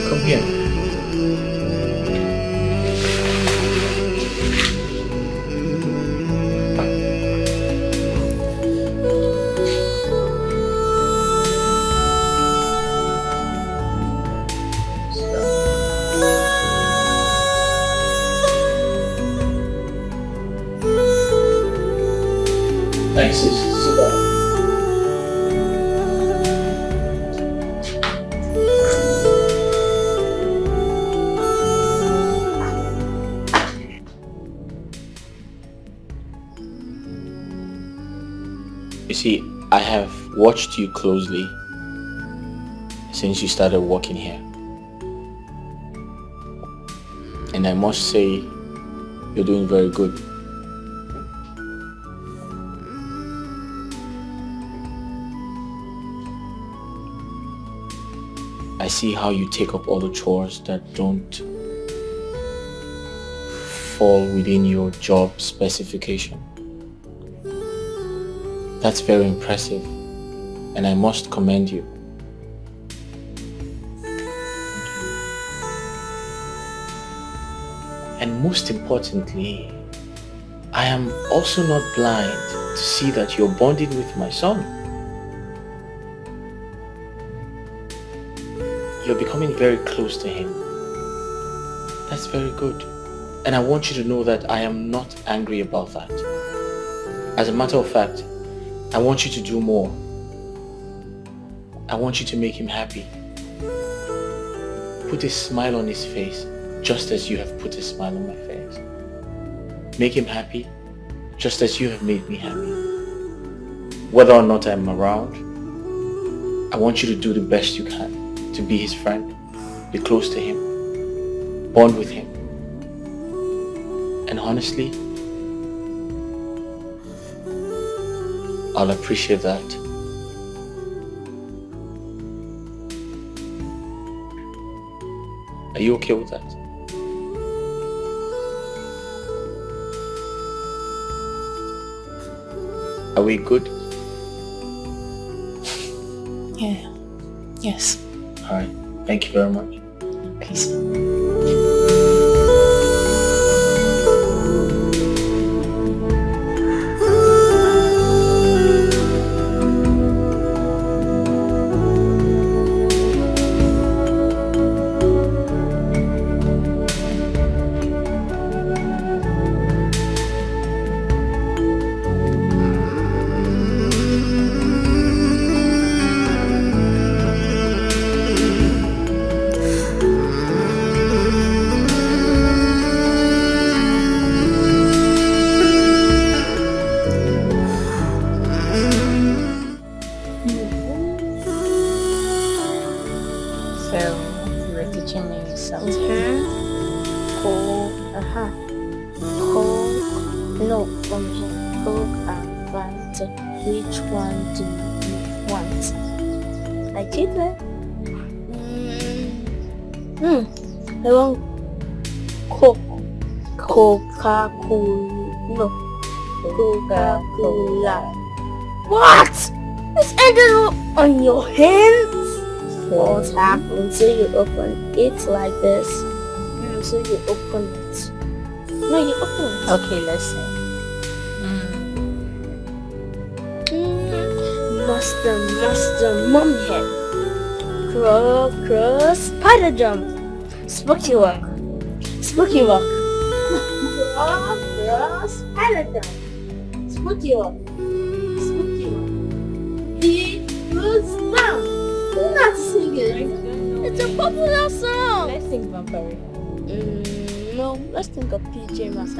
Come here. Thanks, sis. Sit down. You see, I have watched you closely since you started working here. And I must say, you're doing very good. I see how you take up all the chores that don't fall within your job specification. That's very impressive, and I must commend you. And most importantly, I am also not blind to see that you're bonding with my son. You're becoming very close to him. That's very good. And I want you to know that I am not angry about that. As a matter of fact, I want you to do more. I want you to make him happy. Put a smile on his face, just as you have put a smile on my face. Make him happy, just as you have made me happy. Whether or not I'm around, I want you to do the best you can to be his friend, be close to him, bond with him. And honestly, I'll appreciate that. Are you okay with that? Are we good? Yeah. Yes. Alright. Thank you very much. Peace. Which one do you want? Like it? I want Coca-Cola. No. Coca-Cola. What? This ended on your hands? What happened? So you open it like this. So you open it. No, you open it. Okay, let's see. Master, mom head. Cross, spider jump. Spooky walk. Cross, spider jump. Spooky walk. Feet, roots down. You're not singing. It's a popular song. Let's sing Vampire. No, let's think of PJ Masks.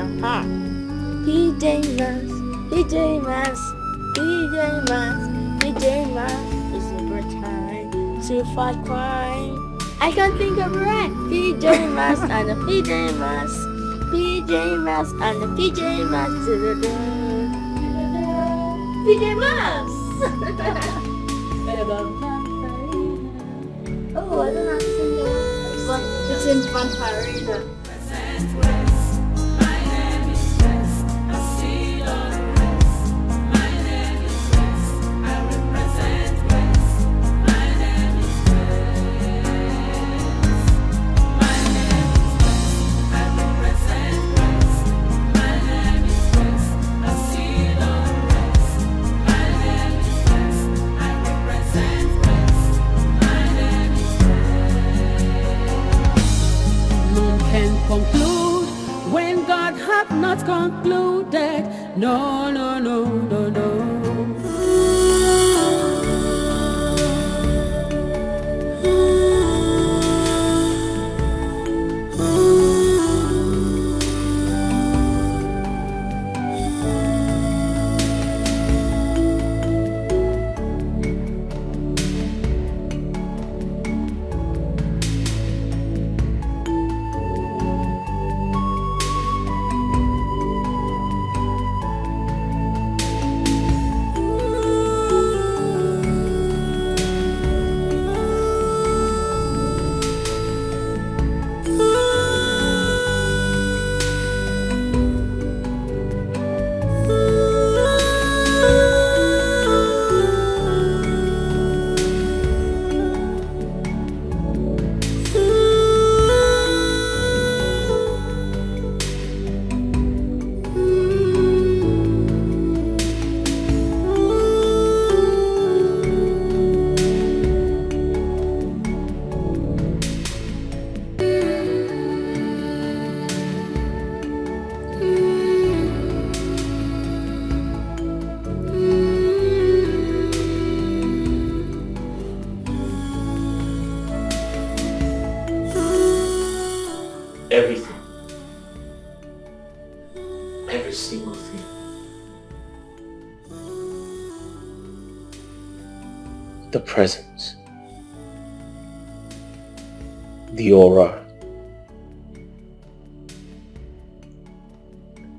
PJ Masks is a great time to fight crime. I can't think of it right. PJ Masks and the PJ Masks. PJ Masks and the PJ Masks. PJ Masks. What about Oh, I don't know how to sing it. But it's in Vampire. Conclude when God hath not concluded. No, no, no, no, no. Everything. Every single thing. The presence. The aura.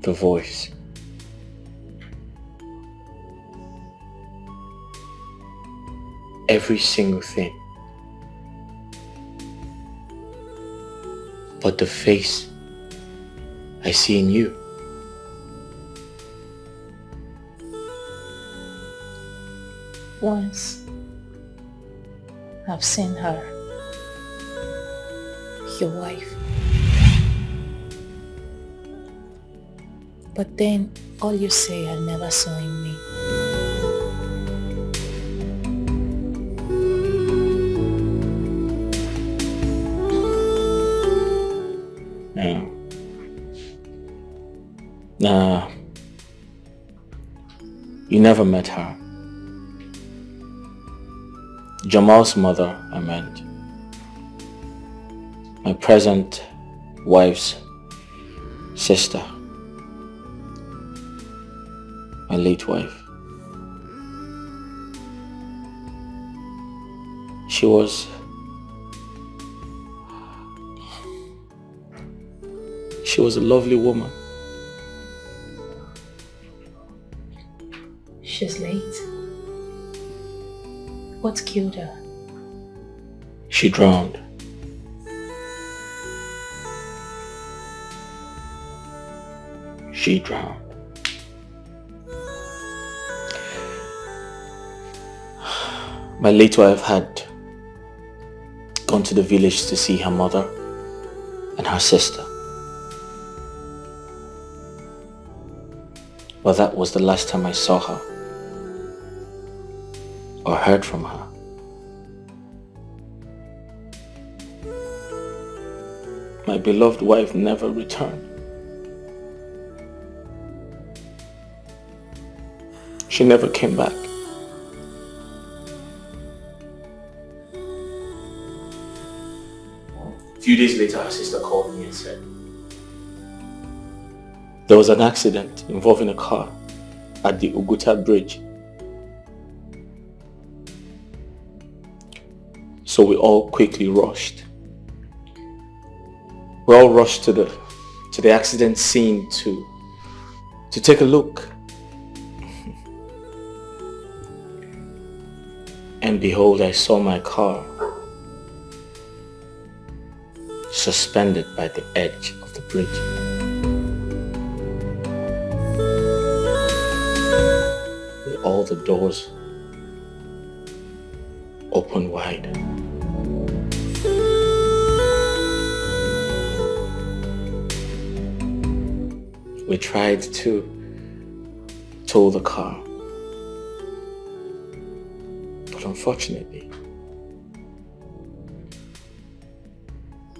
The voice. every single thing. But the face I see in you. Once I've seen her, your wife. But then all you say I never saw in me. Yeah. Nah. You never met her. Jamal's mother, I meant. My present wife's sister. My late wife. She was a lovely woman. She's late. What killed her? She drowned. She drowned. My late wife had gone to the village to see her mother and her sister. But that was the last time I saw her or heard from her. My beloved wife never returned. She never came back. A few days later, her sister called me and said, there was an accident involving a car at the Uguta bridge. So we all quickly rushed. We all rushed to the accident scene to take a look. And behold, I saw my car suspended by the edge of the bridge. With all the doors open wide. We tried to tow the car, but unfortunately,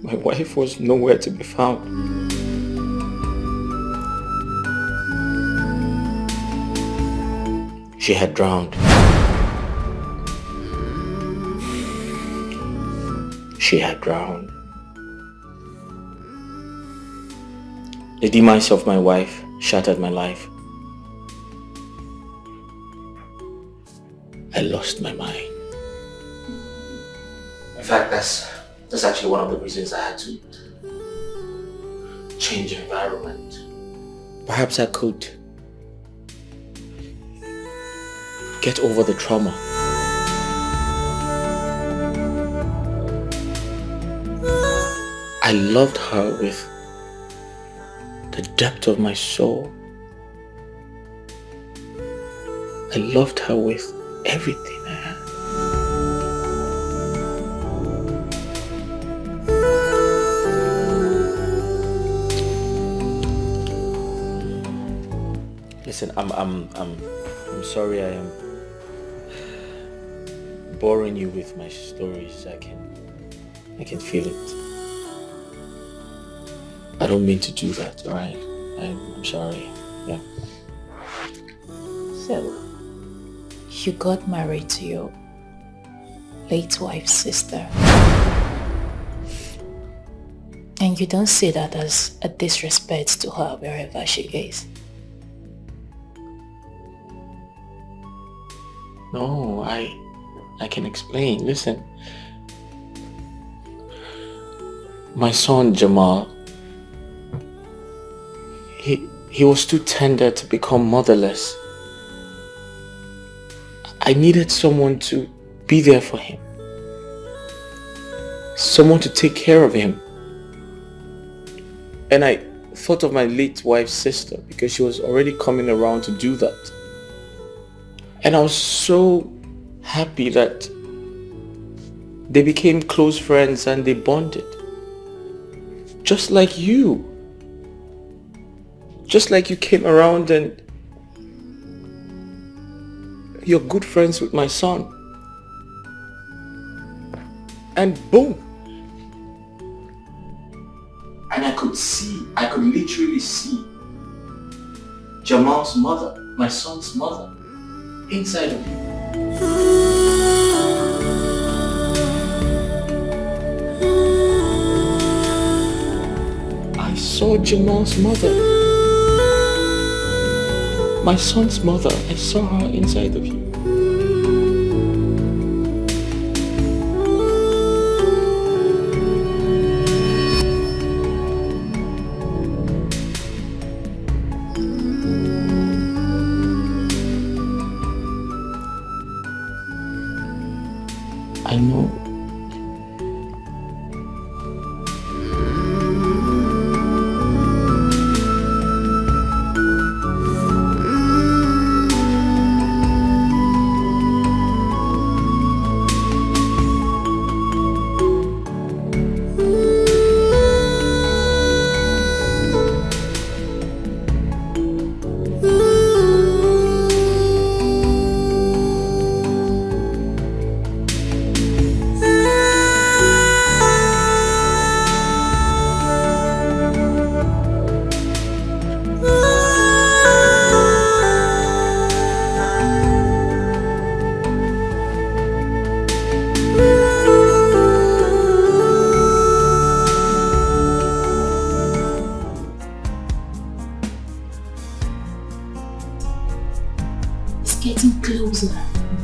my wife was nowhere to be found. She had drowned. She had drowned. The demise of my wife shattered my life. I lost my mind. In fact, that's actually one of the reasons I had to change environment. Perhaps I could get over the trauma. I loved her with the depth of my soul. I loved her with everything I had. Listen, I'm sorry I am boring you with my stories. I can feel it. I don't mean to do that, alright? I'm sorry. Yeah. So, you got married to your late wife's sister. And you don't see that as a disrespect to her wherever she is. No, I can explain. Listen. My son Jamal, he was too tender to become motherless. I needed someone to be there for him. Someone to take care of him. And I thought of my late wife's sister because she was already coming around to do that. And I was so happy that they became close friends and they bonded. Just like you. Just like you came around and you're good friends with my son. And boom. And I could literally see Jamal's mother, my son's mother, inside of you. I saw Jamal's mother, my son's mother. I saw her inside of you. I know.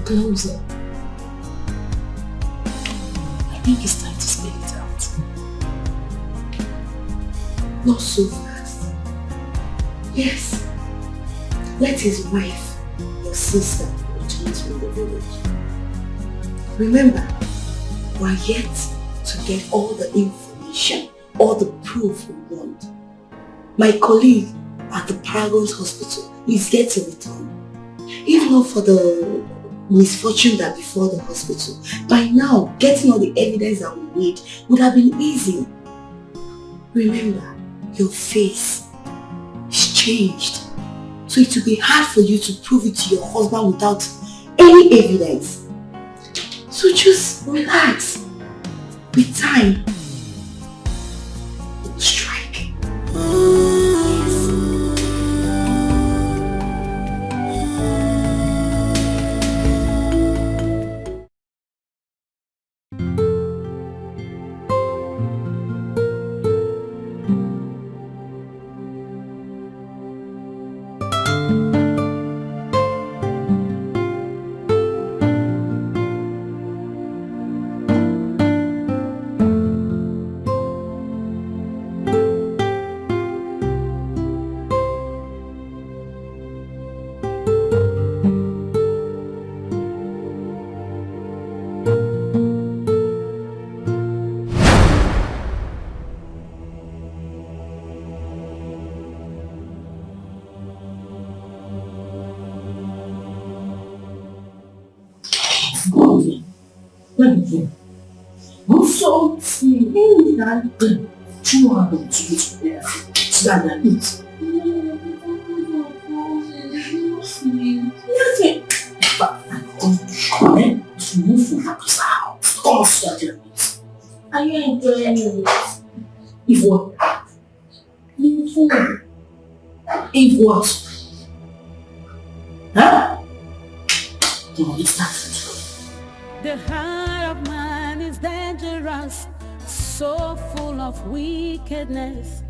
Closer. I think it's time to spell it out. Not so fast. Yes. Let his wife, your sister, return from the village. Remember, we are yet to get all the information, all the proof we want. My colleague at the Paragon's hospital is yet to return. If not for the misfortune that befell the hospital, by now getting all the evidence that we need would have been easy. Remember, your face is changed, so it will be hard for you to prove it to your husband without any evidence. So just relax. With time, it will strike. Yes. Are you enjoying it? If what? If what? Huh? The heart of man is dangerous, so full of wickedness,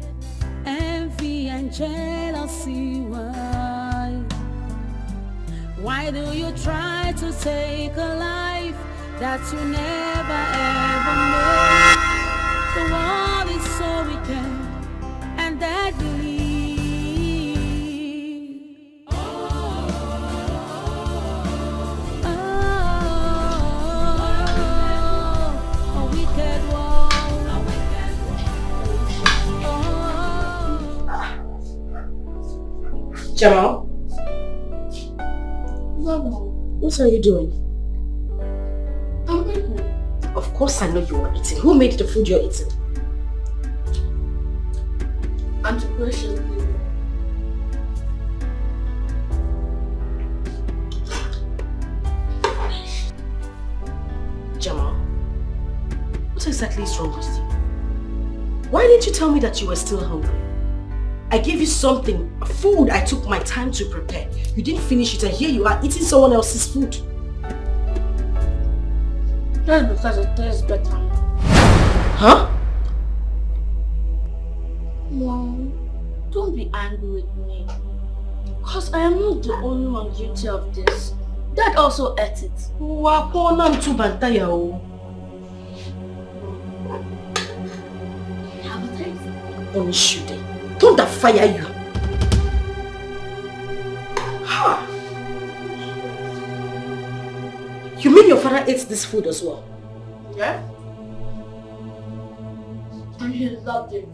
envy and jealousy. Why do you try to take a life that you never ever know? The world is so wicked and deadly. Jamal? Mama, what are you doing? I'm eating. Of course I know you are eating. Who made the food you're eating? Auntie Precious. Jamal, what exactly is wrong with you? Why didn't you tell me that you were still hungry? I gave you something, food I took my time to prepare. You didn't finish it and here you are eating someone else's food. That's because it tastes better. Huh? Mom, don't be angry with me. Because I am not the only one guilty of this. Dad also ate it. Have a taste. Only shoot it. Don't that fire you. Ha! You mean your father ate this food as well? Yeah? And he loved it.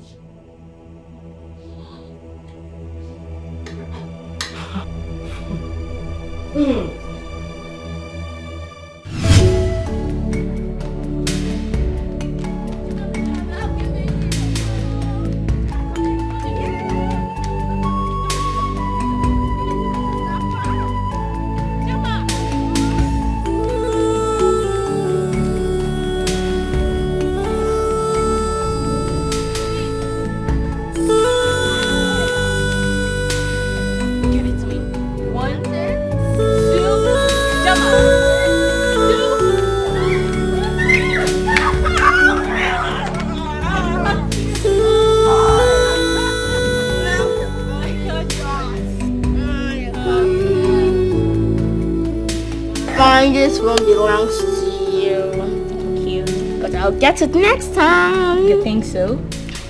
This one belongs to you. Thank you. But I'll get it next time. You think so?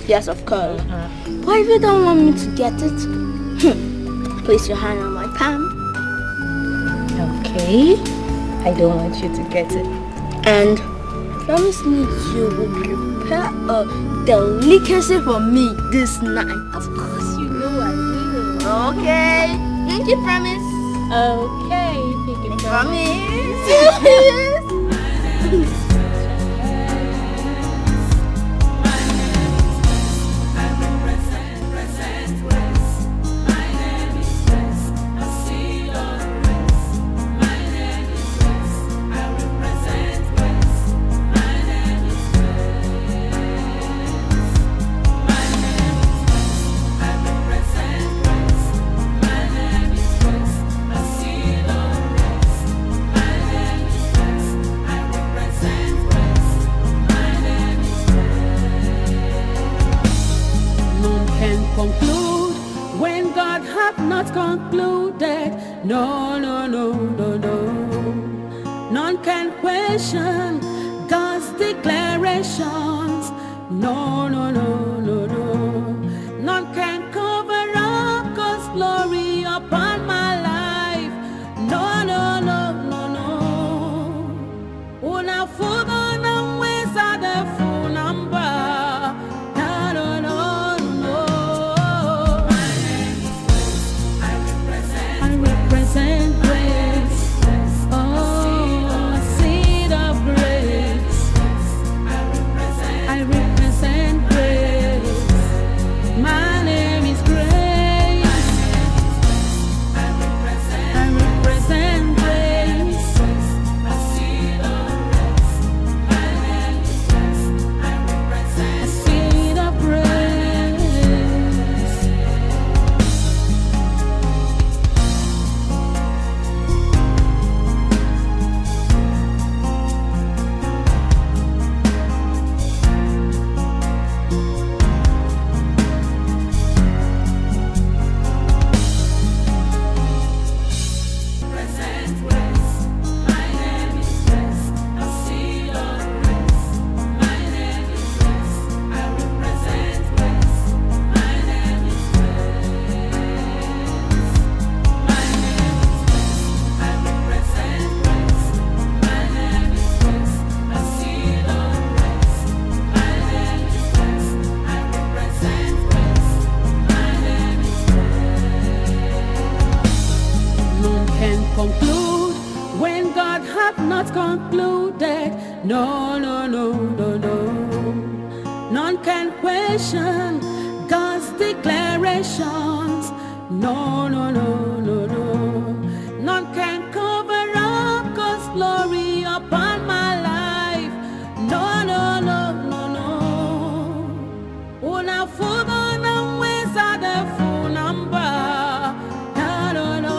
Yes, of course. But if you don't want me to get it, place your hand on my palm. Okay. I don't want you to get it. And promise me you will prepare a delicacy for me this night. Of course, you know I will. Okay. Pinky promise. Okay, pinky promise. Conclude when God hath not concluded. No, no, no, no, no. None can question God's declarations. No, no, no, no, no. None can cover up God's glory upon my life. No, no, no, no, no. Una fuga na mweza de funamba. concluded. No, no, no, no, no. None can question God's declarations. No, no, no, no, no. None can cover up God's glory upon my life. No, no, no, no, no. Una fuga na mweza de funamba. No, no, no,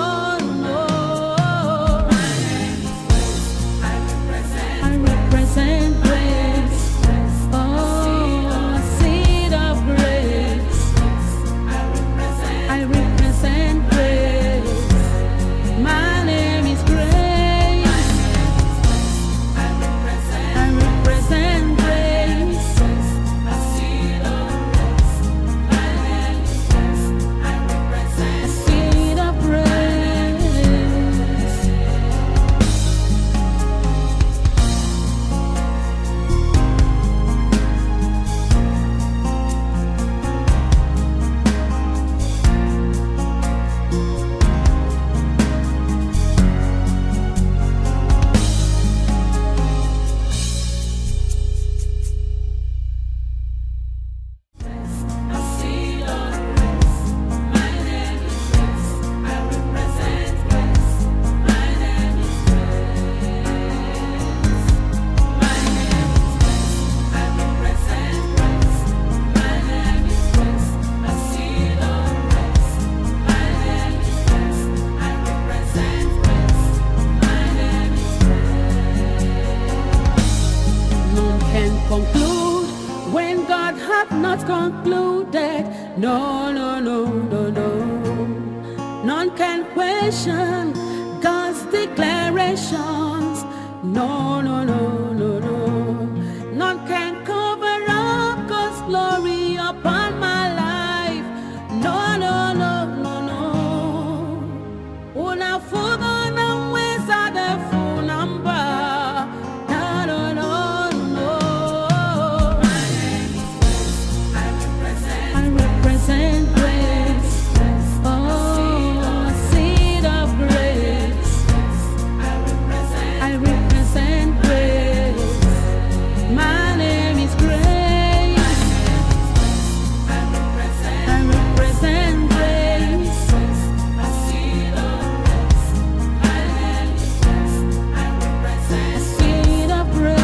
no. I represent grace. Oh, a seed of grace. I represent grace. My name is Grace. I represent grace. A seed of grace. My name is Grace. I represent a seed of grace. None can conclude when God hath not concluded. No, no, no, no, no. None can question God's declarations. No, no, no, no, no. None can cover up God's glory upon my life. No, no, no, no, no. Una fuga na mweza de funamba. No, no, no, no. I represent grace. Oh, a seed of grace. I represent grace. My name is Grace. I represent grace. A seed of grace. My name is Grace. I represent a seed of grace.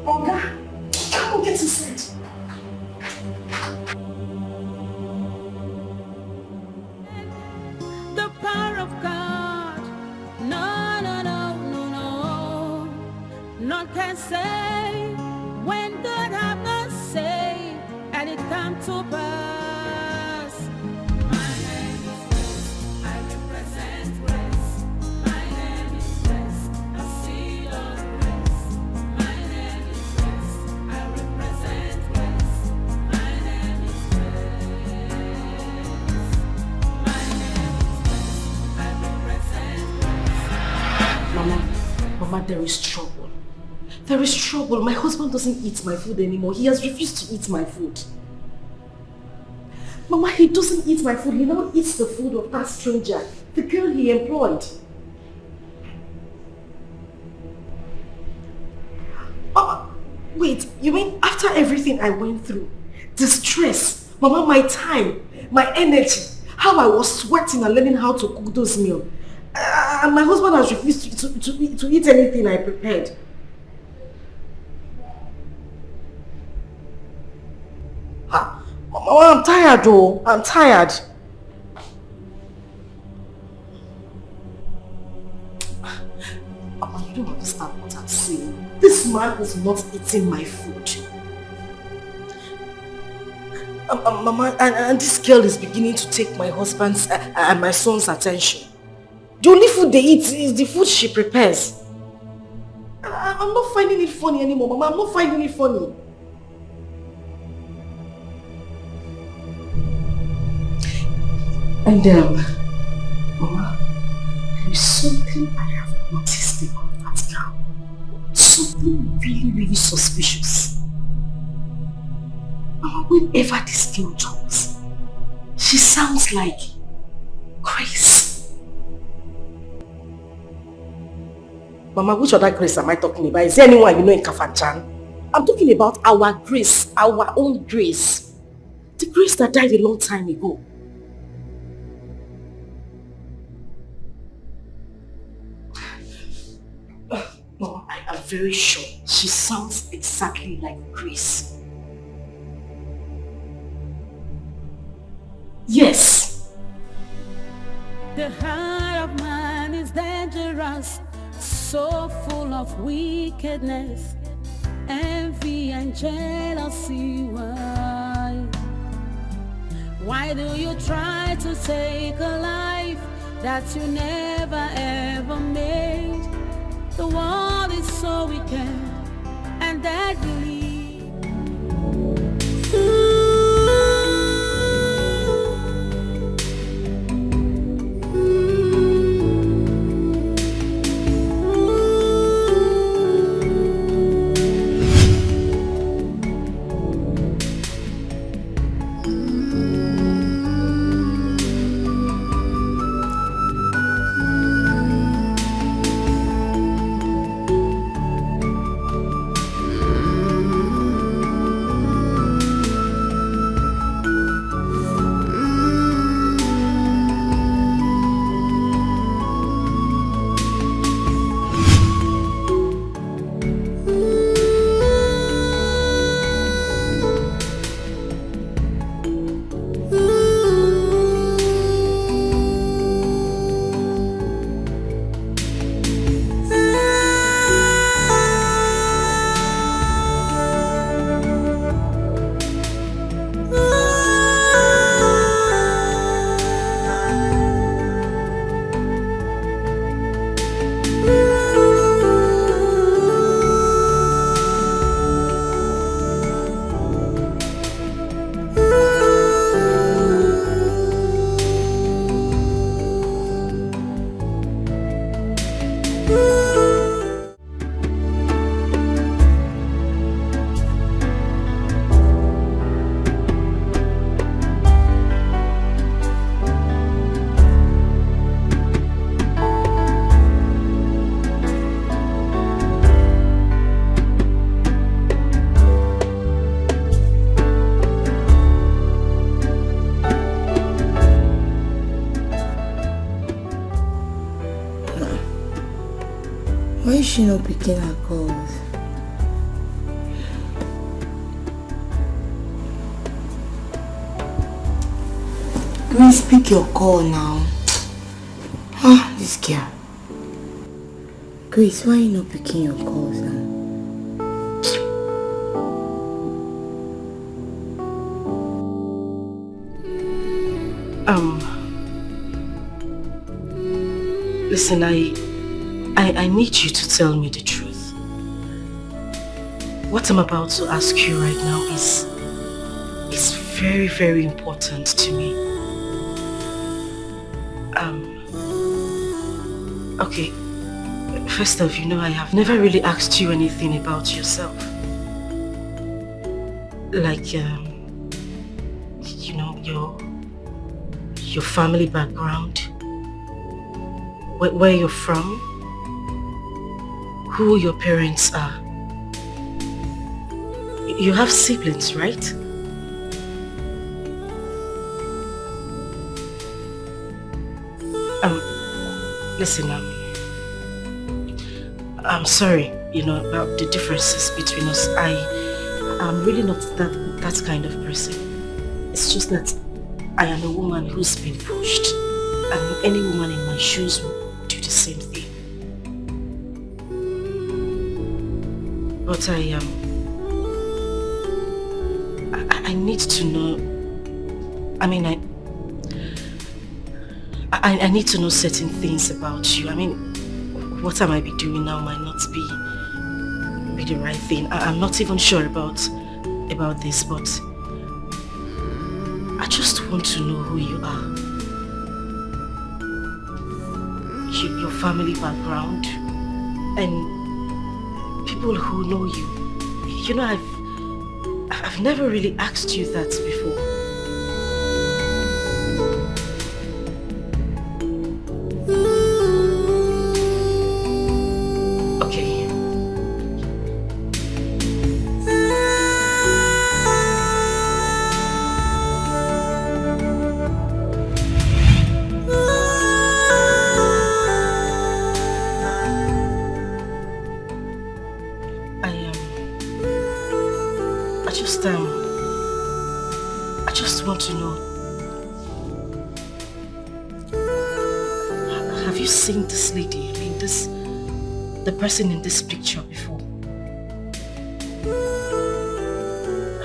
Oga, come on, get inside. The power of God. No, no, no, no, no. None can say when God have not said, and it come to pass. My name is Grace. I represent grace. My name is Grace. A seed of grace. My name is Grace. I represent grace. My name is Grace. My name is Grace. I represent grace. Mama, there is trouble. There is trouble. My husband doesn't eat my food anymore. He has refused to eat my food. Mama, he doesn't eat my food. He now eats the food of that stranger. The girl he employed. Oh, wait, you mean after everything I went through, the stress, Mama, my time, my energy, how I was sweating and learning how to cook those meals, and my husband has refused to eat anything I prepared. Mama, I'm tired though. I'm tired. Mama, you don't understand what I'm saying. This man is not eating my food. Mama, and this girl is beginning to take my husband's and my son's attention. The only food they eat is the food she prepares. I'm not finding it funny anymore, Mama. I'm not finding it funny. And Mama, there is something I have noticed about that girl. Something really, really suspicious. Mama, whenever this girl talks, she sounds like Grace. Mama, which other Grace am I talking about? Is there anyone you know in Kafanchan? I'm talking about our Grace, our own Grace. The Grace that died a long time ago. Mama, I am very sure she sounds exactly like Grace. Yes. The heart of man is dangerous, so full of wickedness, envy and jealousy. Why do you try to take a life that you never ever made? The world is so wicked and deadly. Why is she not picking her calls? Grace, pick your call now. Ah, this girl. Grace, why are you not picking your calls now? Listen, I need you to tell me the truth. What I'm about to ask you right now is very, very important to me. Okay, first off, I have never really asked you anything about yourself. Like, your family background, where you're from, who your parents are. You have siblings, right? Listen, I'm sorry, about the differences between us. I'm really not that kind of person. It's just that I am a woman who's been pushed, and any woman in my shoes will do the same thing. But I need to know. I mean, I need to know certain things about you. I mean, what I might be doing now might not be the right thing. I'm not even sure about this, but I just want to know who you are. Your family background, and people who know you. I've never really asked you that before. I just want to know, have you seen this lady? I mean, the person in this picture before?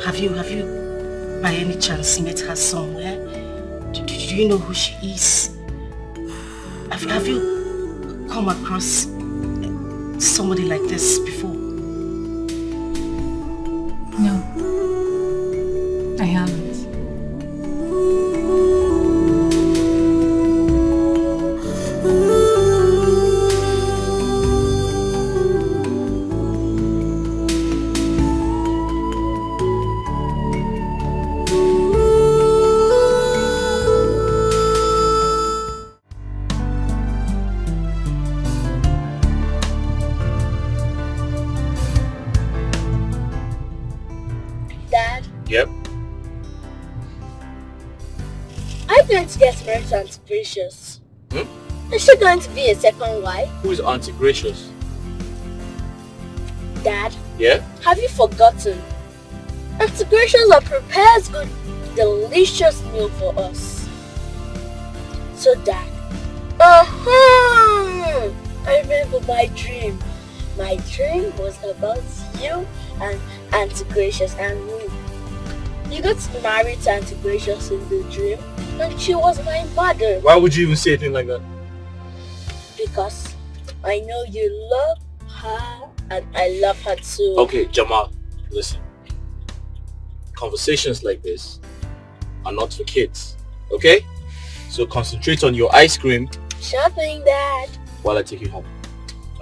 Have you by any chance met her somewhere? Do you know who she is? Have you come across somebody like this before? No, I haven't. Yep. I'm going to get married to Auntie Gracious. Is she going to be a second wife? Who is Auntie Gracious? Dad? Yeah? Have you forgotten? Auntie Gracious prepares good, delicious meal for us. So Dad, I remember my dream. My dream was about you and Auntie Gracious and me. You got married to Auntie Gracious in the dream, and she was my mother. Why would you even say anything like that? Because I know you love her, and I love her too. Okay, Jamal, listen. Conversations like this are not for kids, okay? So concentrate on your ice cream. Sure thing, Dad. While I take you home.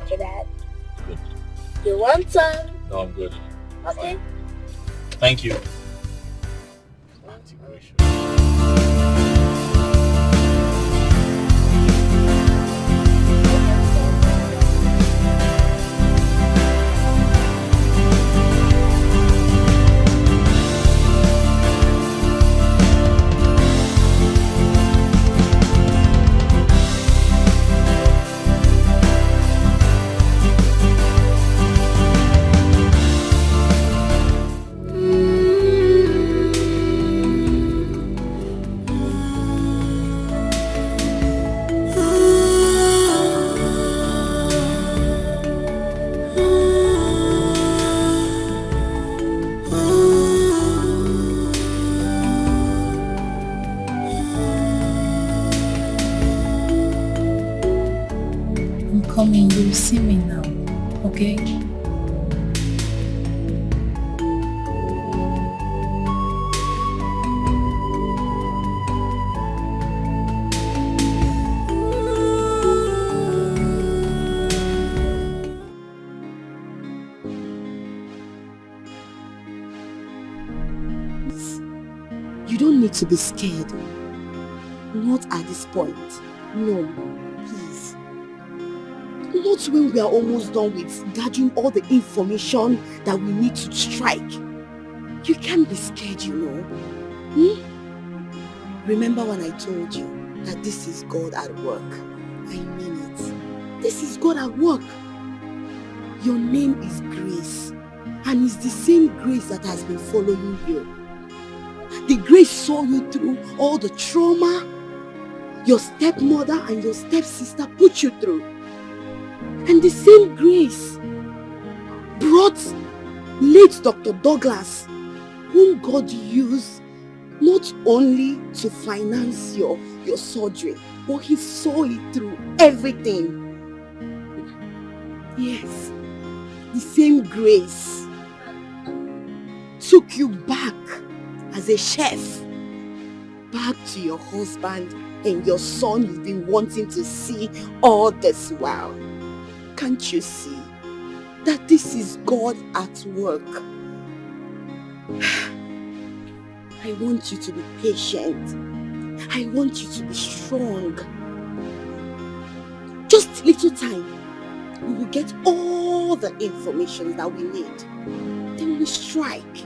Okay, Dad. Good. You want some? No, I'm good. Okay. Thank you. Coming, you'll see me now, okay? You don't need to be scared. Not at this point. No, please. Not when we are almost done with gathering all the information that we need to strike. You can't be scared, you know. Remember when I told you that this is God at work? I mean it. This is God at work. Your name is Grace, and it's the same Grace that has been following you. The Grace saw you through all the trauma your stepmother and your stepsister put you through. And the same Grace brought late Dr. Douglas, whom God used not only to finance your surgery, but he saw it through everything. Yes, the same Grace took you back as a chef, back to your husband and your son you've been wanting to see all this while. Can't you see that this is God at work? I want you to be patient. I want you to be strong. Just little time. We will get all the information that we need. Then we strike.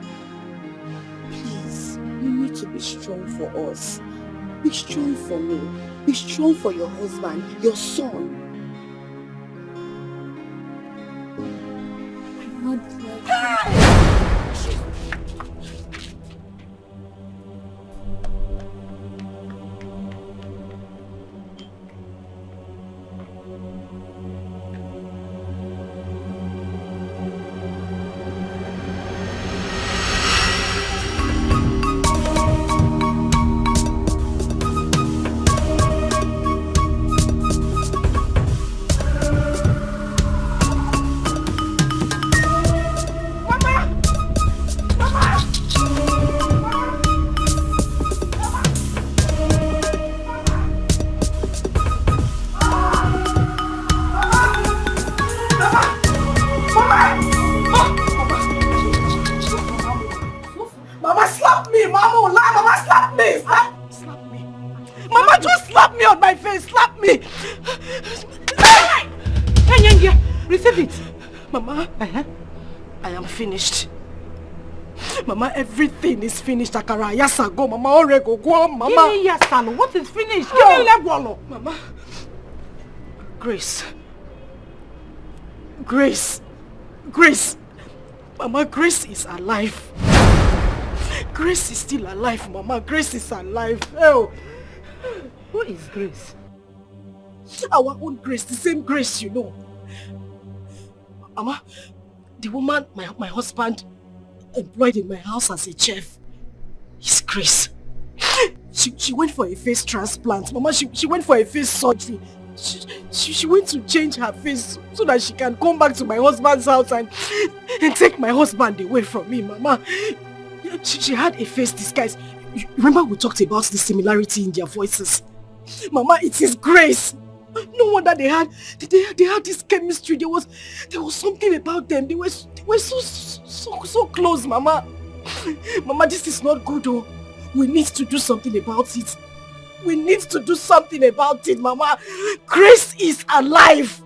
Please, you need to be strong for us. Be strong for me. Be strong for your husband, your son. Finished. Mama, everything is finished. Akara, yasa go, Mama, orego go, Mama. Give me yasalo. What is finished? Give me legwalo. Mama. Grace. Mama, Grace is alive. Grace is still alive, Mama. Grace is alive. Oh. Who is Grace? Our own Grace, the same Grace, you know. Mama, the woman my husband employed in my house as a chef is Grace. She went for a face transplant. Mama, she went for a face surgery. She went to change her face so that she can come back to my husband's house and take my husband away from me, Mama. She had a face disguise. Remember we talked about the similarity in their voices? Mama, it is Grace. No wonder they had this chemistry. There was something about them. They were so close, Mama. Mama, this is not good, oh. We need to do something about it. We need to do something about it, Mama. Grace is alive.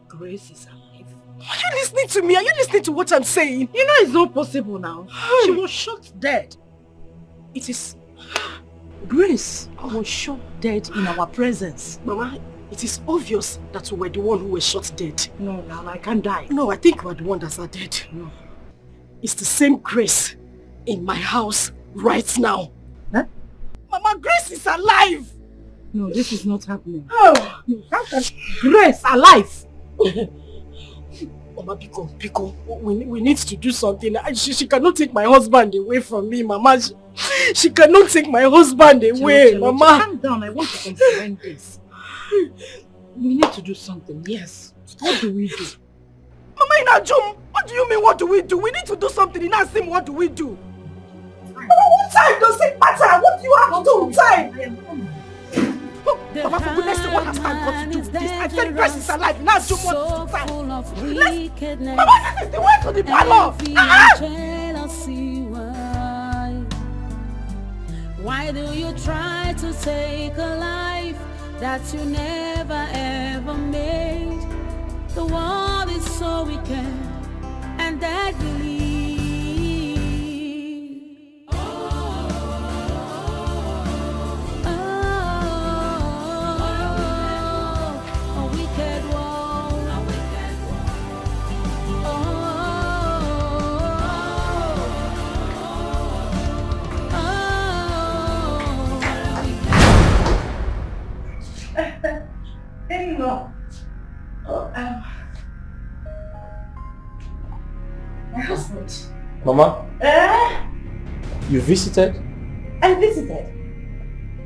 Grace is alive. Are you listening to me? Are you listening to what I'm saying? You know it's not possible now. She was shot dead. It is... Grace was shot dead in our presence. Mama, it is obvious that we were the one who was shot dead. No, now I can't die. No, I think we are the one that's dead. No. It's the same Grace in my house right now. Huh? Mama, Grace is alive! No, this is not happening. Oh! No, how can Grace alive? Mama, Pico, we need to do something. She cannot take my husband away from me, Mama. She cannot take my husband away, Mama. Calm down, I want to comprehend this. We need to do something, yes. What do we do? Mama, Inajum, what do you mean, what do we do? We need to do something. In Asim, what do we do? Mama, what time does it matter? What do you have to do? Time! Mama, for goodness sake, what has time got to do with this? I said Grace is alive. Now Jum wants to time. Mama, this is the way to the parlor. Why do you try to take a life that you never ever made? can and that believe. A wicked world. No. My husband. Mama, you visited? I visited.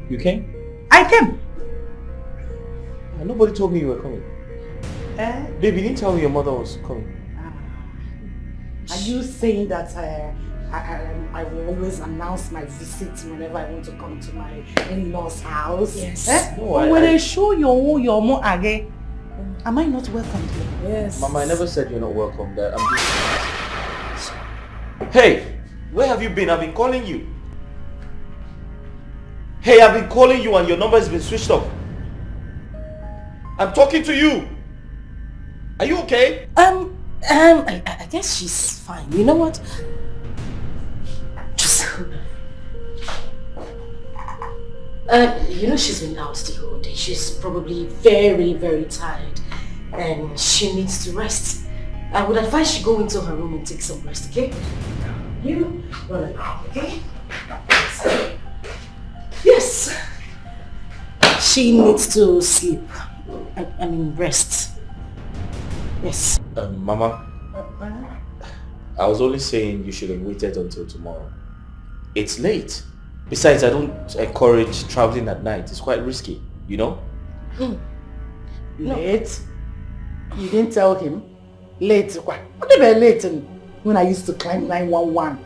You came? I came. Nobody told me you were coming. Babe, you didn't tell me your mother was coming. Are you saying that I will always announce my visit whenever I want to come to my in-laws' house? Yes. No, when I show your mom again, am I not welcome here? Yes. Mama, I never said you're not welcome there. Hey, where have you been? I've been calling you. Hey, I've been calling you and your number has been switched off. I'm talking to you. Are you okay? I guess she's fine. You know what? Just you know she's been out the whole day. She's probably very, very tired and she needs to rest. I would advise she go into her room and take some rest, okay? You run around, okay? Yes. She needs to sleep. I mean rest. Yes. Mama, I was only saying you should have waited until tomorrow. It's late. Besides, I don't encourage traveling at night. It's quite risky, you know? Late? You didn't tell him? Late? What about late when I used to climb 911?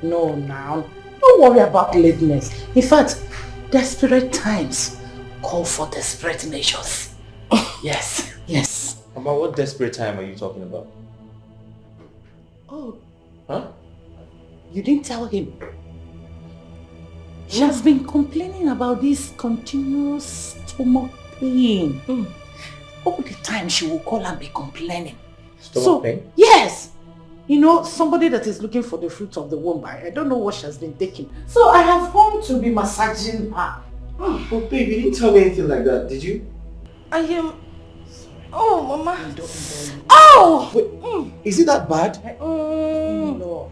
No, now. Don't worry about lateness. In fact, desperate times call for desperate measures. Yes, yes. Mama, what desperate time are you talking about? Oh. Huh? You didn't tell him. She has been complaining about this continuous stomach pain. All the time she will call and be complaining. Stomach pain? Yes. You know, somebody that is looking for the fruit of the womb. I don't know what she has been taking. So I have come to be massaging her. But babe, you didn't tell me anything like that, did you? I am... Oh, Mama. Oh! Wait, is it that bad? No.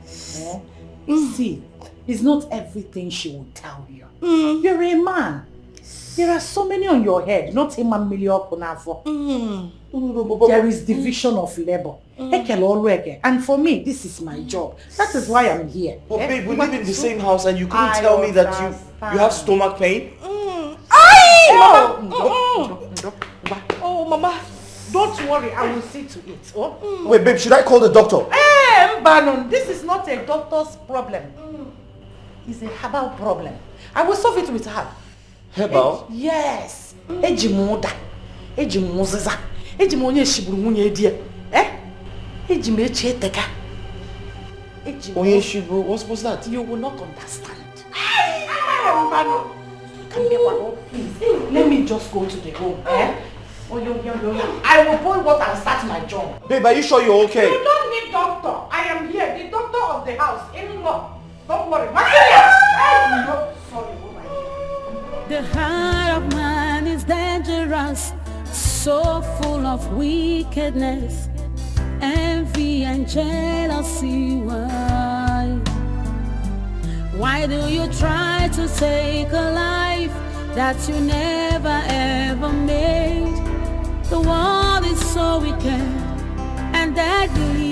See, it's not everything she will tell you. You're a man. There are so many on your head, not a man million. There is division of labor. And for me, this is my job. That is why I'm here. But babe, we live in the same house and you couldn't tell me that you have stomach pain? Oh, Mama, don't worry, I will see to it. Oh? Wait, babe, should I call the doctor? Banon, this is not a doctor's problem. It's a herbal problem. I will solve it with her. Herbal? Yes. Ejimoda. Ejimoziza. Ejimonye shiburu munye die. Ejimecheteka. Onye shiburu, what's that? You will not understand. Banon. Please, let me just go to the home. I will boil water and start my job. Babe, are you sure you're okay? You don't need doctor. I am here, the doctor of the house. In-law. Don't worry. Sorry. The heart of man is dangerous, so full of wickedness, envy and jealousy. Why do you try to take a life that you never ever made? The world is so wicked and deadly.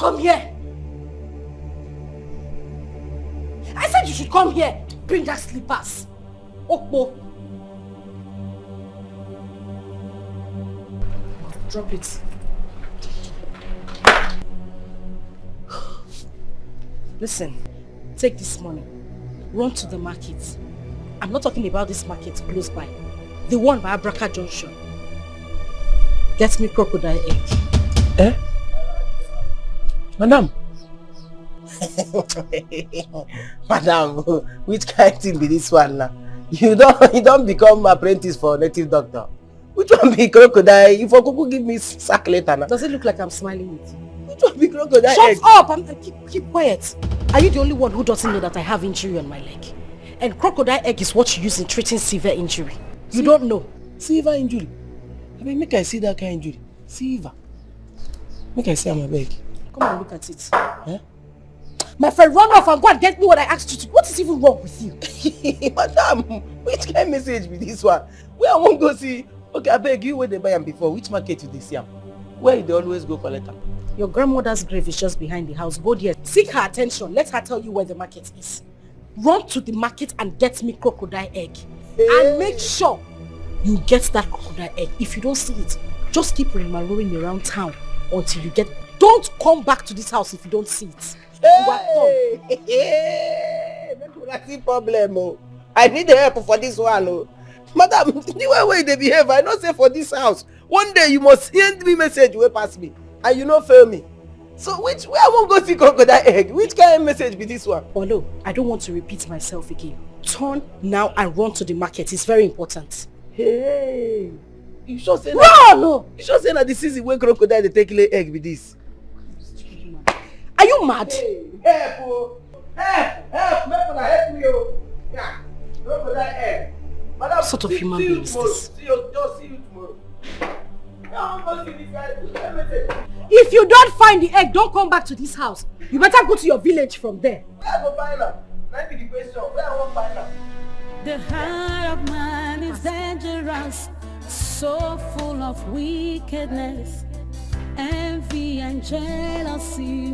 come here. I said you should come here. Bring that slippers. Okpo. Drop it. Listen, take this money. Run to the market. I'm not talking about this market close by. The one by Abraka Junction. Get me crocodile egg. Eh? Madam. Madam, which kind of thing be this one now? You don't become apprentice for native doctor. Which one be crocodile? You for Kuku give me sack later now. Does it look like I'm smiling with you? Which one be crocodile? Shut egg? up! Keep quiet. Are you the only one who doesn't know that I have injury on my leg? And crocodile egg is what you use in treating severe injury. You don't know. Severe injury? I mean, make I see that kind of injury. Severe. Make I see on my leg. Come and look at it. Eh? My friend, run off and go and get me what I asked you to. What is even wrong with you? Madam, which kind of message be this one? Where I won't go see? Okay, I beg you where they buy them before. Which market you they see them? Where they always go collect them? Your grandmother's grave is just behind the house. Go there. Seek her attention. Let her tell you where the market is. Run to the market and get me crocodile egg. Hey. And make sure you get that crocodile egg. If you don't see it, just keep roaming around town until you get... Don't come back to this house if you don't see it. Hey! That's the problem. Oh. I need the help for this one. Oh. Madam, the way they behave, I don't say for this house. One day you must send me message way past me. And you not fail me. So where I won't go see crocodile egg? Which kind of message be this one? Olo, I don't want to repeat myself again. Turn now and run to the market. It's very important. Hey! You sure say that? No! You sure say that this is the way crocodile they take lay egg with this? Are you mad? Hey, help! Oh. Help! Help me! Oh. Yeah. Crocodile egg. Madam, what sort of human being is this? See you tomorrow. If you don't find the egg, don't come back to this house. You better go to your village from there. Where I go find her? That be the question. Where I won't find her? The heart of man is dangerous, so full of wickedness, envy and jealousy.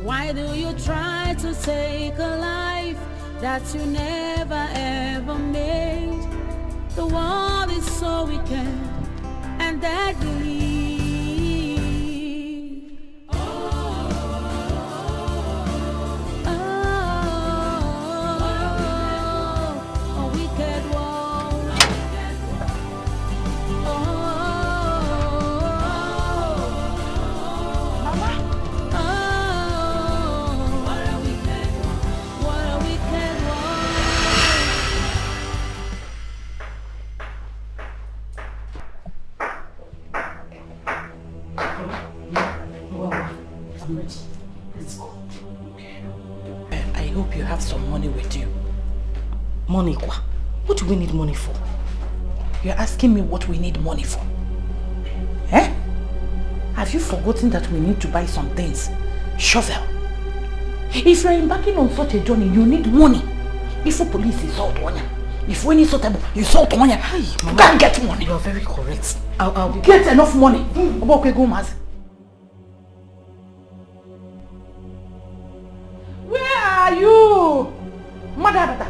Why do you try to take a life that you never ever made? The world is so wicked and deadly. I hope you have some money with you. Money, kwa? What do we need money for? You're asking me what we need money for. Eh? Have you forgotten that we need to buy some things? Shovel. If you're embarking on such a journey, you need money. Before police insult one, before any sort of you insult one, you can't get money. You're very correct. I'll get enough money. Okay, go, Maz. Where are you? Mother.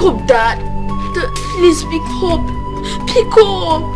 up, Dad. Please pick up. Pick up.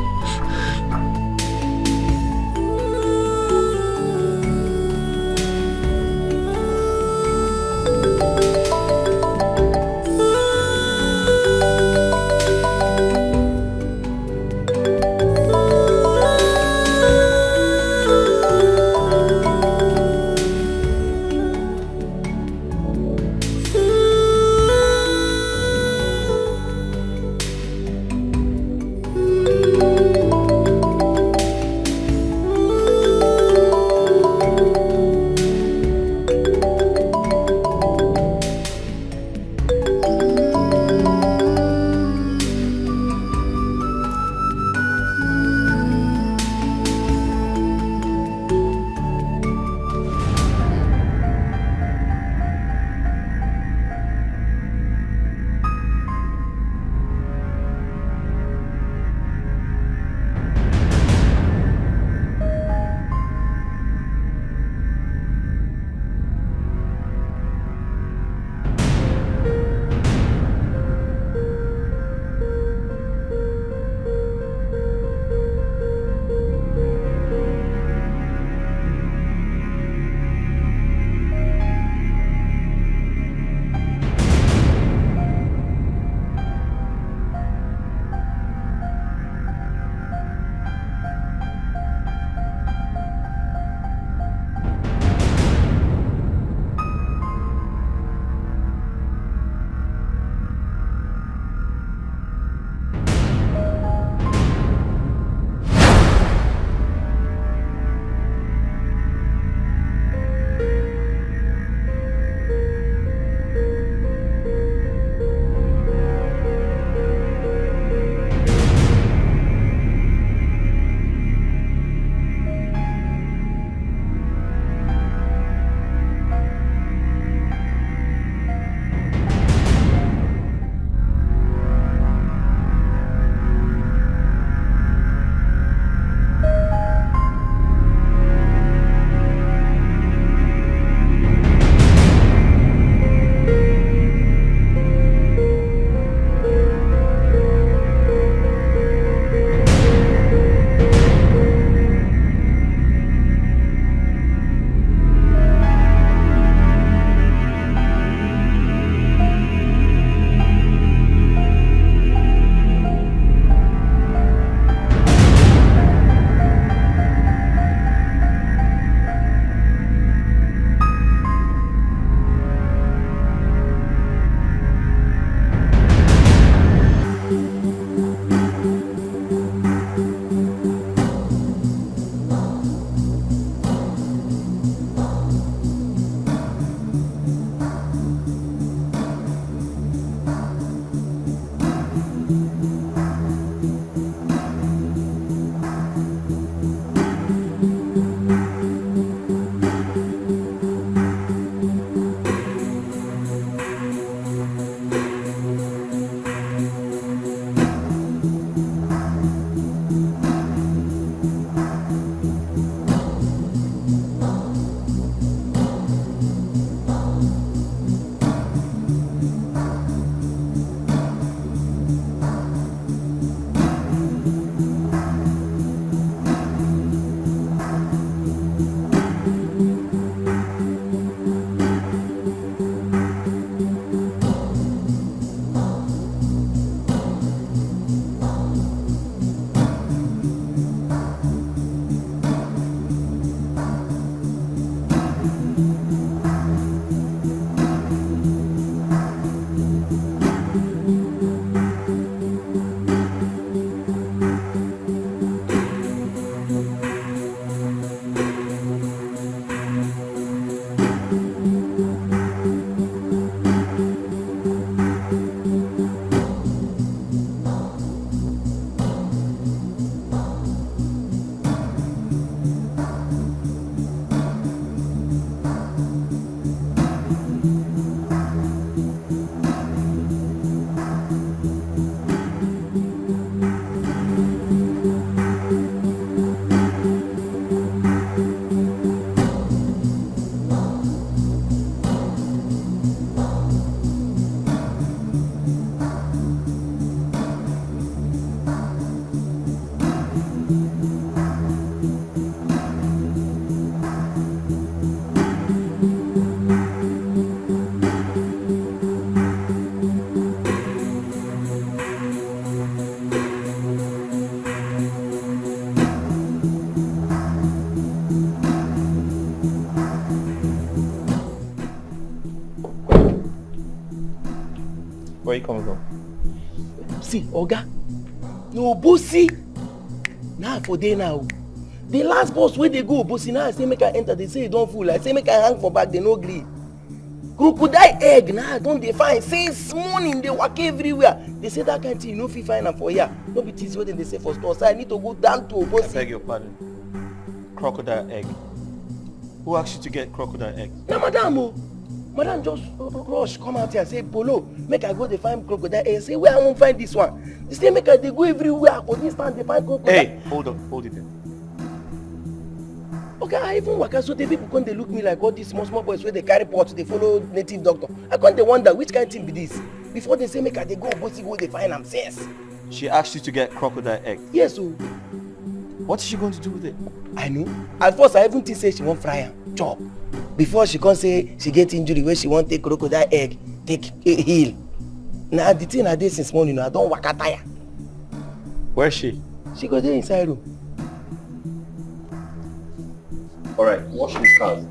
you coming from? See, Oga, no bossy. Now for day now. The last bus where they go, bossy now I say make I enter, they say don't fool. I say make I hang for back, they no gree. Crocodile egg now don't they find since morning they walk everywhere. They say that kind of thing you know fit find am for here. No be this what they say for store. So I need to go down to bossy. I beg your pardon. Crocodile egg. Who asked you to get crocodile egg? Na madam oh. Madam just rush come out here say Polo make I go dey find crocodile egg. Say where I won't find this one. They say make I dey go everywhere for this time they find crocodile. Hey, hold it there. Okay, I even waka so the people come they look me like all these small boys where they carry pots, they follow native doctor. I come they wonder which kind of thing be this. Before they say make I they go bossy go they find am sense. She asked you to get crocodile egg. Yes, so what is she going to do with it? I know. At first I even think say she won't fry am, chop. Before she come say she get injury where she won't take crocodile egg, take heal. Now the thing I did since morning, I don't waka tire. Where is she? She go there inside room. Alright, wash these cars.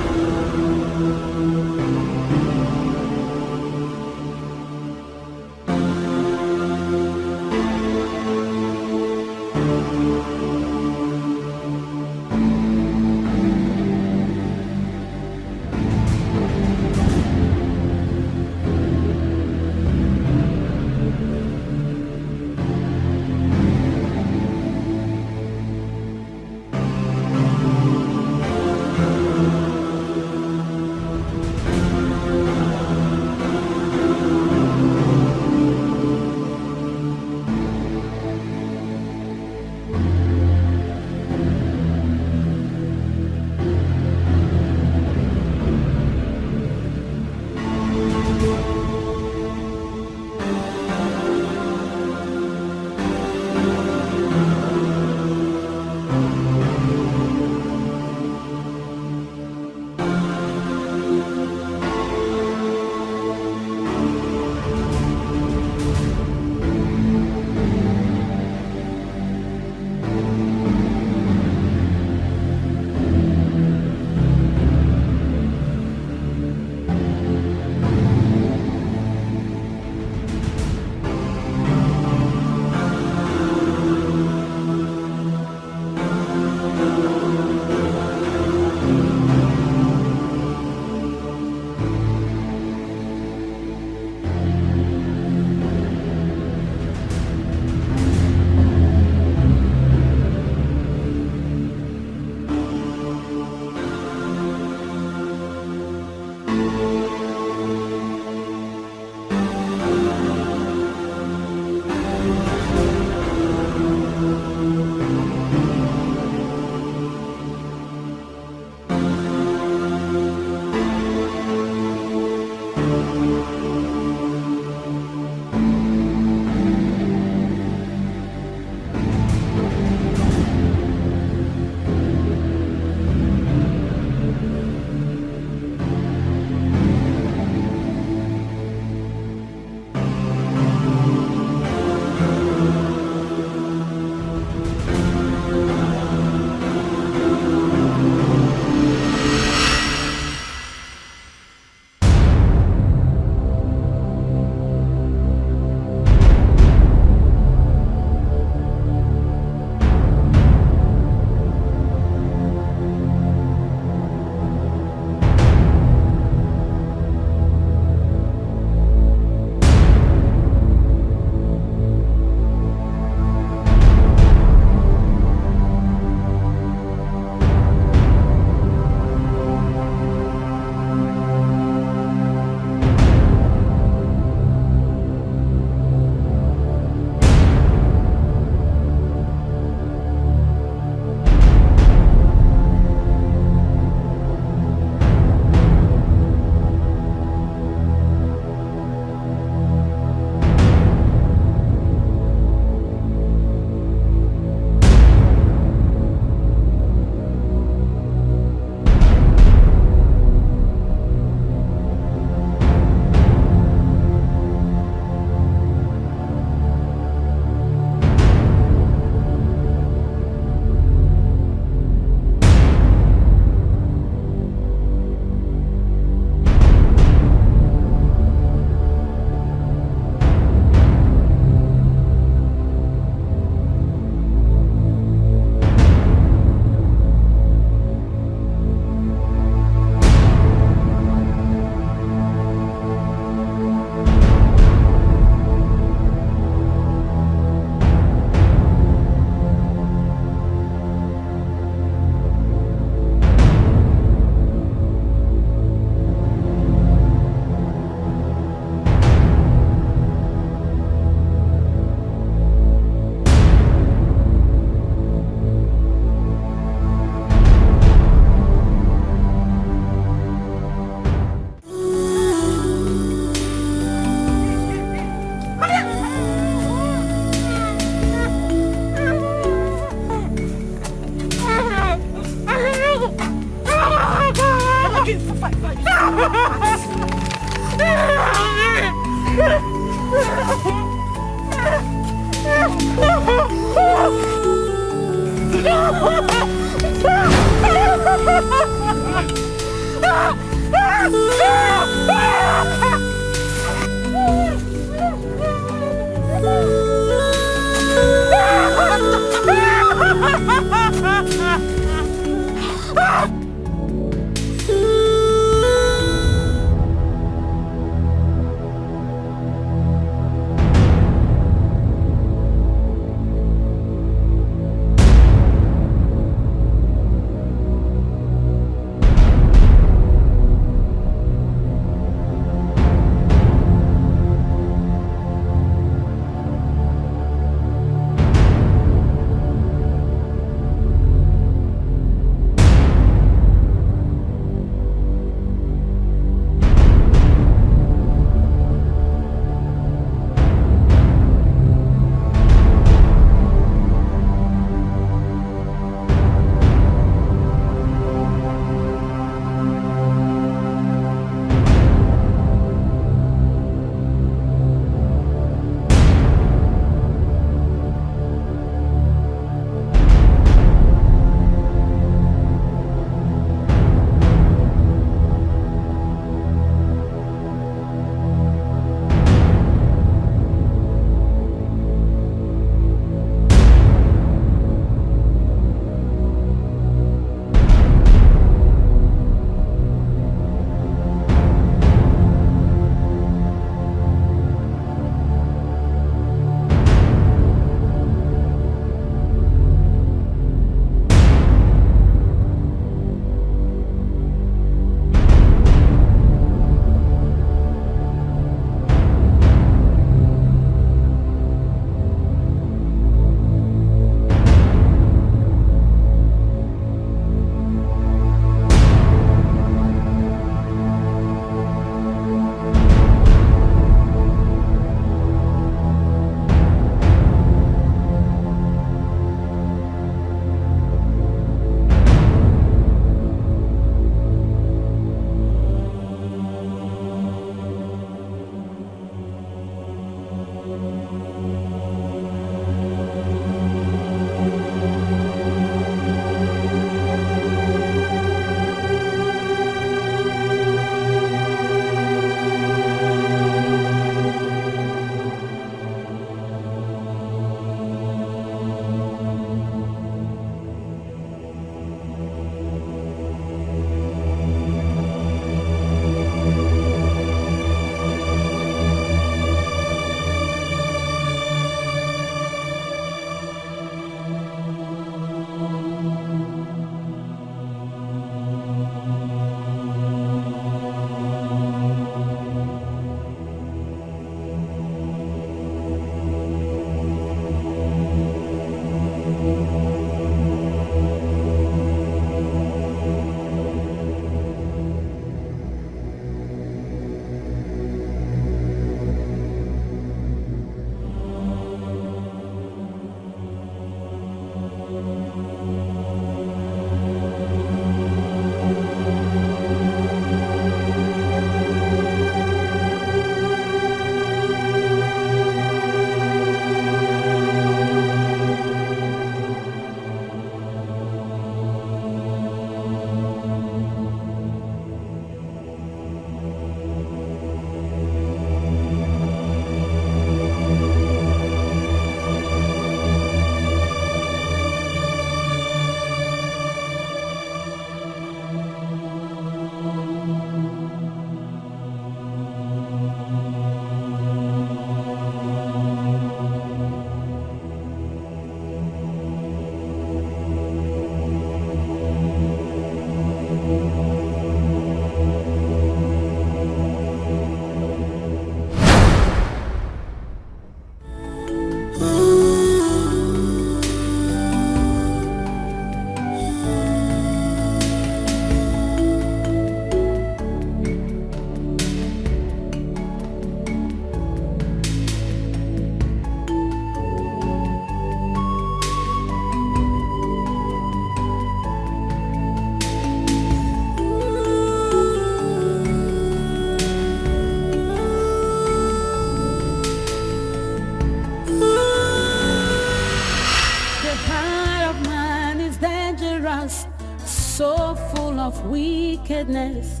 so full of wickedness,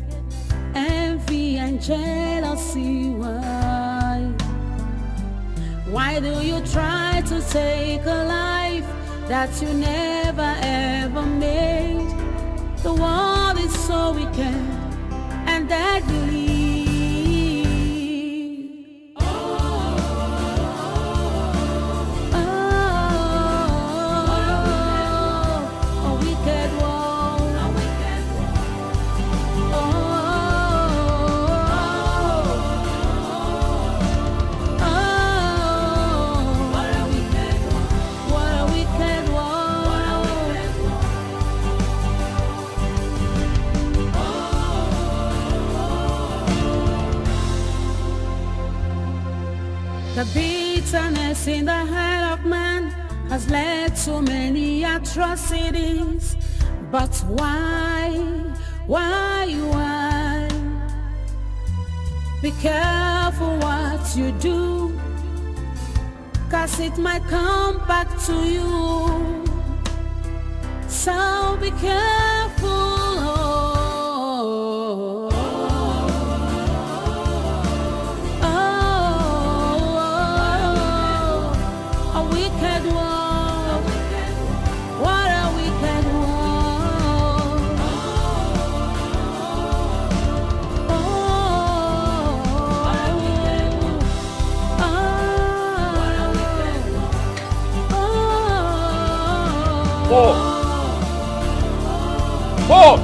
envy and jealousy. Why do you try to take a life that you never ever made? The world is so wicked and deadly. The bitterness in the heart of man has led to many atrocities. But why? Be careful what you do, 'cause it might come back to you. So be careful. Paul!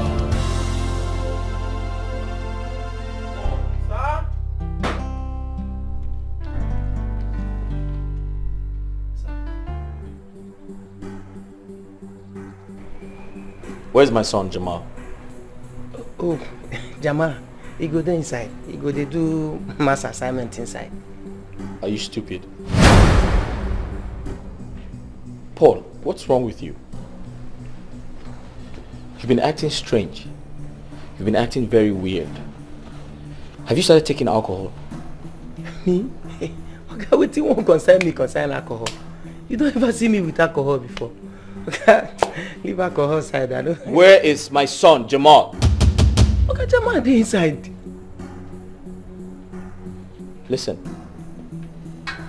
Where's my son, Jamal? Oh, Jamal, he go there inside. He go there do mass assignment inside. Are you stupid? Paul, what's wrong with you? You've been acting strange. You've been acting very weird. Have you started taking alcohol? Me? Okay, what you won't concern alcohol. You don't ever see me with alcohol before. Okay, leave alcohol aside. I don't. Where is my son, Jamal? Okay, Jamal, they inside. Listen,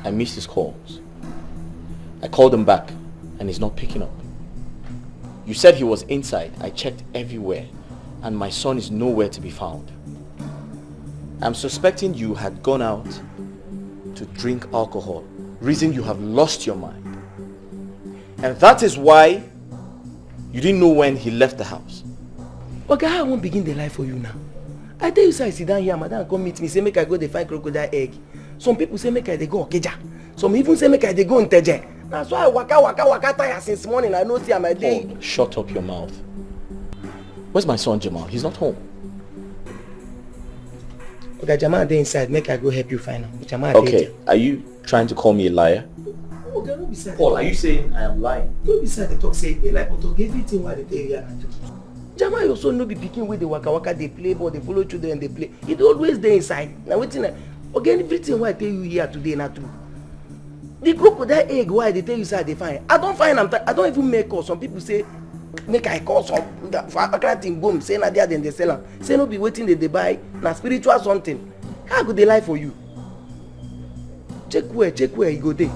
I missed his calls. I called him back and he's not picking up. You said he was inside. I checked everywhere and my son is nowhere to be found. I'm suspecting you had gone out to drink alcohol, reason you have lost your mind. And that is why you didn't know when he left the house. Okay, I won't begin the life for you now. I tell you, sir, I sit down here, madam come meet me, say make I go dey find crocodile egg. Some people say make I dey go Okeja. Some even say make I dey go Nteje. That's why I waka tire since morning. I know see my day. Oh, shut up your mouth. Where's my son Jamal? He's not home. Okay, Jamal dey inside. Make I go help you find him. Jamal okay, are you trying to call me a liar? Okay, don't be sad. Paul, are you saying I am lying? Don't be sad. They talk say they like, but to give everything what they tell you and do. Jamal your son no be pikin wey dey waka dey play ball, dey follow children dey play. He always dey inside. Now wetin okay, everything what I tell you here today na true. The crocodile egg why they tell you say I dey find. I don't find am. I don't even make call. Some people say make I call some for Accra thing boom say na there dem dey sell am. Say no be wetin they buy na spiritual something. How go dey lie for you? Check where you go dey.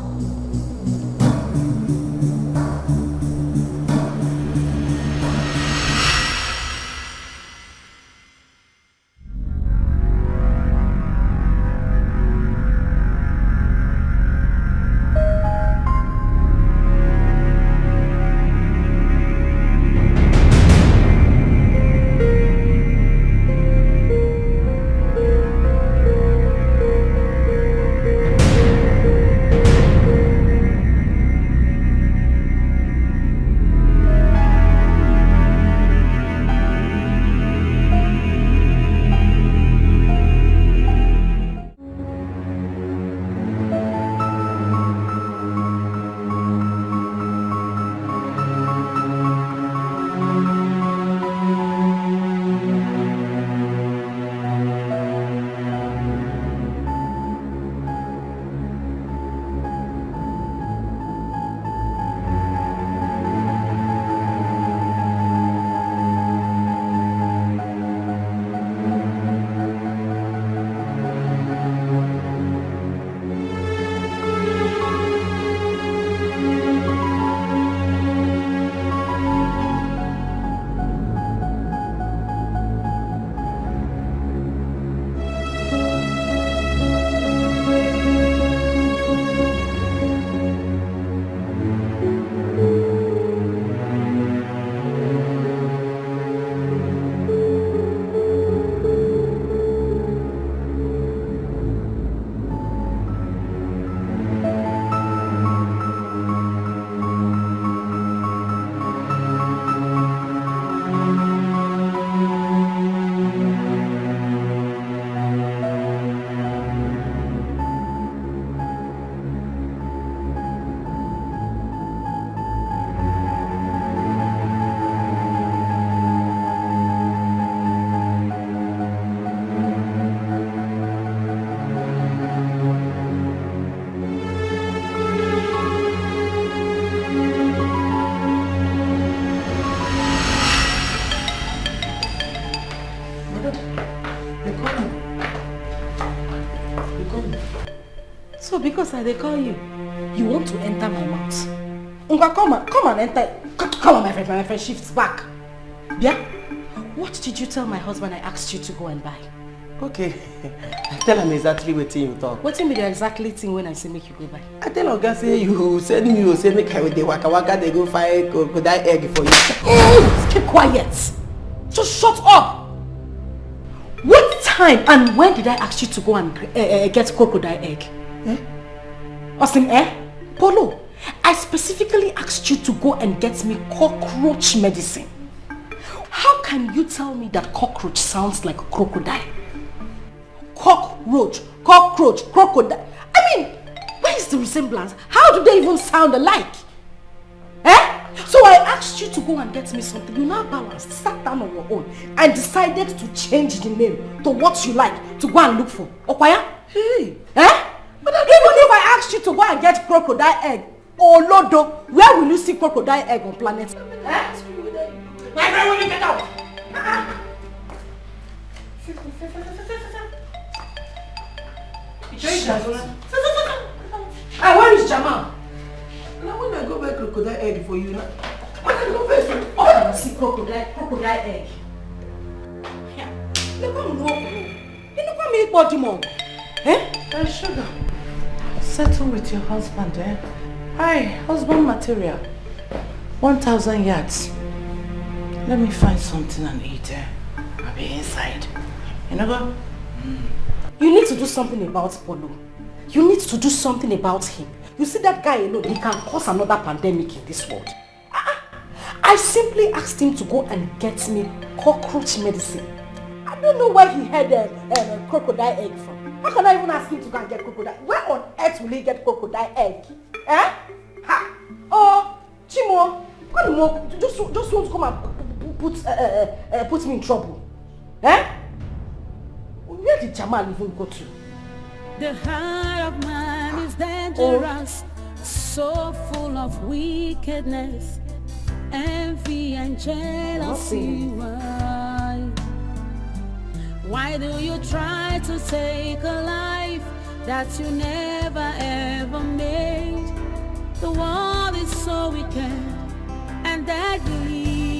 So because I dey call you, you want to enter my mouth? Unga, come and enter. Come on, my friend shifts back. Yeah? What did you tell my husband I asked you to go and buy? Okay, I tell him exactly what you talk. What be the exactly thing when I say make you go buy? I tell Oga say you send me, you say make I with the waka they go find crocodile egg for you. Oh, keep quiet. Just shut up. What time and when did I ask you to go and get crocodile egg? Osim, Polo, I specifically asked you to go and get me cockroach medicine. How can you tell me that cockroach sounds like crocodile? Cockroach, crocodile. I mean, where is the resemblance? How do they even sound alike? So I asked you to go and get me something. You now balanced, sat down on your own and decided to change the name to what you like to go and look for. Okwaya? Hey. But even if I asked you to go and get crocodile egg, oh Lodo, where will you see crocodile egg on planet? My friend, will you get out? Where is Jamal? Now when I go buy crocodile egg for you, now I can go first. Oh, I see crocodile egg. Yeah. Look at me. You look at me, body mom. Sugar, settle with your husband, Hi, husband material. 1,000 yards. Let me find something and eat, I'll be inside. You know what? You need to do something about Polo. You need to do something about him. You see that guy alone, he can cause another pandemic in this world. I simply asked him to go and get me cockroach medicine. I don't know where he had a crocodile egg from. How can I even ask him to go and get crocodile? Where on earth will he get crocodile egg? Oh, Chimo, just want to come and put me in trouble. Where did Jamal even go to? The heart of man is dangerous, so full of wickedness, envy and jealousy. Why do you try to take a life that you never ever made? The world is so wicked and deadly.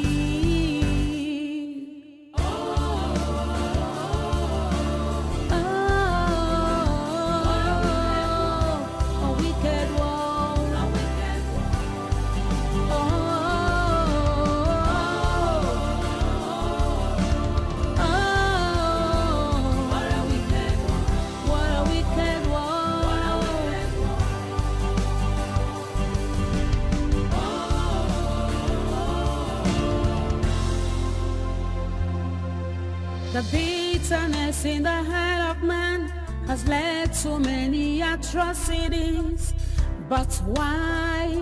The bitterness in the heart of man has led to many atrocities. But why?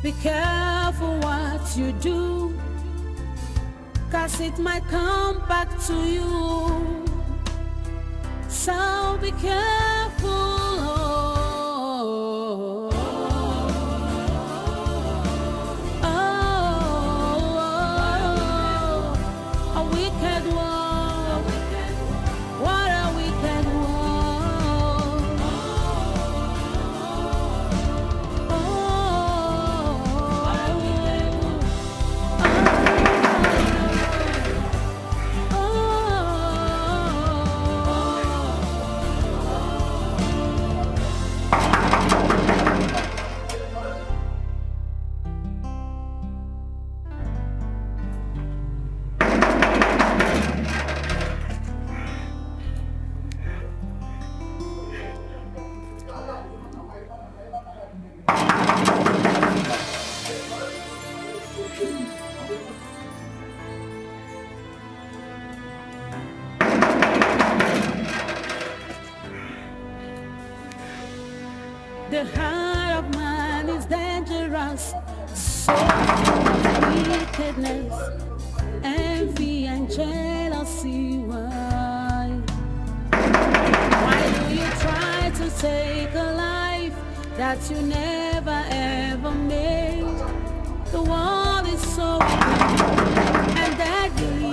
Be careful what you do, 'cause it might come back to you. So be careful. The heart of man is dangerous, so full of wickedness, envy and jealousy. Why do you try to take a life that you never ever made? The world is so wicked and deadly.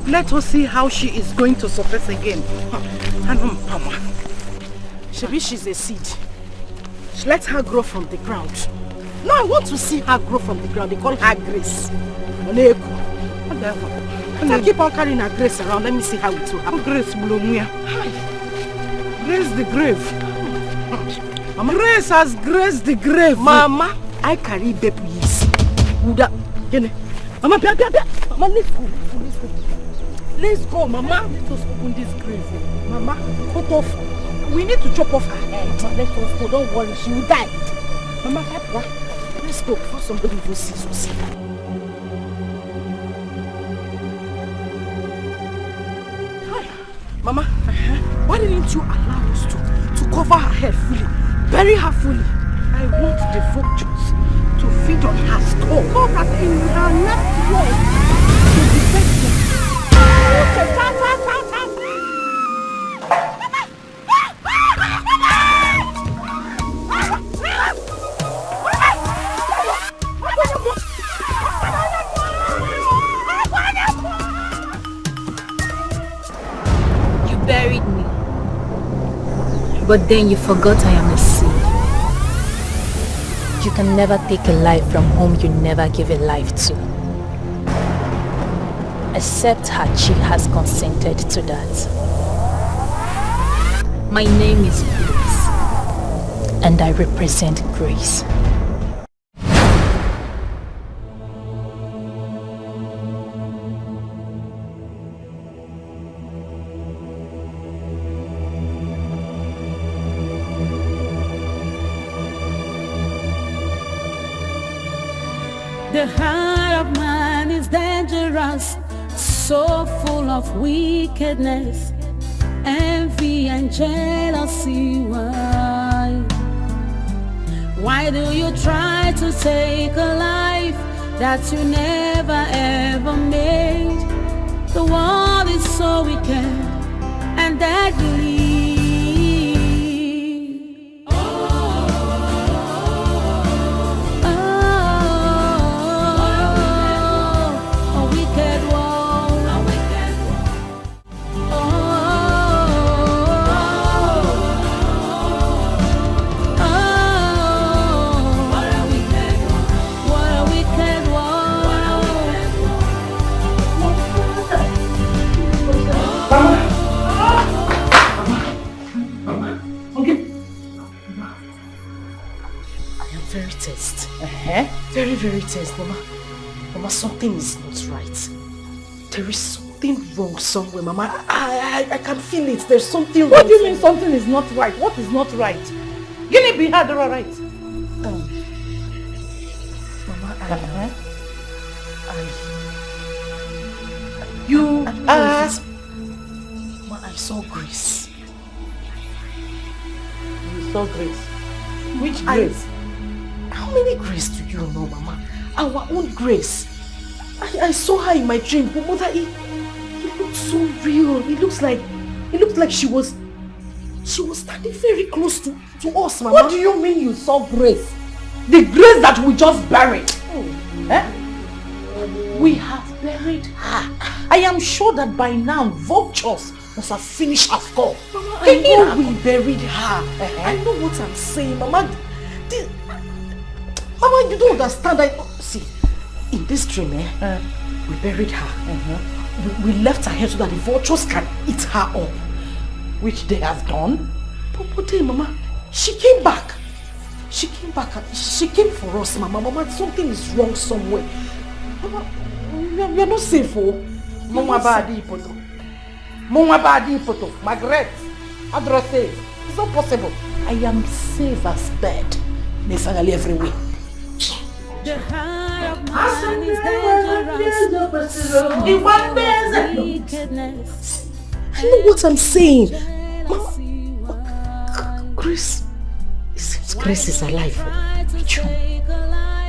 Let us see how she is going to surface again. Shebi, she's a seed. Let her grow from the ground. No, I want to see her grow from the ground. They call her Grace. I keep on carrying her Grace around. Let me see how it will happen. Grace Blomia. Grace the grave. Mama. Grace has graced the grave. Mama, I carry baby yeast. Mama, Mama, let's go. Let's go, Mama. Let us open this grave. Mama, cut off. We need to chop off her head. Let us go. Don't worry, she will die. Mama, let's go before somebody even sees us. Mama, why didn't you allow us to cover her head fully? Bury her fully. I want the vultures to feed on her skull. So that in her next world, to defend her. You buried me, but then you forgot I am a seed. You can never take a life from whom you never give a life to. Except Hachi has consented to that. My name is Grace, and I represent Grace. The heart of man is dangerous, so full of wickedness, envy and jealousy. Why do you try to take a life that you never ever made? The world is so wicked and deadly. Very, very tense, Mama. Mama, something is not right. There is something wrong somewhere, Mama. I can feel it. There's something wrong. What do you mean something is not right? What is not right? You need to be hard or right? Mama, Mama, I saw Grace. You saw Grace? Which Grace? How many Grace do you know, Mama? Our own Grace. I saw her in my dream, but Mother, it looked so real. It looks like she was standing very close to us, Mama. What do you mean you saw Grace? The Grace that we just buried. We have buried her. I am sure that by now vultures must have finished her skull. Mama, I know we buried her. I know what I'm saying, Mama. Mama, you don't understand. See, in this dream, we buried her. We left her here so that the vultures can eat her up, which they have done. But then, Mama, she came back. She came back. She came for us, Mama. Mama, something is wrong somewhere. Mama, we are not safe, oh. Mama badi poto. Margaret, address it. It's not possible. I am safe as bed. Finally everywhere. The heart of man is dangerous. I know what I'm saying. Mama, Grace. It seems Grace is alive.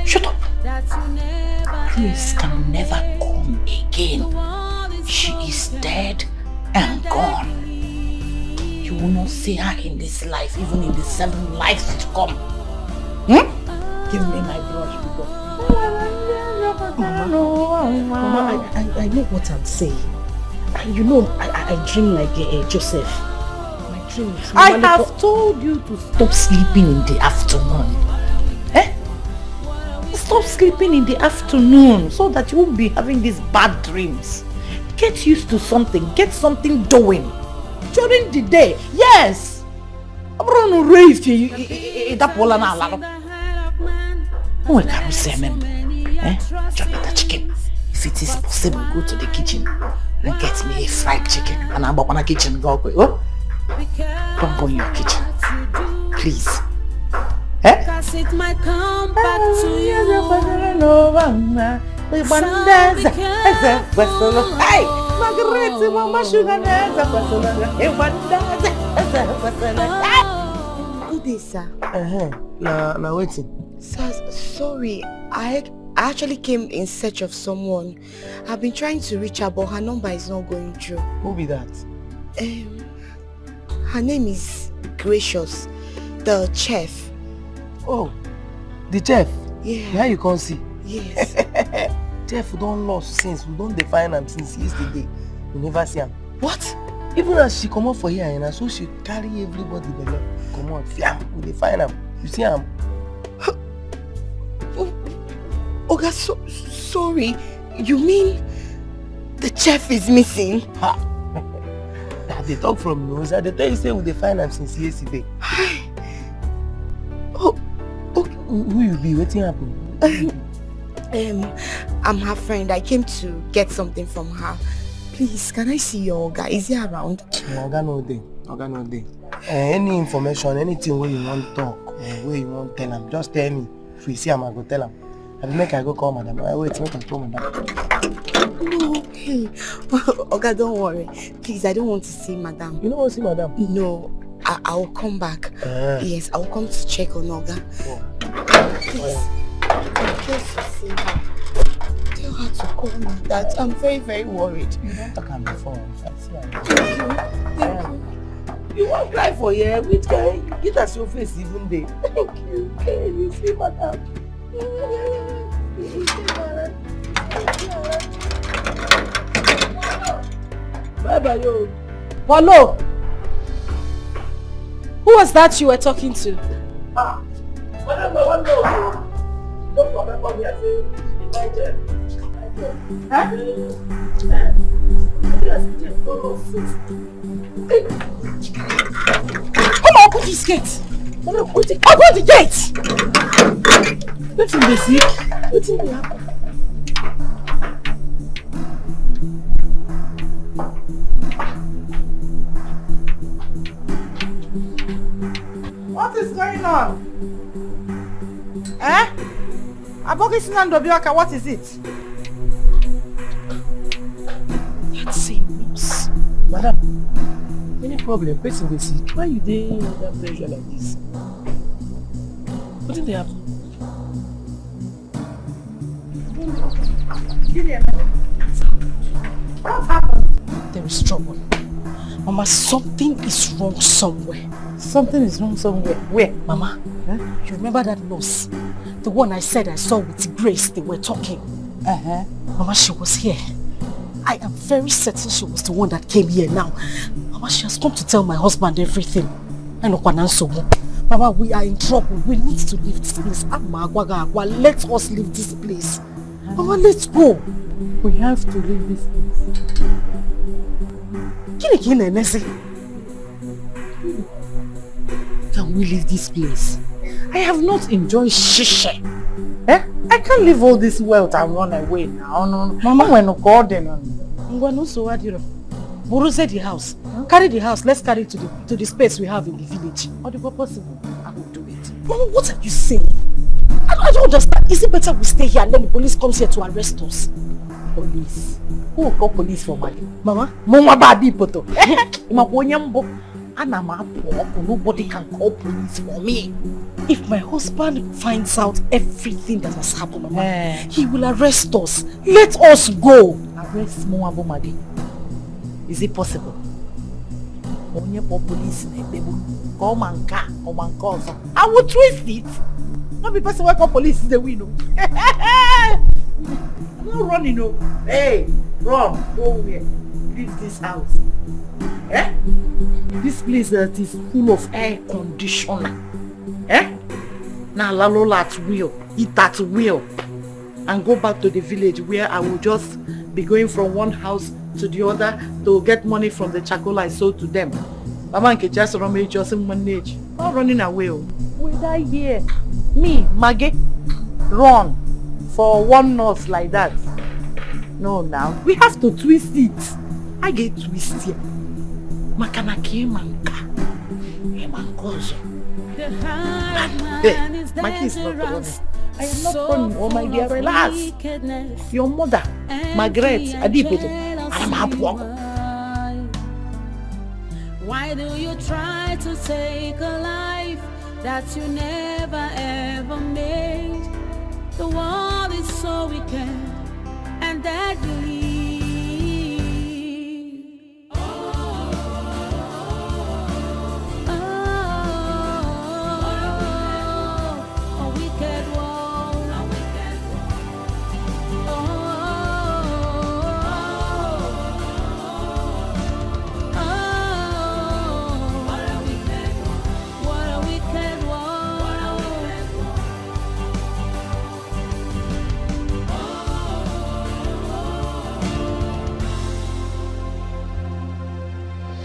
Shut up. Grace can never come again. She is dead and gone. You will not see her in this life, even in the 7 lives to come. Give me my brush, because Mama, I know what I'm saying. You know, I dream like Joseph. My dreams. I have told you to stop sleeping in the afternoon. Stop sleeping in the afternoon so that you won't be having these bad dreams. Get used to something. Get something doing. During the day. Yes. I'm going to raise you. That pola na alalo. Oh, I can't say chop that chicken. If it is possible, go to the kitchen and get me a fried chicken. And I'm up on the kitchen. Go quick. Oh? Don't go in your kitchen. Please. Cause it might come back to you. Hey, Margaret, Mama Sugar. Good day, sir. Now waiting. Sir, sorry. I actually came in search of someone. I've been trying to reach her, but her number is not going through. Who be that? Her name is Gracious, the chef. Oh, the chef? Yeah. Where you can't see? Yes. Chef, we don't lost since. We don't define him since yesterday. We never see him. What? Even as she come up for here, and so she carry everybody below. Come on, fiam, we define him. You see him? Oga, sorry. You mean the chef is missing? Ha! They talk from nose. They tell you say we define him since yesterday. Who you be? What's happening? I'm her friend. I came to get something from her. Please, can I see your Oga? Is he around? Oga no day. Any information, anything where you want to talk, or where you want to tell him, just tell me. If we see him, I go tell him. I make I go call madam. I wait, make I call madam. No, hey. Oga, don't worry. Please, I don't want to see madam. You don't want to see madam? No. I will come back. Yes, I will come to check on Oga. Please, in case you see her, tell her to call me that. I'm very, very worried. You don't talk on the phone. Thank you. You won't cry for here. Which guy? Get us your face even there. Thank you. Can you see madam? Bye bye, yo. Hello. Who was that you were talking to? Don't remember me as a United. Come on, open this gate. Open the gate. What's in the sick? What's in the happen? What is going on? Aboki Sinandobioka, what is it? That same news. Madam, any problem? Person will see. Why you dey under pressure like this? What did they happen? What happened? There is trouble. Mama, something is wrong somewhere. Something is wrong somewhere. Where? Mama, you remember that nurse? The one I said I saw with Grace, they were talking. Mama, she was here. I am very certain she was the one that came here now. Mama, she has come to tell my husband everything. Mama, we are in trouble. We need to leave this place. Let us leave this place. Mama, let's go. We have to leave this place. Can we leave this place? I have not enjoyed shisha. I can't leave all this wealth and run away now. No. Mama, we're not golden. Borose the house. Carry the house. Let's carry it to the space we have in the village. Or the possible. I will do it. Mama, what are you saying? I don't understand. Is it better we stay here and then the police comes here to arrest us? Police? Who will call police for money? Mama? Mama baby poto. Nobody can call police for me. If my husband finds out everything that has happened, Mama, he will arrest us. Let us go. Arrest Moabo Madi. Is it possible? Police I will twist it. Not be person who call police is the window. I'm not running, no. Hey, run, go here. leave this house. Eh? This place that is full of air conditioner. Eh? Now lalo at will, eat at will, and go back to the village where I will just be going from one house to the other to get money from the charcoal I sold to them. Mama Nkechi just manage. Not running away. We die here. Me, Maggie, run for one nurse like that. No, now we have to twist it. I get twisted. Makana manka. Hey, my kids not running. I am not running. Oh my dear, relax. Your mother, Margaret, Adipoto, I am happy. Why do you try to take a life that you never ever made? The world is so wicked and deadly.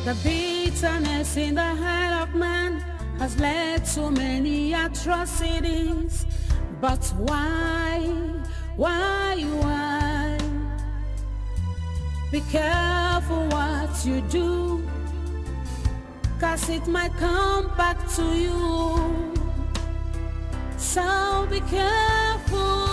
The bitterness in the heart of man has led to many atrocities. But why? Be careful what you do, 'cause it might come back to you. So be careful.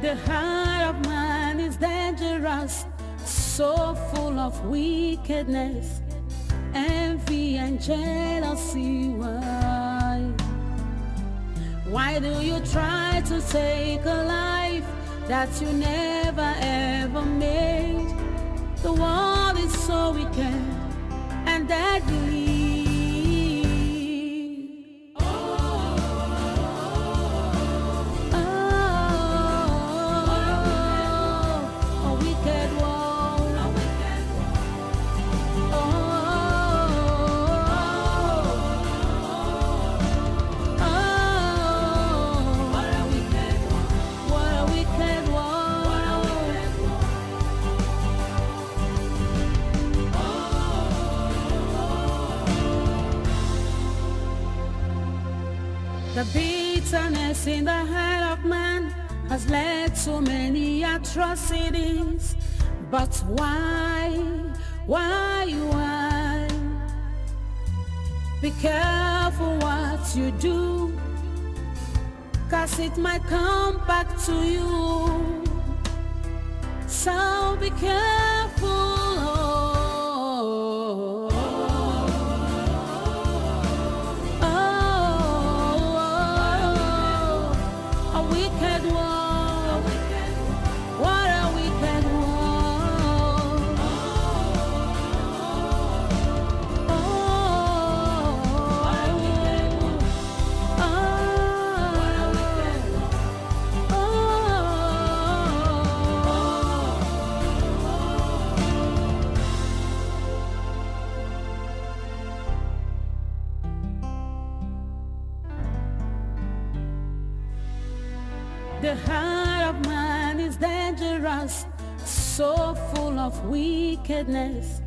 The heart of man is dangerous, so full of wickedness, envy and jealousy. Why do you try to take a life that you never ever made? The world is so wicked and deadly. The bitterness in the heart of man has led to many atrocities. But why? Be careful what you do, 'cause it might come back to you. So be careful. The heart of man is dangerous, so full of wickedness,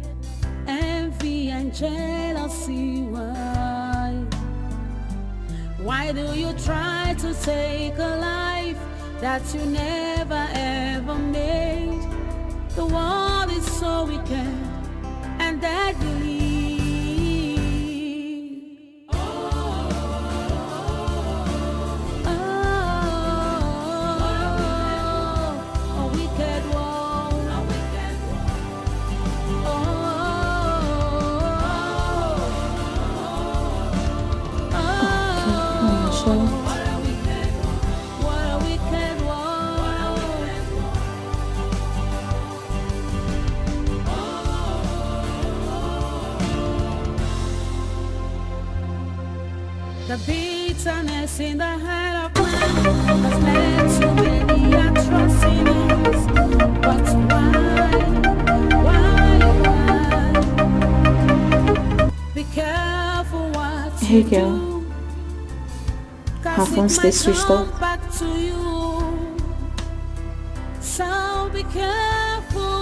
envy and jealousy. Why do you try to take a life that you never ever made? The world is so wicked and deadly. sweet. The bitterness in the heart of man has led to many atrocities. But why? Be careful what Hey you girl, do. her phone stays switched off. Back to you. So be careful.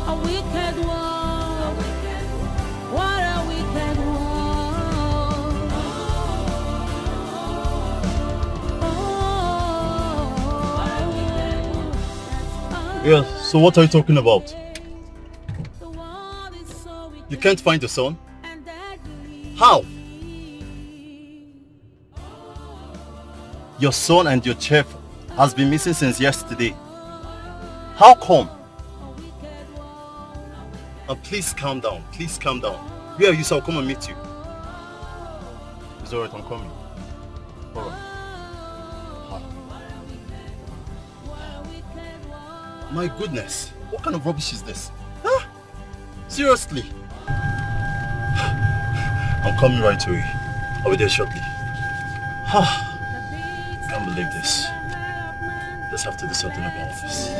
A wicked one. What a wicked one. Yeah, so what are you talking about? You can't find your son? How? Your son and your chef has been missing since yesterday. How come? Please calm down. Please calm down. Where are you, so I'll come and meet you. It's alright, I'm coming. Alright. My goodness, what kind of rubbish is this? Huh? Seriously? I'm coming right away. I'll be there shortly. Can't believe this. Just have to do something about this.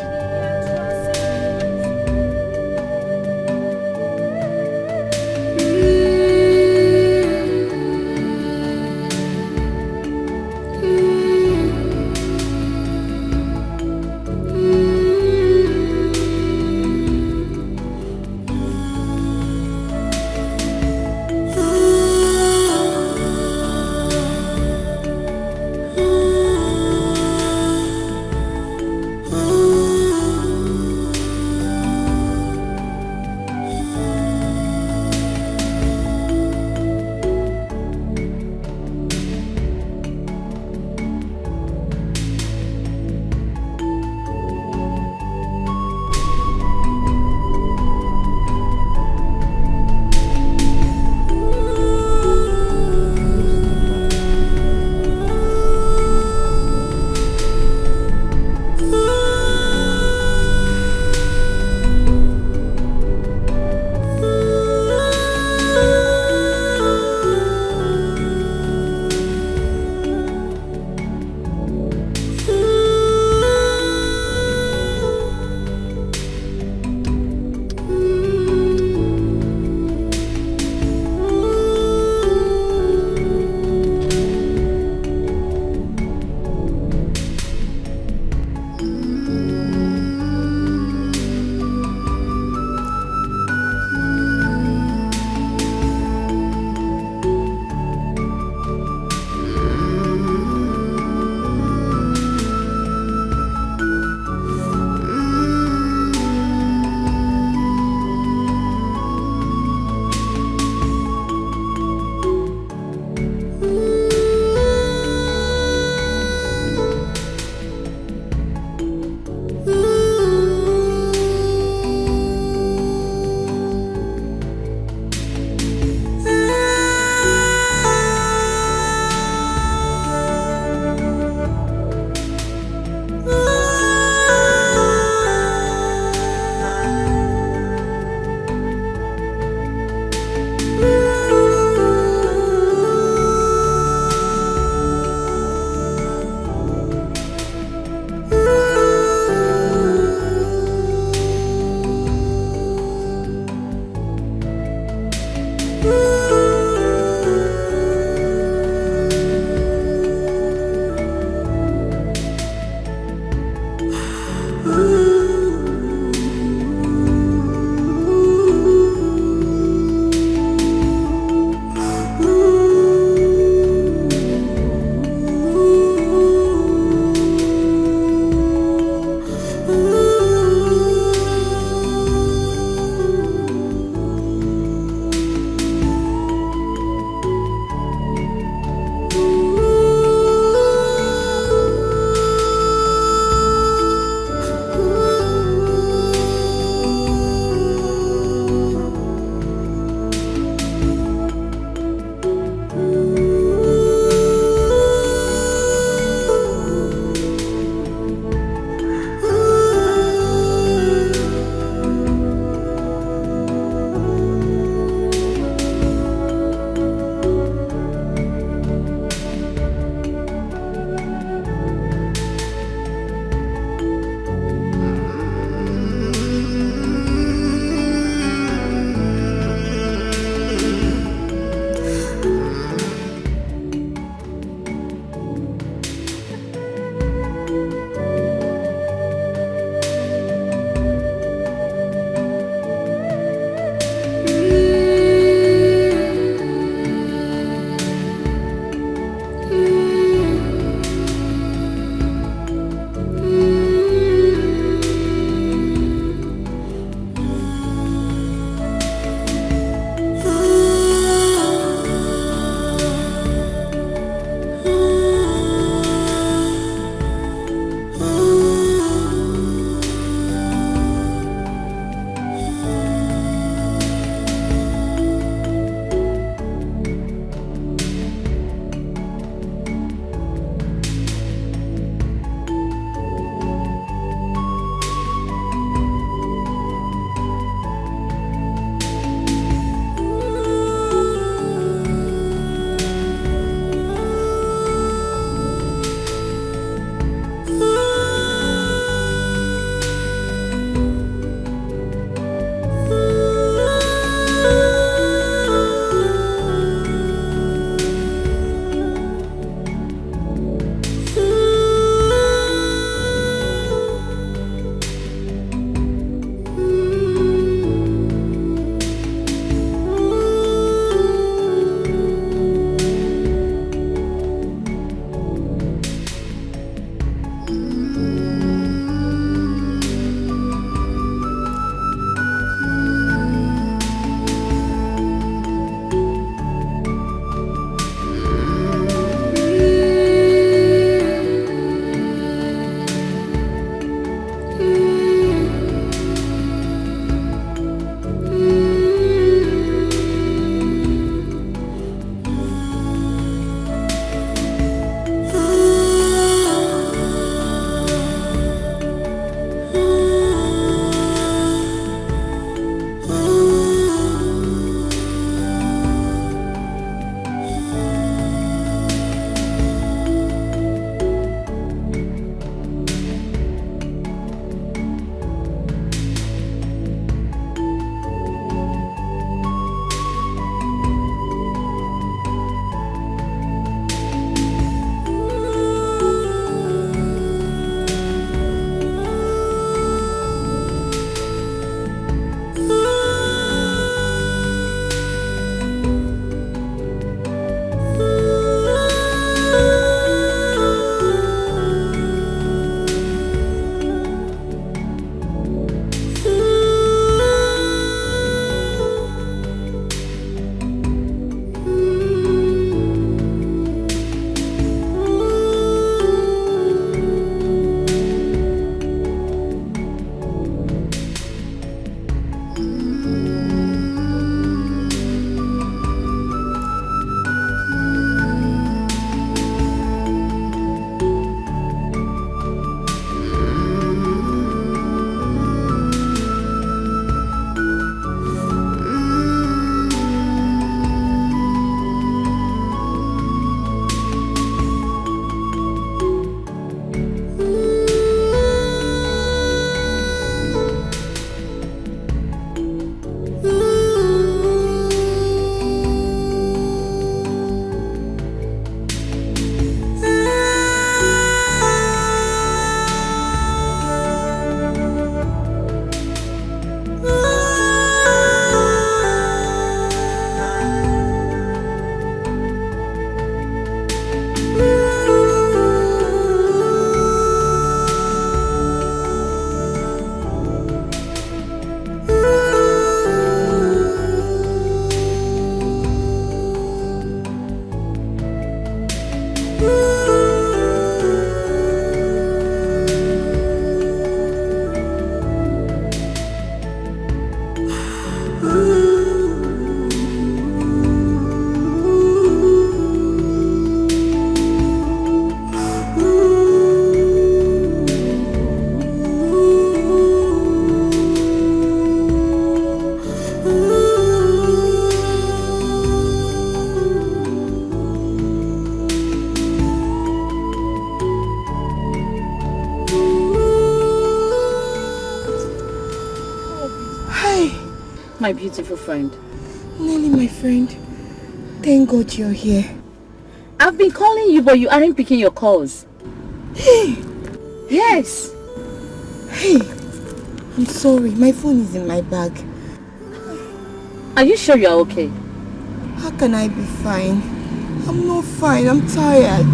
My beautiful friend. Nelly, my friend. Thank God you're here. I've been calling you, but you aren't picking your calls. Hey! Yes! Hey! I'm sorry, my phone is in my bag. Are you sure you're okay? How can I be fine? I'm not fine, I'm tired.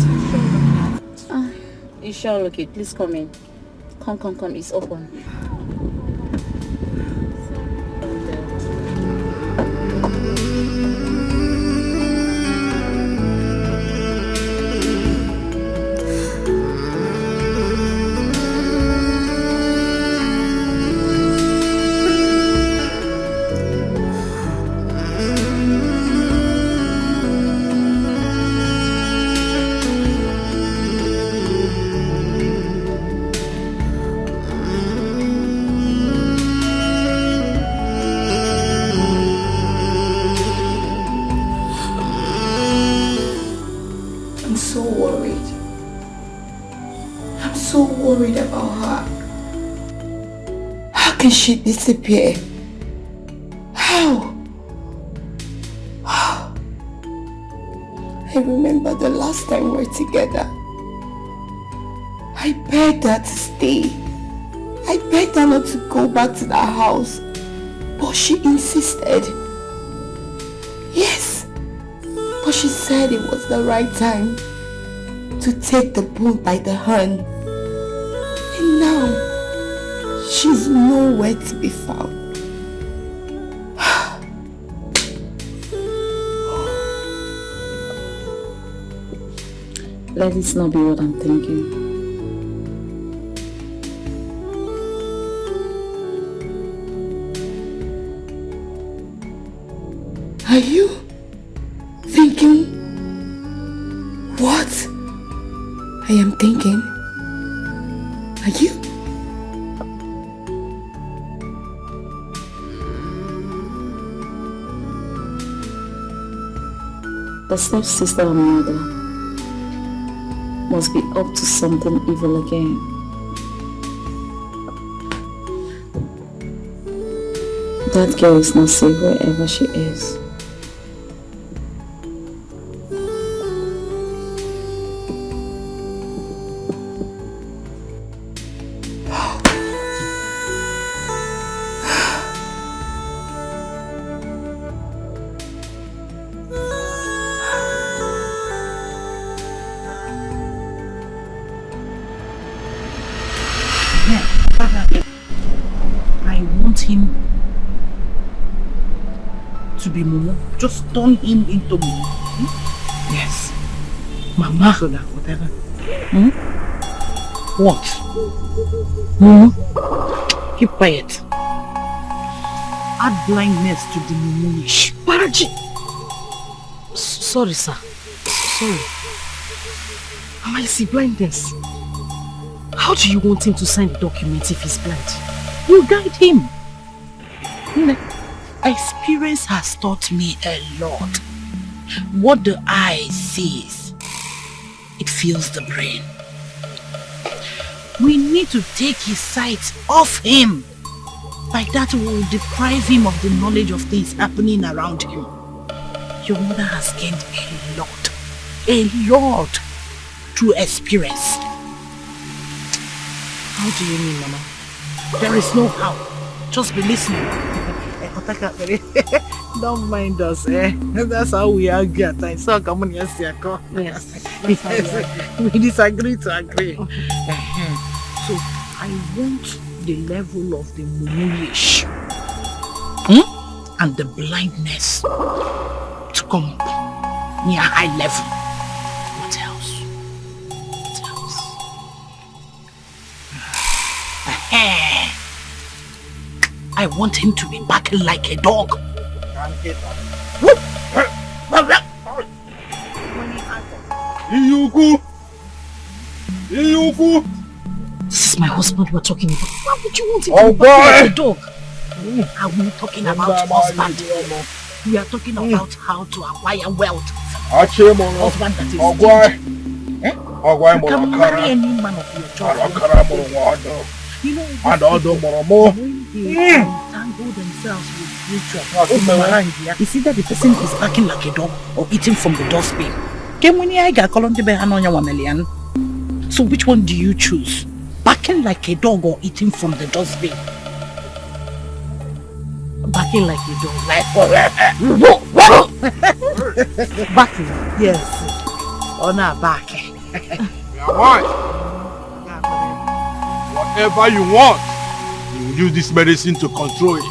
You sure okay? Please come in. Come, it's open. Worried about her. How can she disappear? How? I remember the last time we were together. I begged her to stay. I begged her not to go back to that house. But she insisted. Yes. But she said it was the right time to take the bull by the horn. She's nowhere to be found. Let this not be what I'm thinking. Are you thinking what I am thinking? Are you? The stepsister or mother must be up to something evil again. That girl is not safe wherever she is. I want him to be Momo. Just turn him into Momo. Yes. Mama. So that whatever. What? Keep quiet. Add blindness to the Momo-ish. Paraji! Sorry, sir. Sorry. Mama, you see blindness. How do you want him to sign the document if he's blind? You guide him. Experience has taught me a lot. What the eye sees, it fills the brain. We need to take his sight off him. By that we will deprive him of the knowledge of things happening around him. Your mother has gained a lot through experience. How do you mean, Mama? There is no how. Just be listening. Don't mind us, eh? That's how we argue at times. So come on, yes. We disagree to agree. So I want the level of the mumu-ish and the blindness to come up near high level. What else? I want him to be barking like a dog. This is my husband we're talking about. Why would you want him to be barking like a dog? Are we talking about husband? We are talking about how to acquire wealth. Husband that is stingy. You can marry any man of your choice. You know, when they entangle themselves with ritual, it's either the person is barking like a dog or eating from the dustbin. So which one do you choose? Barking like a dog or eating from the dustbin? Barking like a dog, like barking, yes. Or not barking. Whatever you want, you will use this medicine to control it.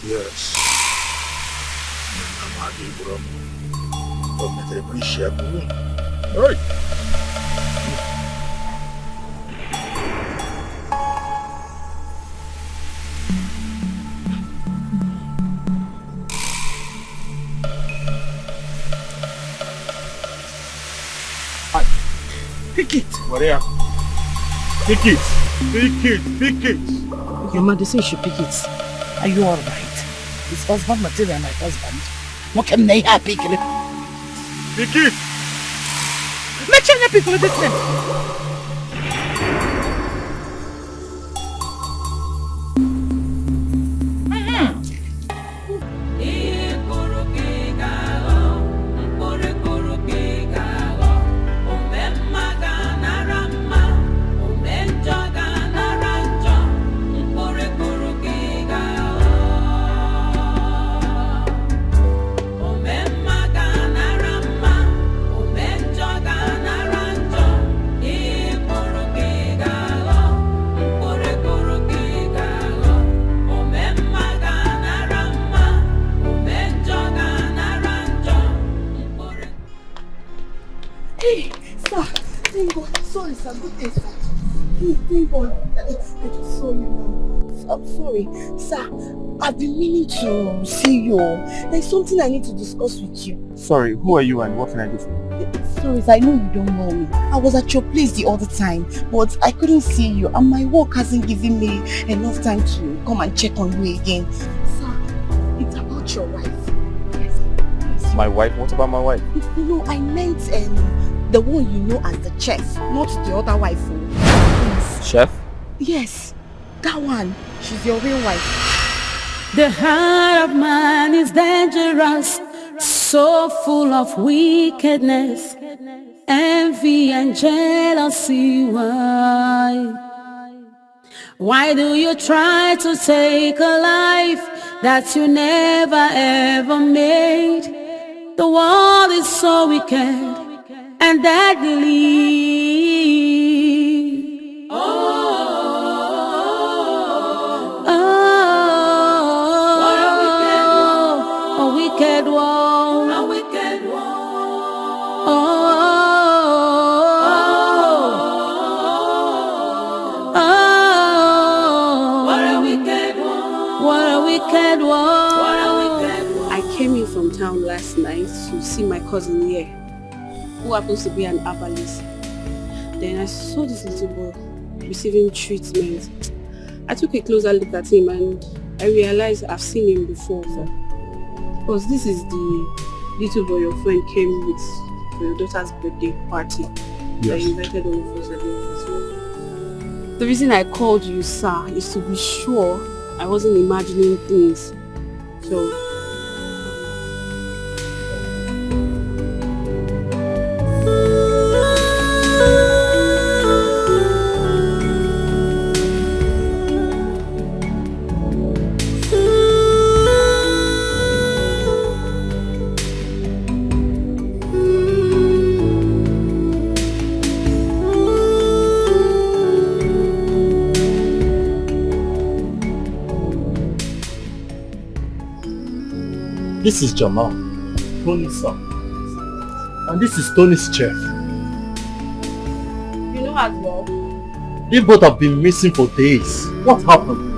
Yes. Right. Pick it. What are you? Pick it. Pick it. Pick it. Your mother says you should pick it. Are you alright? Is husband material my husband? What can they have pick it? Pick it. Make sure you pick it this time. Yeah. Thank God. I just saw you now. I'm sorry. Sir, I've been meaning to see you. There's something I need to discuss with you. Sorry, who are you and what can I do for you? Sorry, I know you don't know me. I was at your place the other time, but I couldn't see you and my work hasn't given me enough time to come and check on you again. Sir, it's about your wife. Yes. My wife? What about my wife? No, I meant the one you know as the chef, not the other wife. Yes. Chef? Yes, that one. She's your real wife. The heart of man is dangerous, so full of wickedness, envy and jealousy. Why do you try to take a life that you never ever made? The world is so wicked and deadly. A wicked world. A wicked world. What a wicked world. What a wicked world. What a wicked world. I came in from town last night to see my cousin here, who happens to be an herbalist. Then I saw this little boy receiving treatment. I took a closer look at him and I realized I've seen him before. Because this is the little boy your friend came with for your daughter's birthday party. Yes. That you invited all of us at the office. The reason I called you, sir, is to be sure I wasn't imagining things. So This is Jamal, Tony's son. And this is Tony's chef. you know as well. They both have been missing for days. What happened?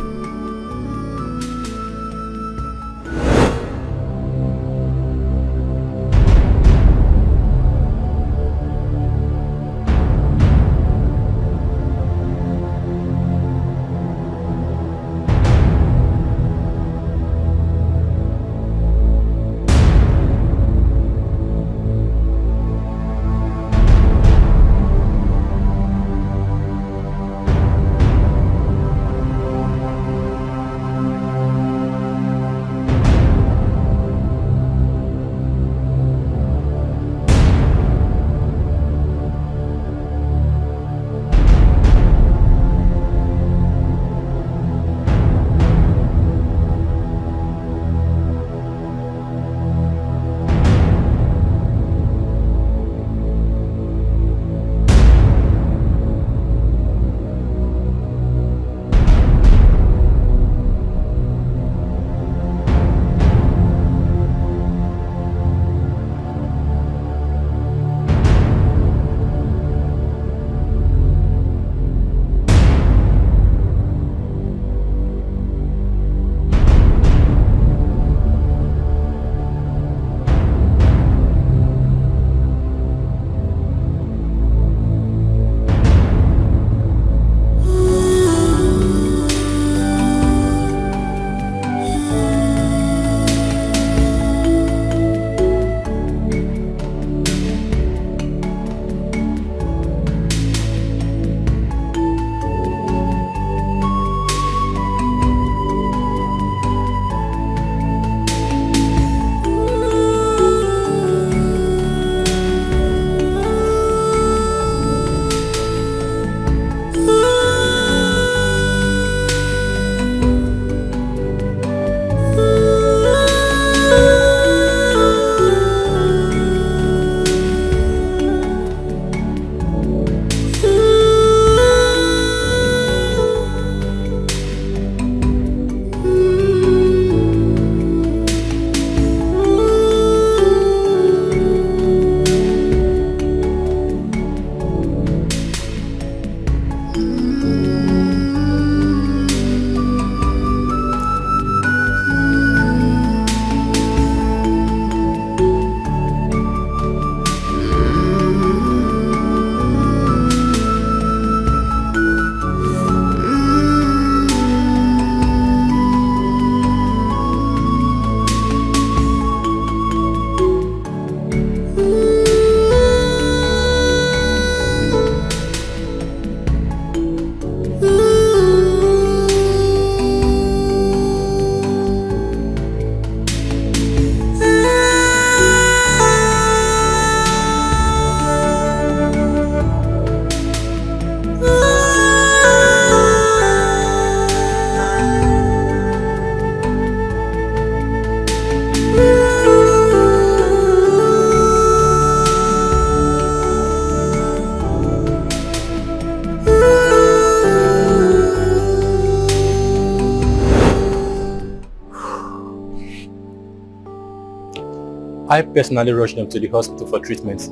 I personally rushed them to the hospital for treatment.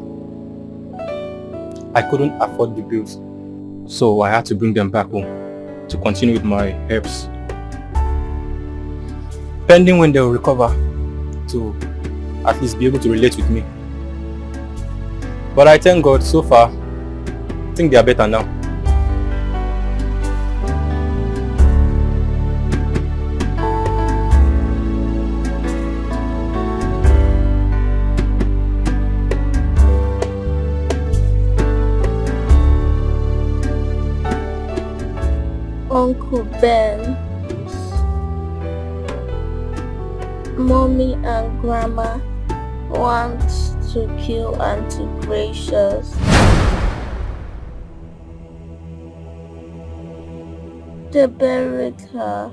I couldn't afford the bills, so I had to bring them back home to continue with my herbs. Pending when they will recover to at least be able to relate with me. But I thank God, so far, I think they are better now. Uncle Ben, Mommy and Grandma want to kill Auntie Gracious. They buried her.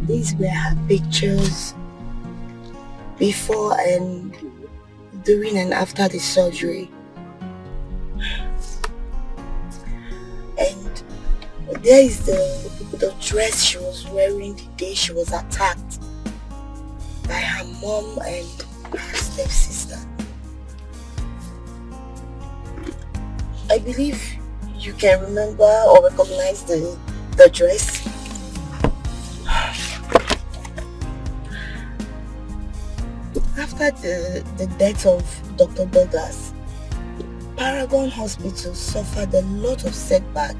These were her pictures before and during and after the surgery. And there is the dress she was wearing the day she was attacked by her mom and her stepsister. I believe you can remember or recognize the dress. After the death of Dr. Douglas, Paragon Hospital suffered a lot of setback,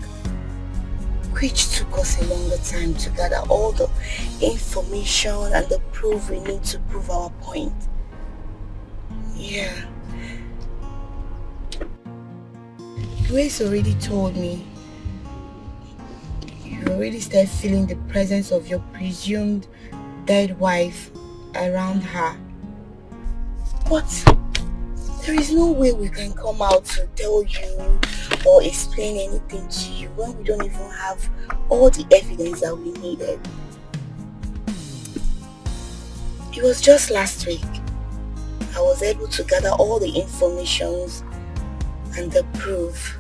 which took us a longer time to gather all the information and the proof we need to prove our point. Yeah. Grace already told me you already started feeling the presence of your presumed dead wife around her. But there is no way we can come out to tell you or explain anything to you when we don't even have all the evidence that we needed. It was just last week I was able to gather all the information and the proof,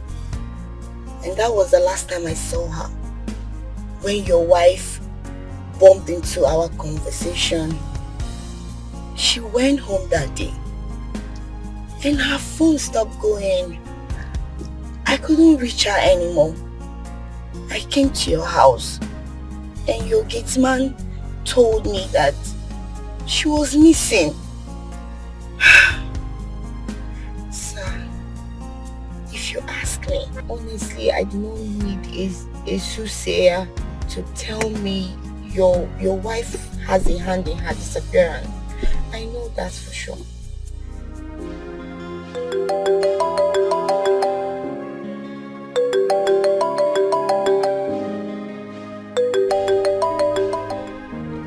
and that was the last time I saw her, when your wife bumped into our conversation. She went home that day and her phone stopped going. I couldn't reach her anymore. I came to your house and your gate man told me that she was missing. Sir, if you ask me, honestly, I do not need a soothsayer to tell me your wife has a hand in her disappearance. I know that for sure.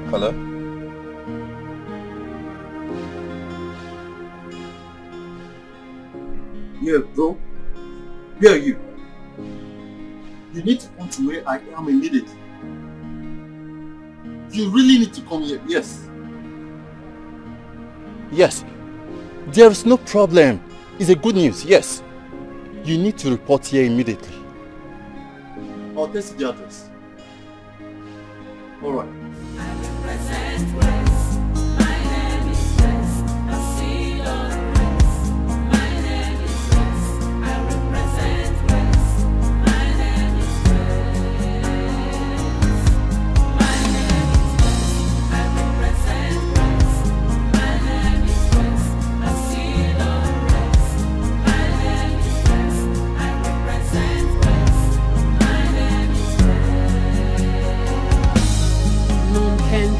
Hello? Yeah, bro. Where are you? You need to come to where I am immediately. You really need to come here, yes. Yes, there is no problem. It's a good news, yes. You need to report here immediately. I'll text the address. Alright.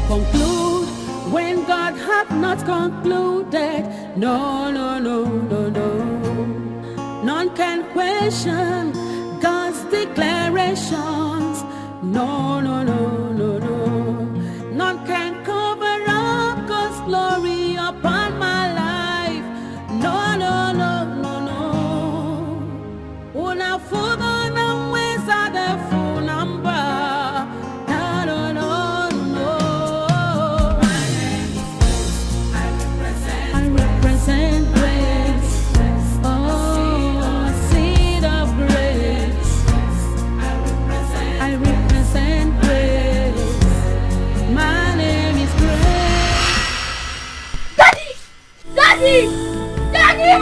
Conclude when God hath not concluded. No, no, no, no, no. None can question God's declarations. No, no, no, no, no. None can cover up God's glory upon my life. No, no, no, no, no. Una Daddy! Daddy!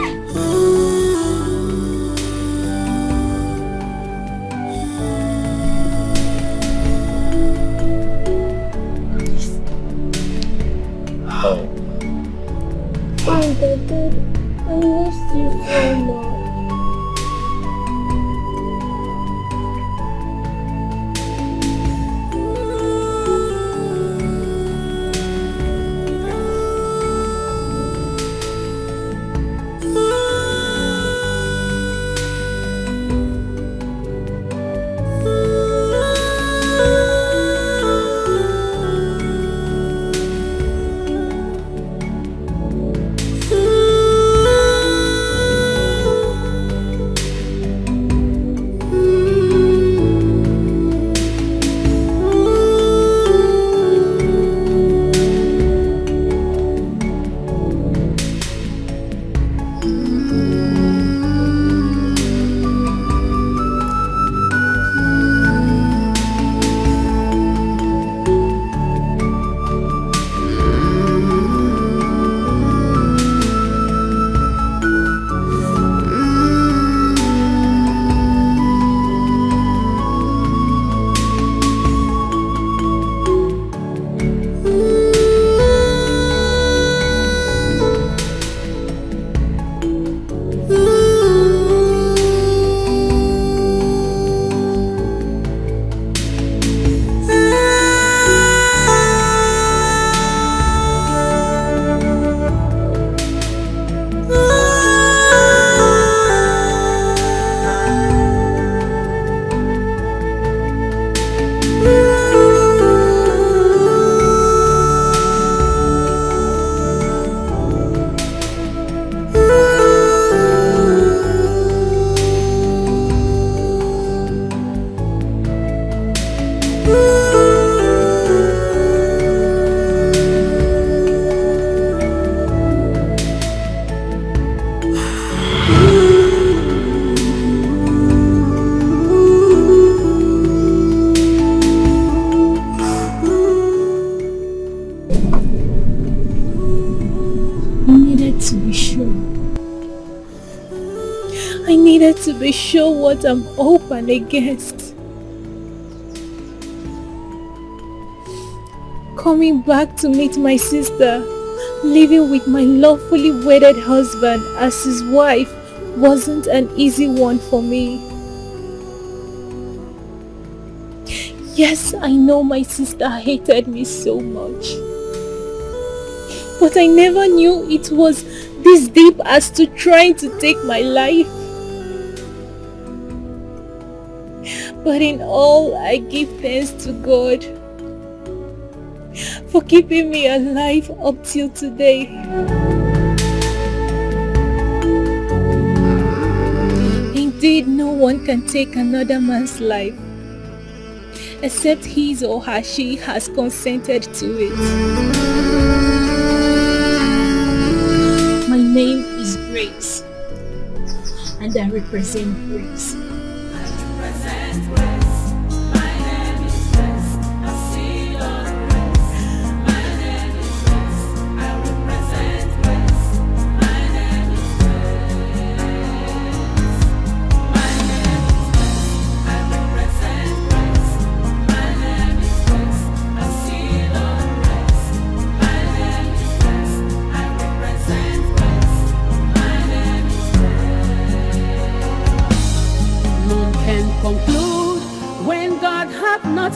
Oh, Daddy, I miss you so much. To be sure what I'm open against. Coming back to meet my sister, living with my lawfully wedded husband as his wife wasn't an easy one for me. Yes, I know my sister hated me so much, but I never knew it was this deep as to trying to take my life. But in all, I give thanks to God for keeping me alive up till today. Indeed, no one can take another man's life except his or her she has consented to it. My name is Grace, and I represent Grace.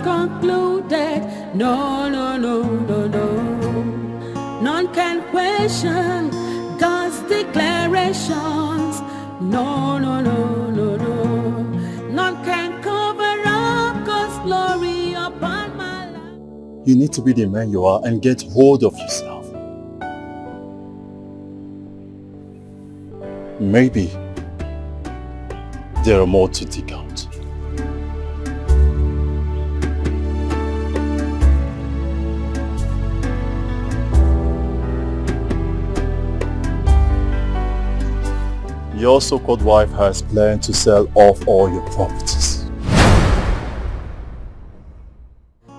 Concluded, no, no, no, no, no. None can question God's declarations. No, no, no, no, no. None can cover up God's glory upon my life. You need to be the man you are and get hold of yourself. Maybe there are more to dig out. Your so-called wife has planned to sell off all your properties.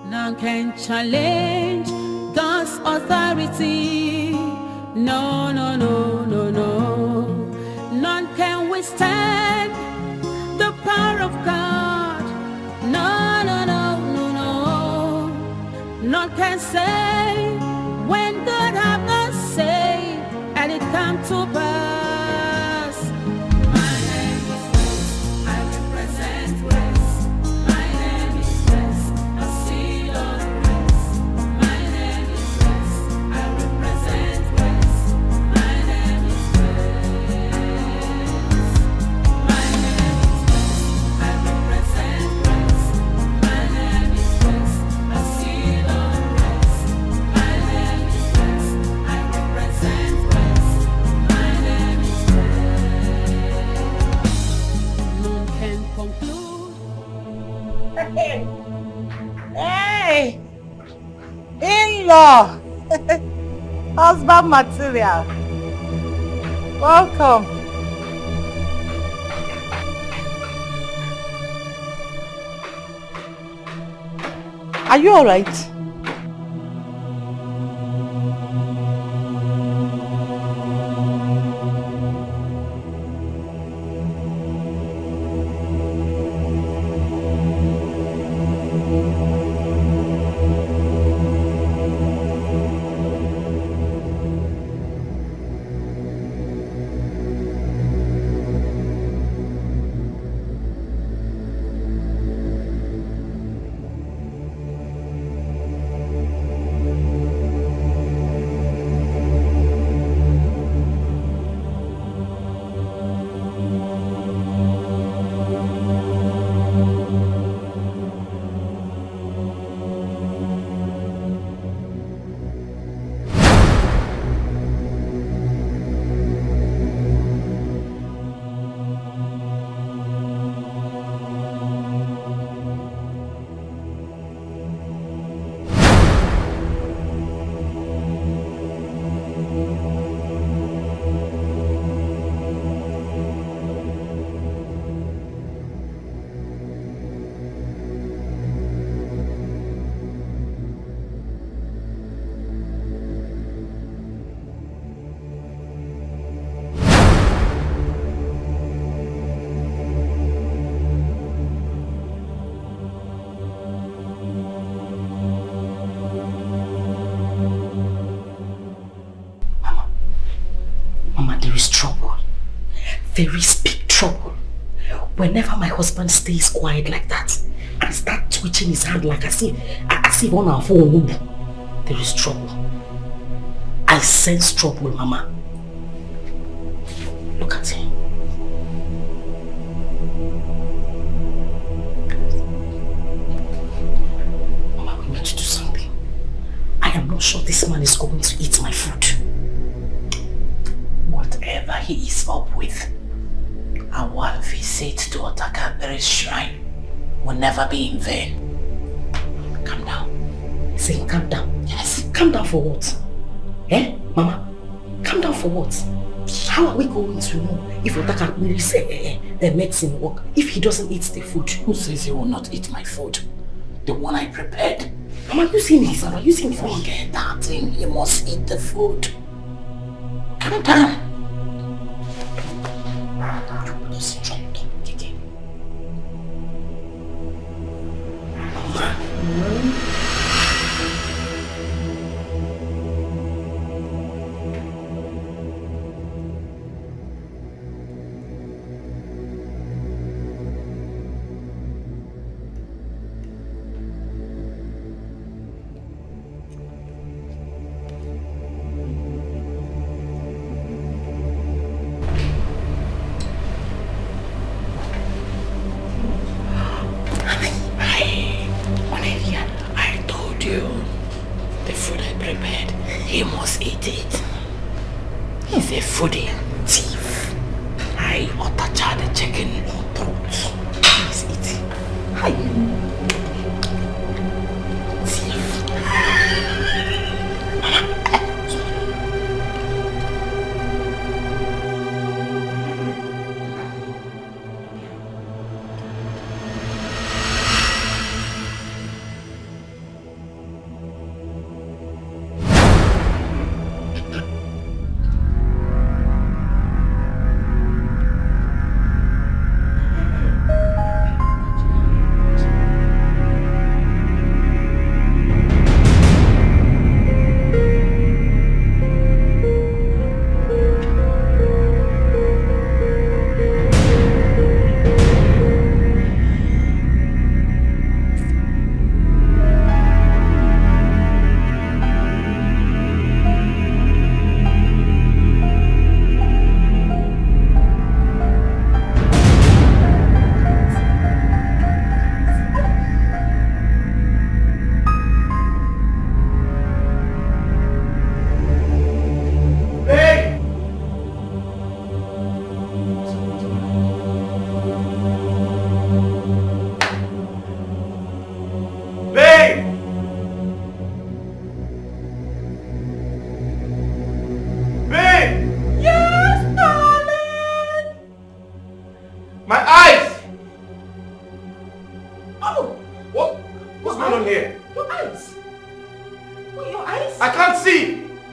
None can challenge God's authority. No, no, no, no. can say when God have not say and it come to pass. My name is West, I represent West. My name is West, I see on West. My name is West, I represent West. My name is West. My name is West, I represent West. My name is West, I see on West. My name is West, I represent West. My name is West. None can conclude. Hey! In-law! Husband material. Welcome. Are you alright? There is big trouble. Whenever my husband stays quiet like that and start twitching his hand like as if on our phone, there is trouble. I sense trouble, Mama. Look at him. Mama, we need to do something. I am not sure this man is going to eat my food. Whatever he is up with, our visit to Otakabere's shrine will never be in vain. Calm down. Say, calm down. Yes. Calm down for what? Eh, Mama? Calm down for what? How are we going to know if Otakabere's medicine work if he doesn't eat the food? Who says he will not eat my food? The one I prepared. Mama, you see me, Mama. You see me. Forget that thing. He must eat the food. Calm down.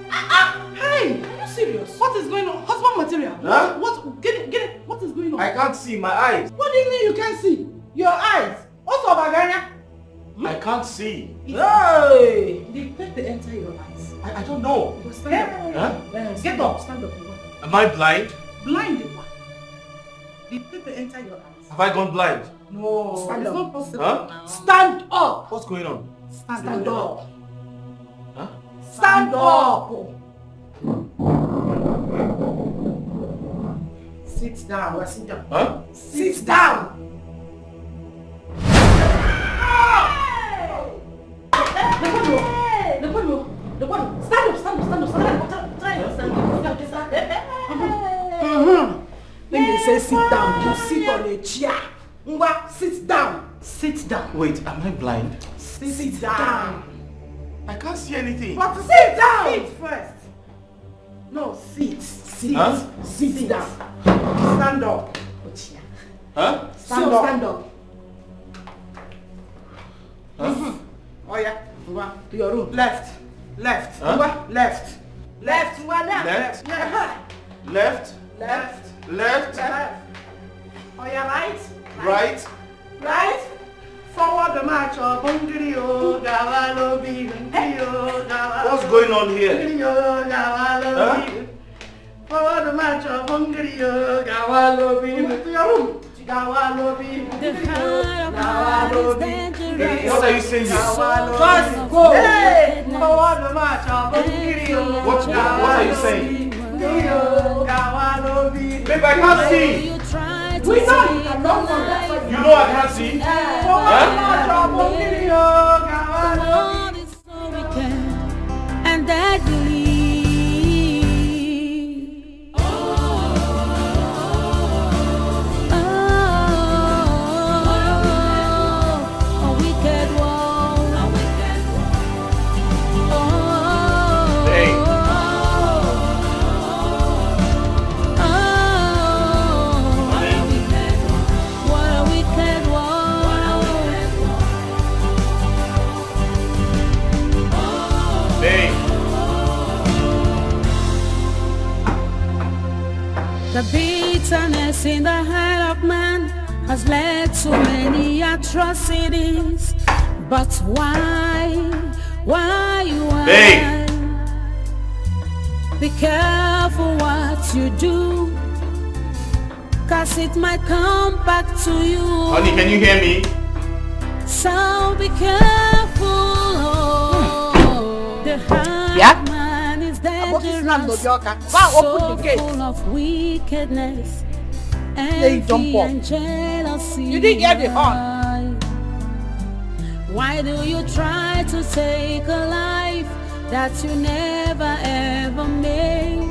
Hey, are you serious? What is going on? Husband material. Huh? What? Get it. What is going on? I can't see my eyes. What do you mean you can't see? Your eyes. Also, Baganya. I can't see. Hey! Did pepper enter your eyes? I don't know. Stand up. Huh? Get up. Stand up. Am I blind? Blind what? Did pepper enter your eyes? Have I gone blind? No. Stand it's up. not possible. Huh? Stand up. What's going on? Stand up. Huh? Stand up. Sit down. Sit down. Huh? Sit down. The one. Stand up. When they say sit down, you sit on a chair. Ngwa, sit down. Sit down. Wait, am I blind? Sit down. I can't see anything. But sit down. Sit first. No, sit. Huh? Sit down. Stand up. Huh? Stand up. Huh? Oh yeah. Ngwa, to your room. Left. Huh? Ngwa, left. Ngwa, Left. Yeah. Left. Left. Oh yeah, right. Right. Forward the march of Hungrio, Gavalo What's going on here? Huh? Forward the march of Hungrio, Gavalo to your room. What are you saying here? Just go. Hey, forward the march of Hungrio. What are you saying? Babe, I can't see. We know you cannot forget. You know I can't see. Huh? And that believe. A wicked one. Hey. What a wicked one. Hey. The bitterness in the heart of man has led to many atrocities. But why? Hey. Be careful what you do, 'cause it might come back to you. Honey, can you hear me? So be careful. The heart man is dangerous, so full of wickedness, envy and jealousy. You didn't get the horn. Why do you try to take a life that you never ever made?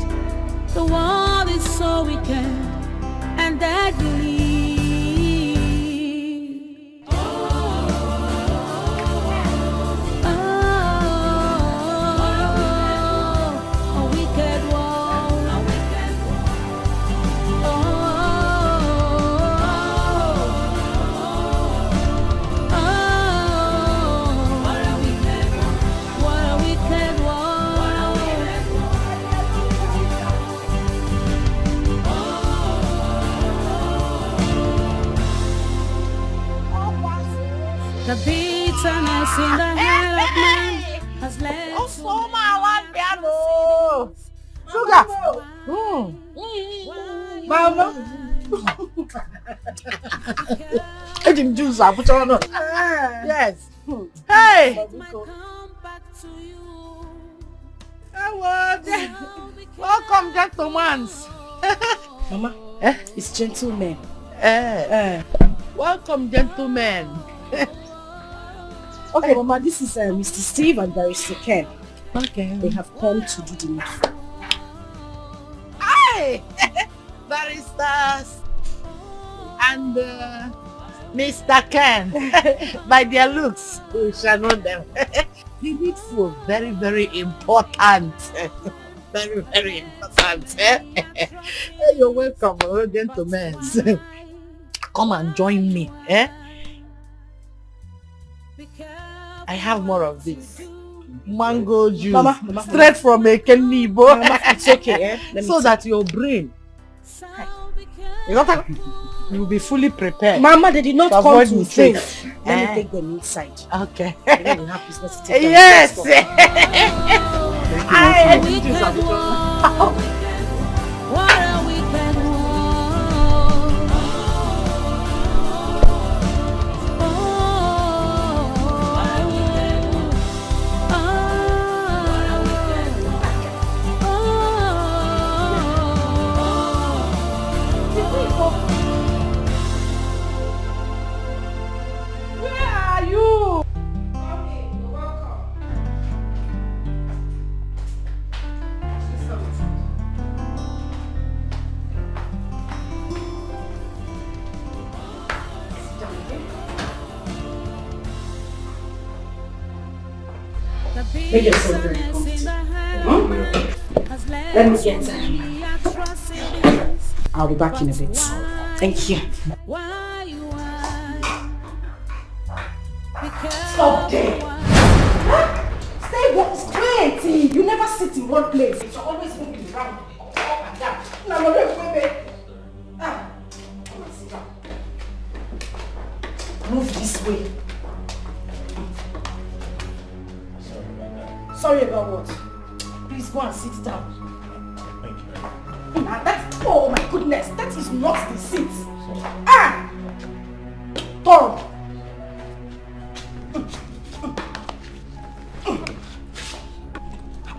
The world is so wicked and deadly. The bitterness in the heart of man has led to Sugar. Mama. I didn't do that. Put on. Yes. Hey. Welcome, gentlemen. Mama, it's gentlemen. Welcome, gentlemen. Okay, Mama, this is Mr. Steve and Barrister Ken. Okay. They have come to do the needful. Hi! Baristas and Mr. Ken. By their looks, we shall know them. The needful, very, very important. Very, very important. You're welcome, gentlemen. Come and join me. I have more of this. mango juice. Mama. Straight from a Kenibo. Mama, it's okay, eh? So that your brain, you will be fully prepared. Mama, they did not come to drink. mistakes. Let me take them inside. Okay. And then we have business to take them. Yes. Make yourself very comfortable. Let me get them. I'll be back in a bit. Thank you. Stop there. Stay straight. You never sit in one place. You're always moving around. Up and down. Now, baby. Come on, sit down. Move this way. Sorry about what? Please go and sit down. Thank you. Oh my goodness, that is not the seat. Tom.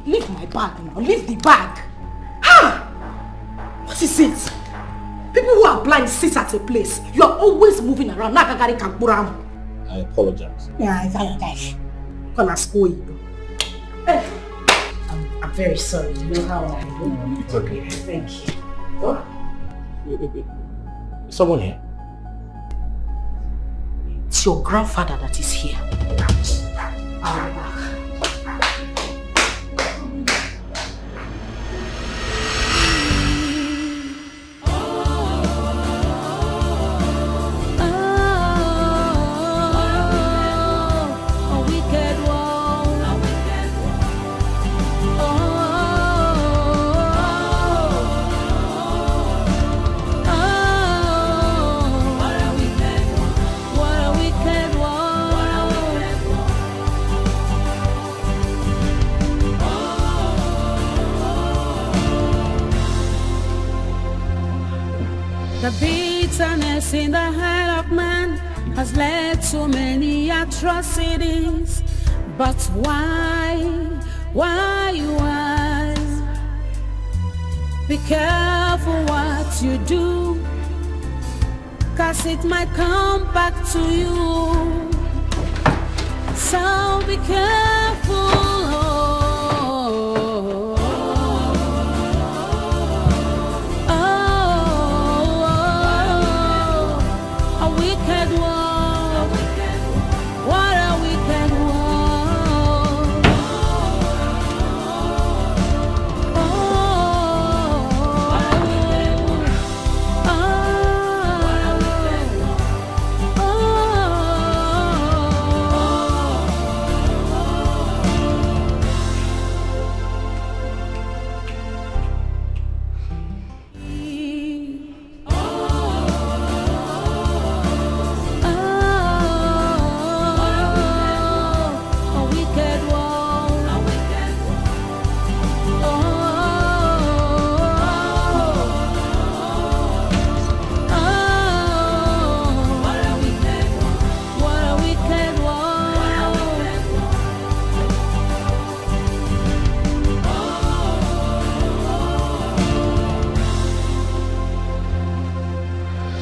Leave my bag now. Leave the bag. What is it? People who are blind sit at a place. You are always moving around. I apologize. Gonna school you. I'm very sorry. You know how I do. It's okay. Thank you. What? Someone here? It's your grandfather that is here. I'll be back. The bitterness in the heart of man has led to many atrocities. But why? Be careful what you do, 'cause it might come back to you. So be careful.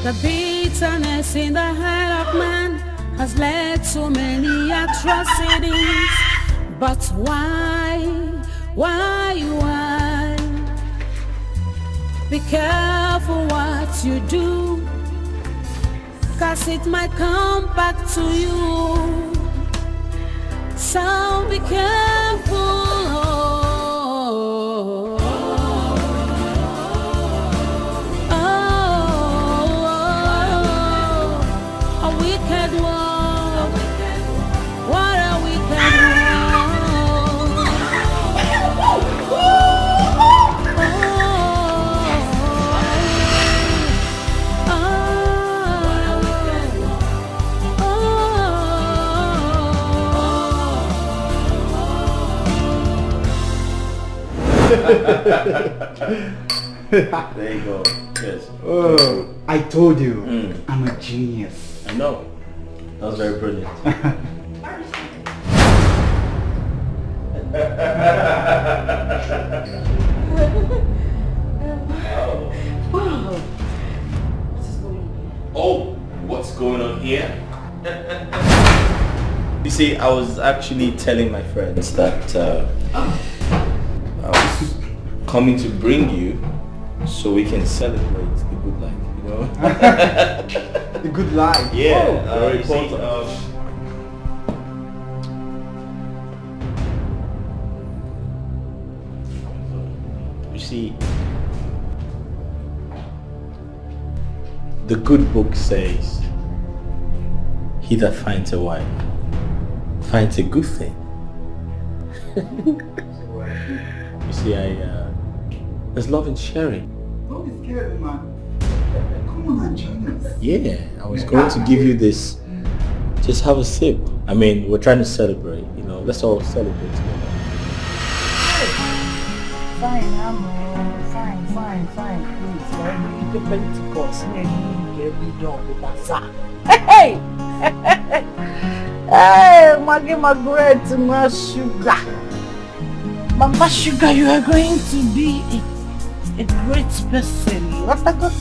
The bitterness in the heart of man has led to many atrocities. But why? Be careful what you do, 'cause it might come back to you. So be careful. There you go. Yes. Oh, I told you, I'm a genius. I know. That was very brilliant. Wow. Oh, what's going on here? You see, I was actually telling my friends that I was coming to bring you so we can celebrate the good life, you know? The good life? Yeah, very you see, important. You see, the good book says, he that finds a wife finds a good thing. You see, there's love in sharing. Don't be scared, man. Come on and join us. Yeah, I was going to give you this. Just have a sip. I mean, we're trying to celebrate, you know. Let's all celebrate together. Fine, fine, please. Let me eat the Pentecost. Let me get rid of the bazaar. Hey! Hey, Maggie Margaret, my sugar. Mama Sugar, you are going to be a great person. What I got?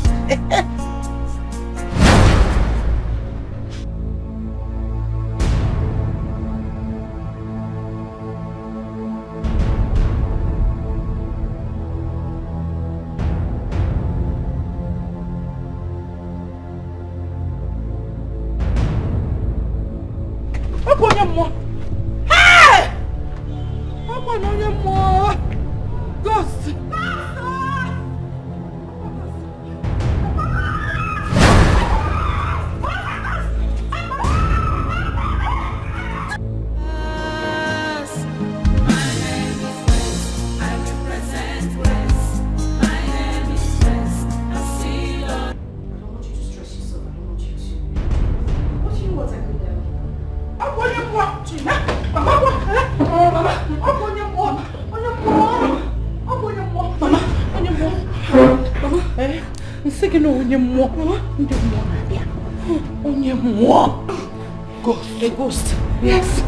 Ghost. A ghost. Yes.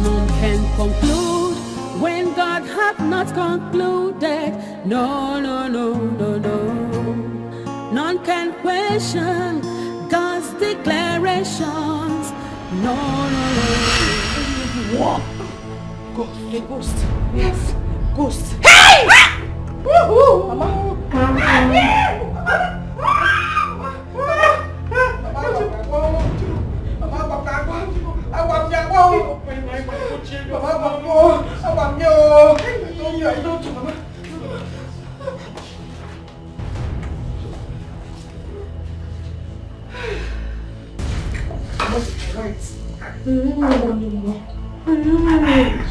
None can conclude when God hath not concluded. No, no, no, no, no. None can question God's declarations. No, no, no. What? Ghost. A ghost. Yes. Ghost. Hey! Woohoo! Mama.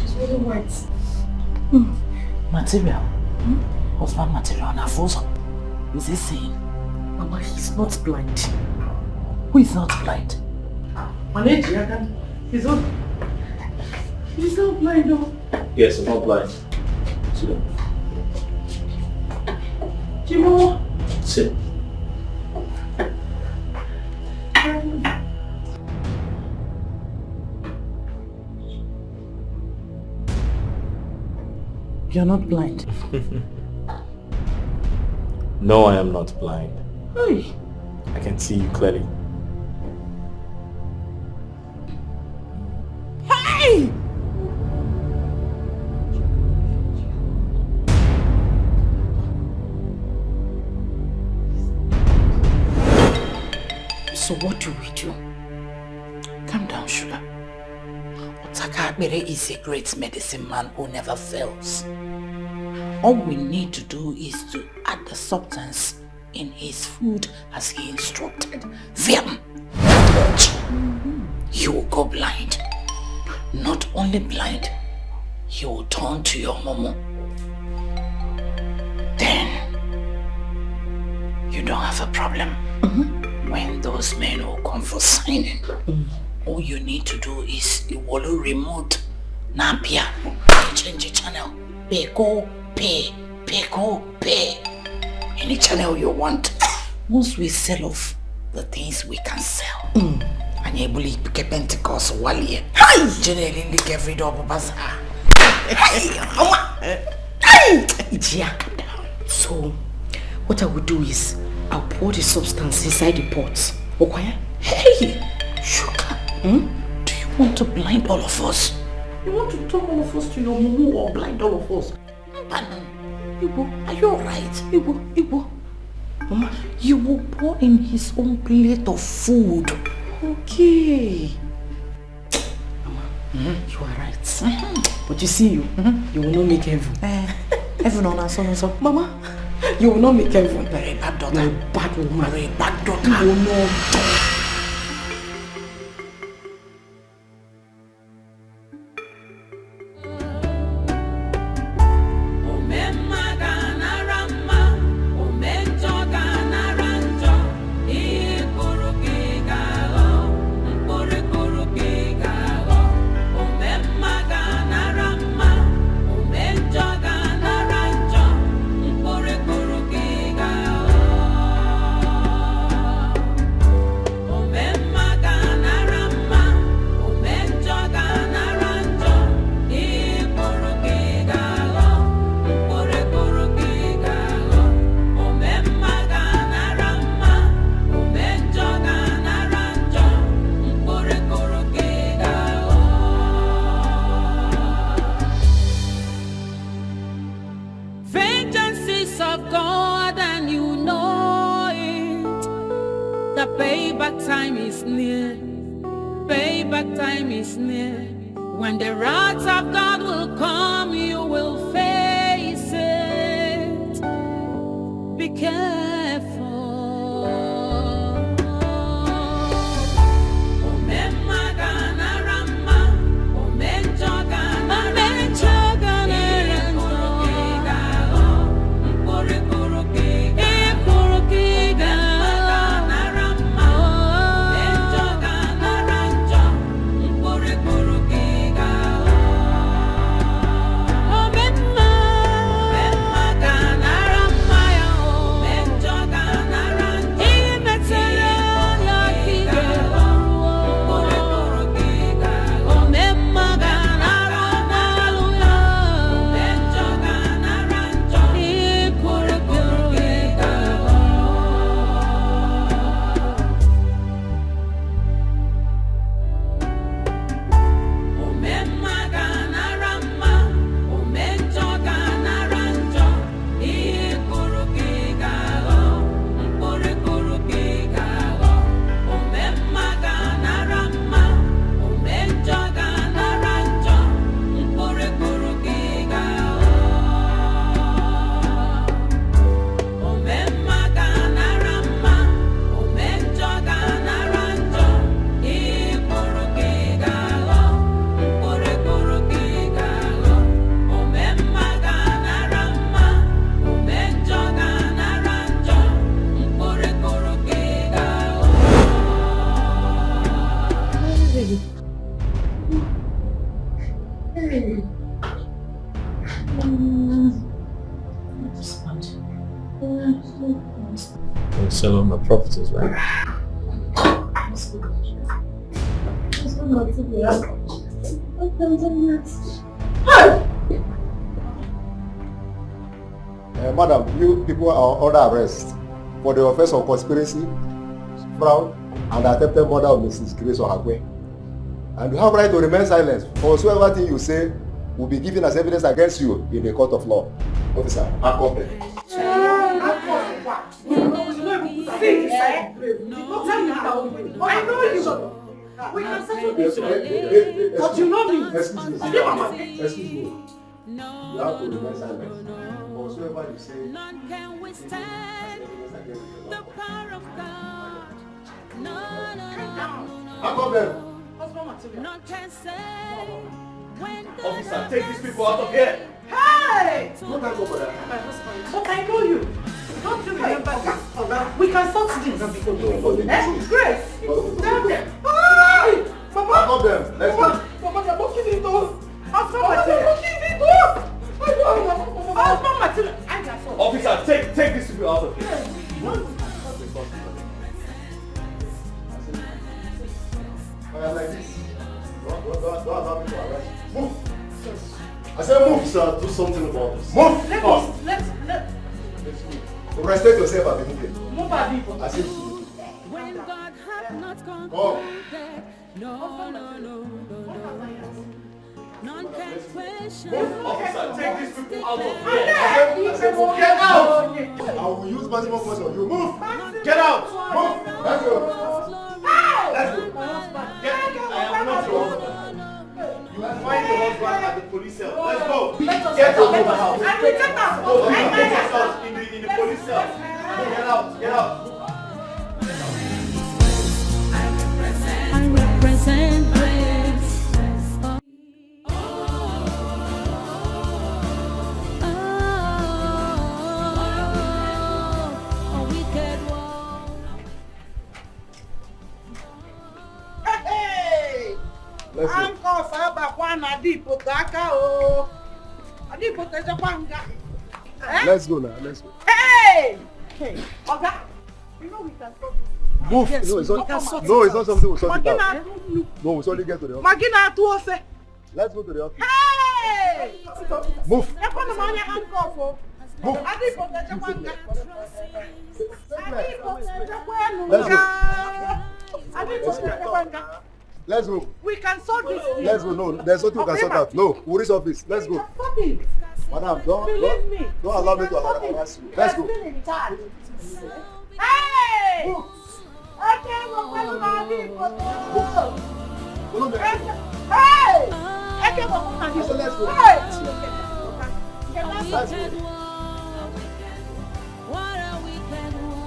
She's really white. Material. Husband material na frozen. Is he saying? Mama, he's not blind. Who is not blind? He's not blind though. Yes, I'm not blind. Sit down. Jimo. Sit. You're not blind. No, I am not blind. Hey. I can see you clearly. Hey! So what do we do? Calm down, Sugar. Otakabere is a great medicine man who never fails. All we need to do is to add the substance in his food as he instructed. Then, he will go blind. Not only blind, he will turn to your momo. Then, you don't have a problem. When those men will come for signing, all you need to do is you will remote Napia, change the channel, pay. Any channel you want. Once we sell off the things we can sell, and you will get Pentecost one year. Generally, in the every door, bazaar. So, what I will do is, I'll pour the substance inside the pot. Okay? Hey, sugar. Do you want to blind all of us? You want to turn all of us to your mumu or blind all of us? Igbo, are you alright? Igbo. Mama, you will pour in his own plate of food. Okay. Mama, you are right. But you see, you will not make heaven. Heaven on us, so. Mama, you will not make heaven. Very bad daughter. You're a bad woman. Very bad daughter. You will not. Sell all my properties, right? Madam, you people are under arrest for the offense of conspiracy, fraud, and attempted murder of Mrs. Grace Ohagwe. And you have right to remain silent, for whatsoever thing you say will be given as evidence against you in the court of law. Officer, accompany. I know you. We can settle this. But you know me. Excuse me. You have to remain silent. Whatsoever you say, none can withstand the power of God. No. None can say when the Officer, take these people out of here. Hey! Don't go for that. But I know you. Don't you remember this? We can sort this. Grace! Tell them! Mama! Stop them! Let's go! Mama, they're looking into us! Husband material! Officer, take these people out of here. Like this. Don't allow me to arrest. Move! I said move! Sir, do something about this. Move! Let's Respect yourself and be moving. move our people. I said When God hath not go. concluded, no. None can question. Officer, take these people out of here. Get out! I will use maximum force on you. Move! Get out! Move! Let's go! Let's go. I am not your husband. You will find your husband at the police cell. Let's go. Get out of the house. Go to the house in the police cell. Get out. Get out. I represent grace. A wicked one. Hey! Let's go. Uncle Sabakwana Dipo Taka o. Adipo Tejapanga. Let's go now. Let's go. Hey! Hey, Oga, you know we can stop this. Move! Yes, No, we it's not. can sort No, it it's not out. something we'll sort it Magina, out. No, we'll only get to the office. Magina Tuose. Let's go to the office. Hey! Move! Ekwano manya handcuff o. Move! Adipo Tejapanga. Adipo Let's go. Tejapanga. Adipo Tejapanga. Let's go. We can sort this. Let's go. No, there's nothing we can sort out. No, we'll reach office. Let's go. Stop it. Madam, Believe me. don't allow me to harass you. Let's go. You're still in charge. Hey! Okay, we're going to Adipo. Hey! Okay, we're going to Adipo. Let's go. Hey! Let's go. What a wicked one.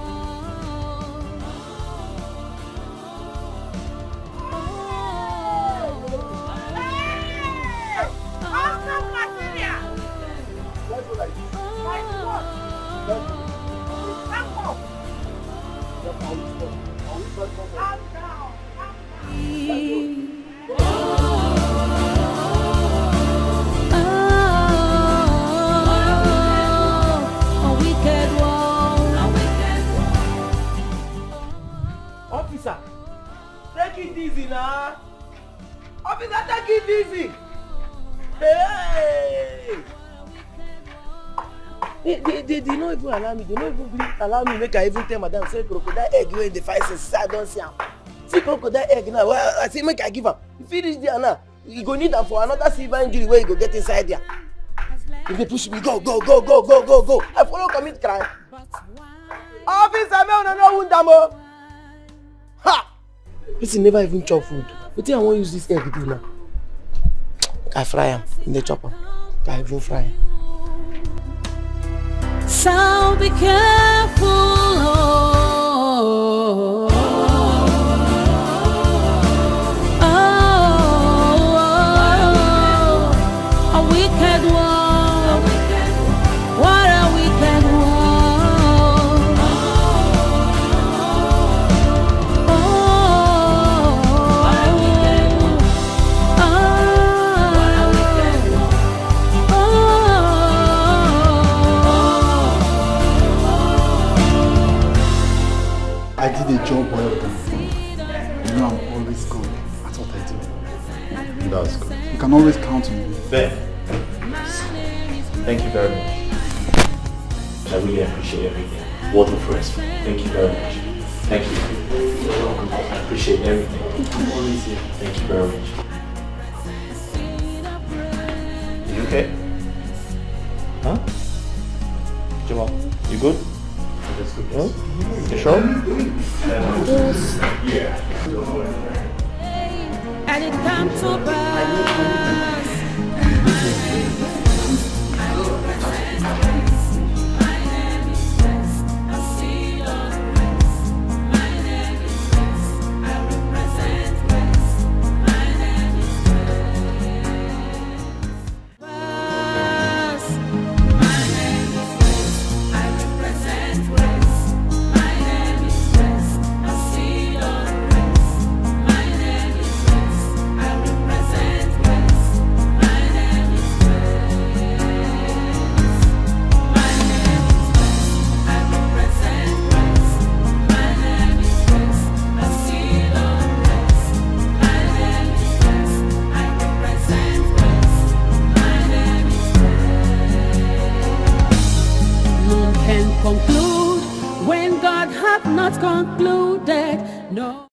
Awesome material. Let's go like this. Like what? Come on. Calm down. A wicked one. Officer, take it easy now. Officer, take it easy. Hey! They don't even allow me. They don't even allow me make I even tell madam say crocodile egg wey in the fire say I don't see am. See crocodile egg now. Well, I say make I give am. If he reach there now, you go need am for another silver injury where you go get inside there. If they push me, go. I follow commit crime. Officer, me no know wound am o. Ha! This never even chop food. Wetin I wan use this egg do now? I fry am in the chopper. I even fry am. So be careful. A wicked one. What a wicked one. I did a job well done. You know I'm always good at what I do. That's good. You can always count on me. Ben, thank you very much. I really appreciate everything. Word of respect. Thank you very much. Thank you. I appreciate everything. I'm always here. Thank you very much. You okay? Huh? Jamal, you good? That's good. Huh? You sure? Yes. And it come to pass. conclude when God hath not concluded. No.